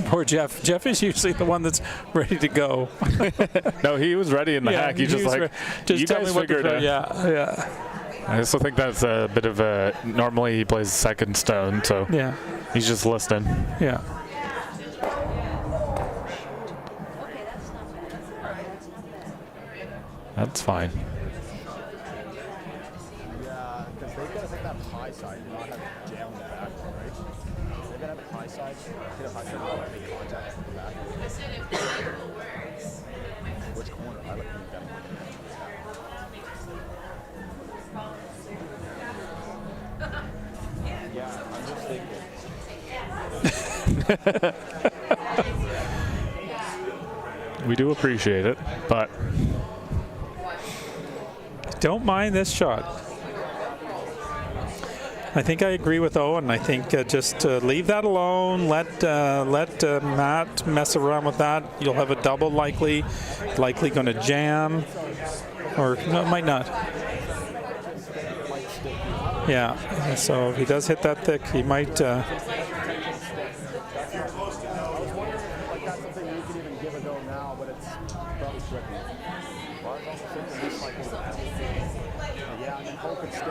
Poor Jeff. Jeff is usually the one that's ready to go. No, he was ready in the hack. He just like, just you tell guys me what to figured do. it. Yeah. I also think that's a bit of a, normally he plays second stone, so Yeah. he's just listening. Yeah. That's fine. Yeah, because they've got to hit that high side and not have it jam in the back, right? They've got to have a high side, hit a high side without any contact with the back. Which corner? I like you got Yeah, I'm just thinking. We do appreciate it, but Don't mind this shot. I think I agree with Owen. I think just leave that alone. Let Matt mess around with that. You'll have a double likely going to jam, or no, it might not. Yeah. So if he does hit that thick, he might. Like that's something you can even give a go now, but it's probably tricky. Well, I was also thinking this might be the yeah, and then hope it sticks. Oh,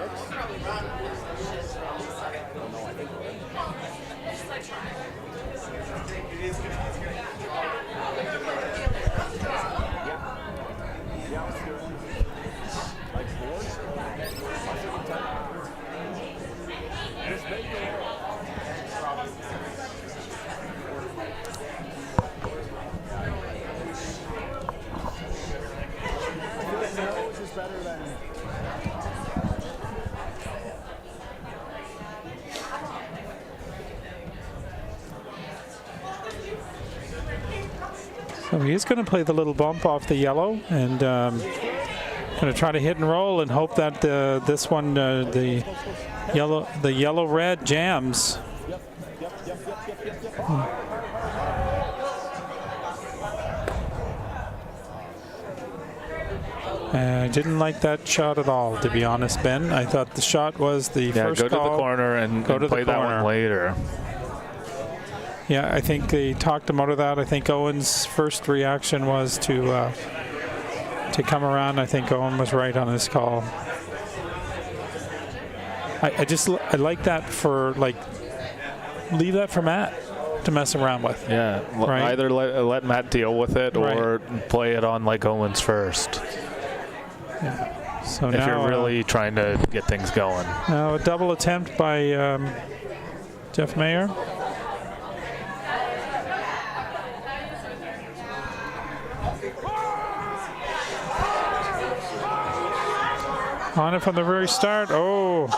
no, I think we're in. Yeah, let's do it. Like board? I'm thinking 10. Just make it. Nose is better than. So he is going to play the little bump off the yellow and going to try to hit and roll and hope that this one, the yellow red jams. I didn't like that shot at all, to be honest, Ben. I thought the shot was the first go call. to the corner and play that one later. Yeah, I think they talked him out of that. I think Owen's first reaction was to come around. I think Owen was right on his call. I like that for leave that for Matt to mess around with. Yeah, right? Either let Matt deal with it or play it on like Owen's first. Yeah. So if now, you're really trying to get things going. Now a double attempt by Jeff Mayer. On it from the very start. Oh.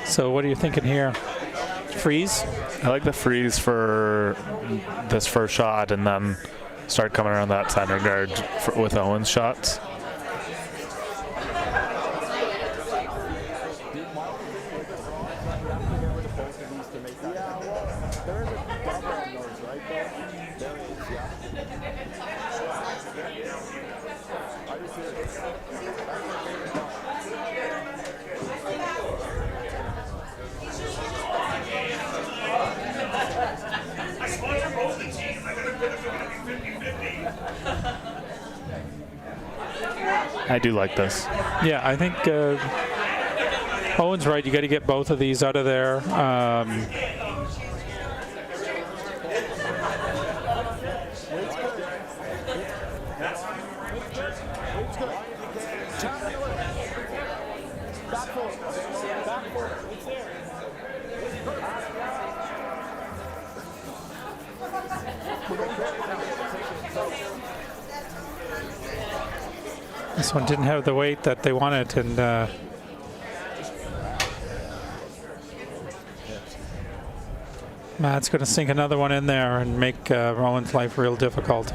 So what are you thinking here? Freeze? I like the freeze for this first shot and then start coming around that center guard with Owen's shots. I do like this. Yeah, I think Owen's right. You got to get both of these out of there. This one didn't have the weight that they wanted, and Matt's going to sink another one in there and make Rowan's life real difficult.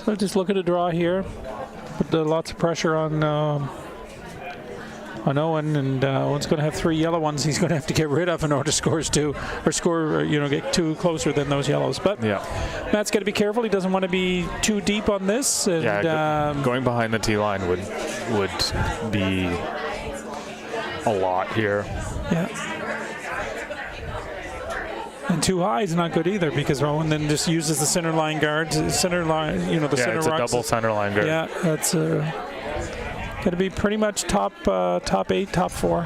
So just look at a draw here. Put lots of pressure on Owen, and Owen's going to have 3 yellow ones he's going to have to get rid of in order to score, get 2 closer than those yellows. But Yeah. Matt's got to be careful. He doesn't want to be too deep on this. And, Going behind the tee line would be a lot here. yeah. And too high is not good either, because Owen then just uses the center line guard, center line, the Yeah, center it's a rocks. double center line guard. Yeah, that's going to be pretty much top 8, top 4.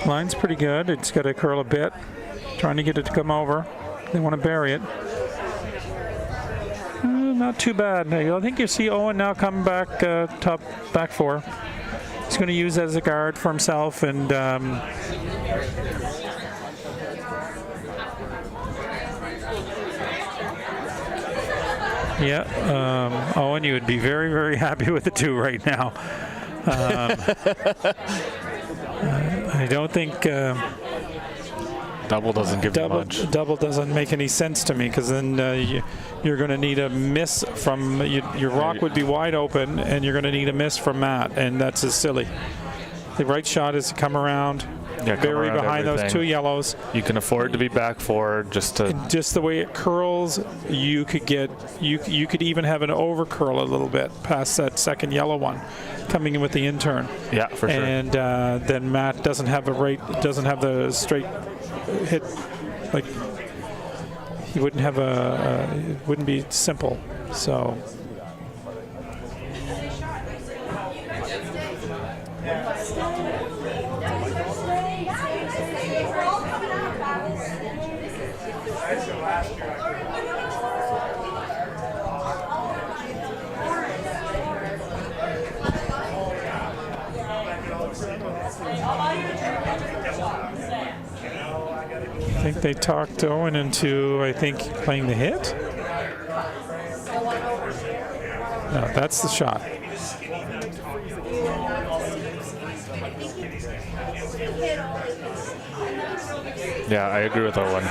Line's pretty good. It's got to curl a bit. Trying to get it to come over. They want to bury it. Not too bad. I think you see Owen now come back back 4. He's going to use that as a guard for himself, and Owen, you would be very, very happy with the 2 right now. I don't think Double doesn't give you much. double doesn't make any sense to me, because then you're going to need a miss from your rock would be wide open, and you're going to need a miss from Matt, and that's just silly. The right shot is to come around, bury behind everything. those 2 yellows. You can afford to be back 4 just the way it curls. You could even have an over curl a little bit past that second yellow one, coming in with the in-turn. Yeah, for sure. And then Matt doesn't have the straight hit, like he wouldn't have it wouldn't be simple. So I think they talked Owen into, playing the hit. No, that's the shot. Yeah, I agree with Owen.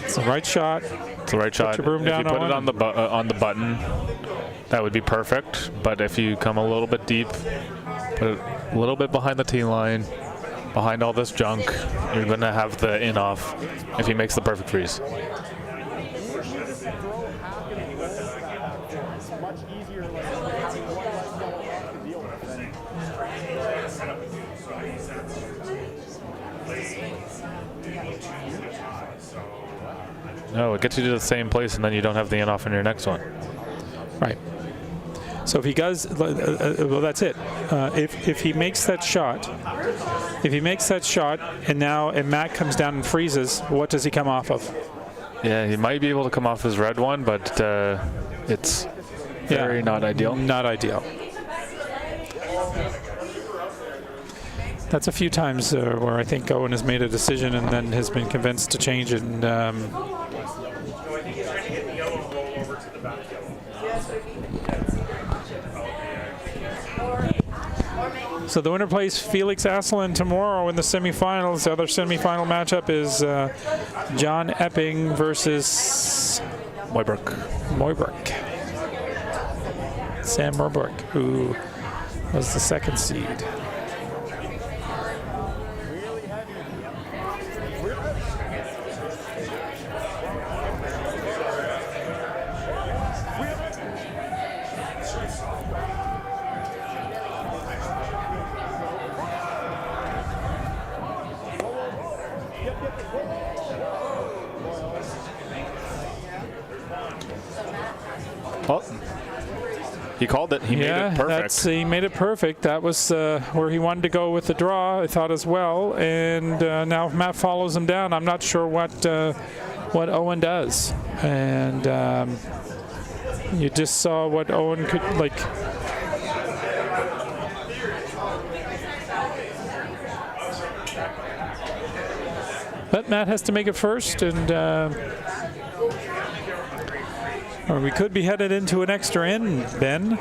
It's the right shot. It's the right shot. your broom If down, you put Owen. it on the button, that would be perfect. But if you come a little bit deep, put it a little bit behind the tee line, behind all this junk, you're going to have the in off if he makes the perfect freeze. No, it gets you to the same place, and then you don't have the in off in your next one. Right. So if he does, well, that's it. If he makes that shot, and Matt comes down and freezes, what does he come off of? Yeah, he might be able to come off his red one, but it's very not ideal. Not ideal. That's a few times where I think Owen has made a decision and then has been convinced to change it. And so the winner plays Felix Asselin tomorrow in the semifinals. The other semifinal matchup is John Epping versus Moybrook. Sam Moybrook, who was the 2nd seed. He called it. He made it perfect. He made it perfect. That was where he wanted to go with the draw, I thought, as well. And now if Matt follows him down, I'm not sure what Owen does. And you just saw what Owen could, like. But Matt has to make it first, and or we could be headed into an extra end, Ben.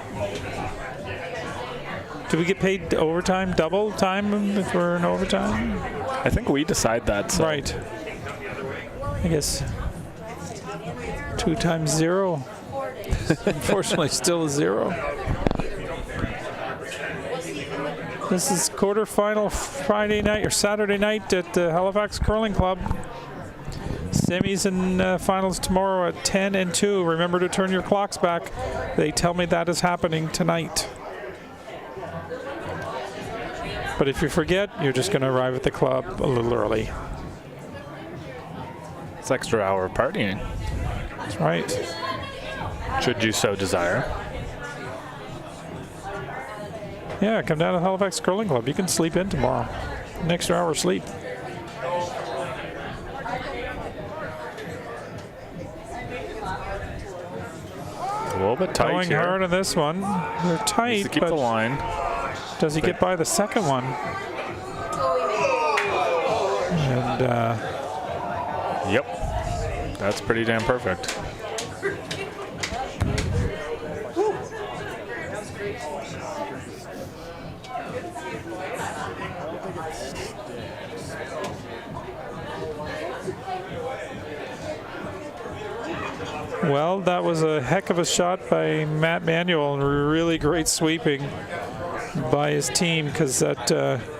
Do we get paid overtime, double time if we're in overtime? I think we decide that. So. Right. I guess 2 times 0. Unfortunately, still a 0. This is quarterfinal Friday night or Saturday night at the Halifax Curling Club. Semis and finals tomorrow at 10 and 2. Remember to turn your clocks back. They tell me that is happening tonight. But if you forget, you're just going to arrive at the club a little early. It's extra hour partying. That's right. Should you so desire. Yeah, come down to Halifax Curling Club. You can sleep in tomorrow. An extra hour sleep. A little bit tight Going here. hard on this one. They're tight, Needs to keep but the line. does he get by the second one? And Yep. That's pretty damn perfect. well, that was a heck of a shot by Manuel, and really great sweeping by his team, because that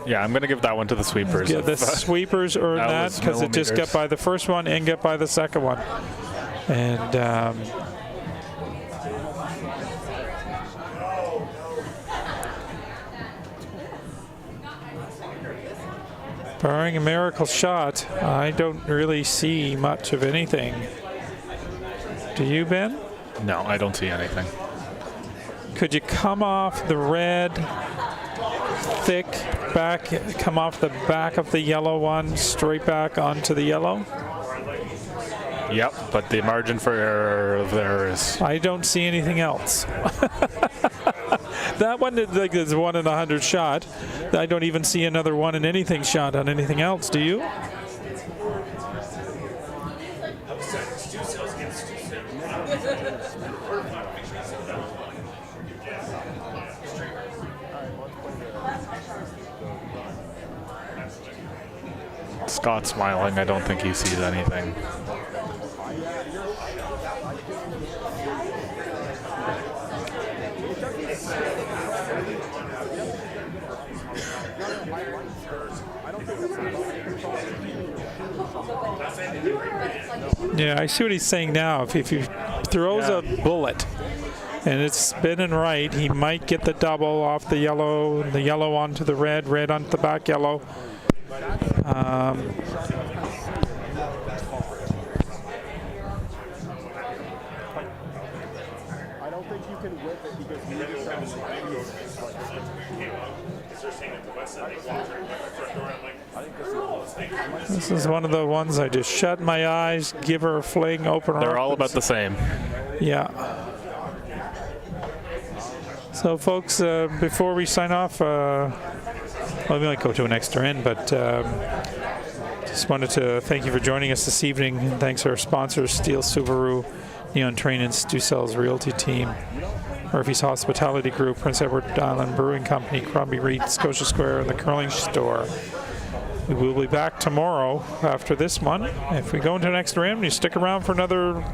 Yeah, I'm going to give that one to the sweepers. the sweepers earned that because it just got by the first one and got by the second one. And barring a miracle shot, I don't really see much of anything. Do you, Ben? No, I don't see anything. Could you come off the red, thick back, come off the back of the yellow one, straight back onto the yellow? Yep, but the margin for error there is. I don't see anything else. That one is 1 in 100 shot. I don't even see another 1 in anything shot on anything else. Do you? Scott's smiling. I don't think he sees anything. Yeah, I see what he's saying now. If he throws a bullet and it's spinning right, he might get the double off the yellow onto the red onto the back yellow. I don't think you can whip it because you just have This is one of the ones I just shut my eyes, give her a fling, open her up. They're all about the same. Yeah. So, folks, before we sign off, well, we might go to an extra end, but just wanted to thank you for joining us this evening. And thanks to our sponsors, Steel Subaru, Neon Train, and Stucel's Realty Team, Murphy's Hospitality Group, Prince Edward Island Brewing Company, Crombie Reed, Scotia Square, and the Curling Store. We will be back tomorrow after this one. If we go into an extra end, you stick around for another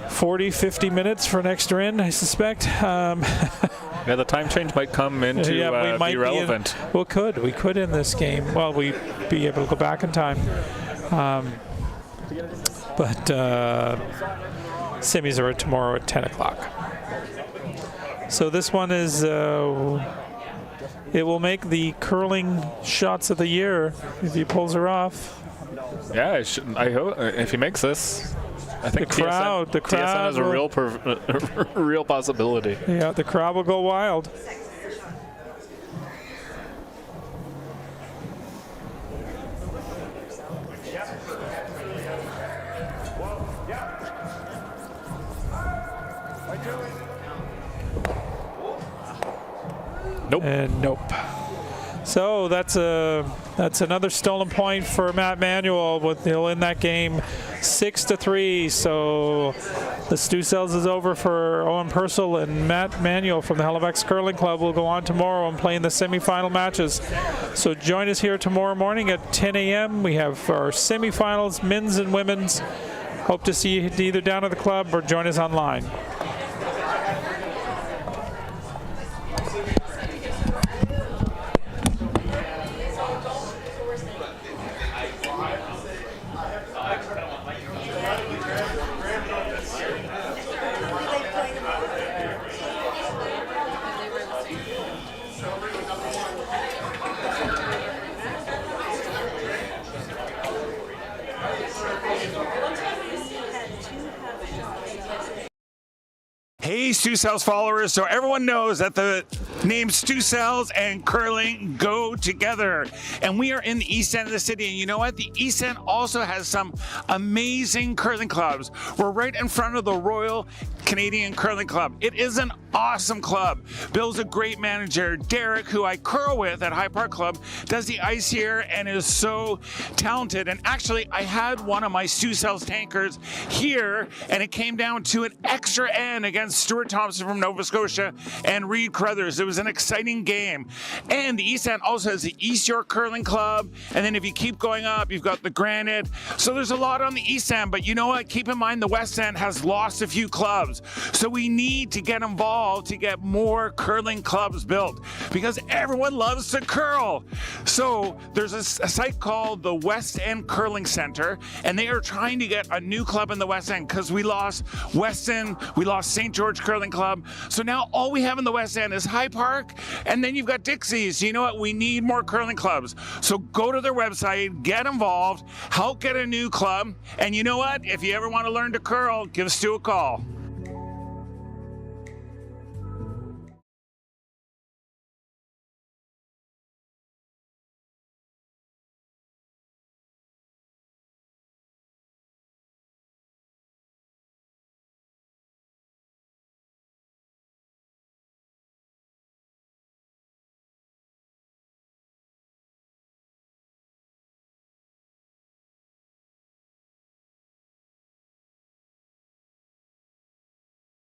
40, 50 minutes for an extra end, I suspect. Yeah, the time change might come into we might be relevant. We could in this game. Well, we'd be able to go back in time. But semis are tomorrow at 10 o'clock. So this one is, it will make the curling shots of the year if he pulls her off. Yeah, I hope if he makes this. I think the crowd TSN is a real possibility. Yeah, the crowd will go wild. Nope. And nope. So that's another stolen point for Manuel. He'll win that game 6-3. So the Stu Cells is over for Owen Purcell, and Manuel from the Halifax Curling Club will go on tomorrow and play in the semifinal matches. So join us here tomorrow morning at 10 a.m. We have our semifinals, men's and women's. Hope to see you either down at the club or join us online. Hey, Stu Cells followers. So everyone knows that the name Stu Cells and curling go together. And we are in the east end of the city. And you know what? The east end also has some amazing curling clubs. We're right in front of the Royal Canadian Curling Club. It is an awesome club. Bill's a great manager. Derek, who I curl with at High Park Club, does the ice here and is so talented. And actually, I had one of my Stu Cells tankers here, and it came down to an extra end against Stuart Thompson from Nova Scotia and Reed Carruthers. It was an exciting game. And the East End also has the East York Curling Club. And then if you keep going up, you've got the Granite. So there's a lot on the East End. But you know what? Keep in mind the West End has lost a few clubs. So we need to get involved to get more curling clubs built because everyone loves to curl. So there's a site called the West End Curling Center, and they are trying to get a new club in the West End because we lost Weston, we lost St. George Curling Club. So now all we have in the West End is High Park, and then you've got Dixie's. You know what? We need more curling clubs. So go to their website, get involved, help get a new club. And you know what? If you ever want to learn to curl, give Stu a call.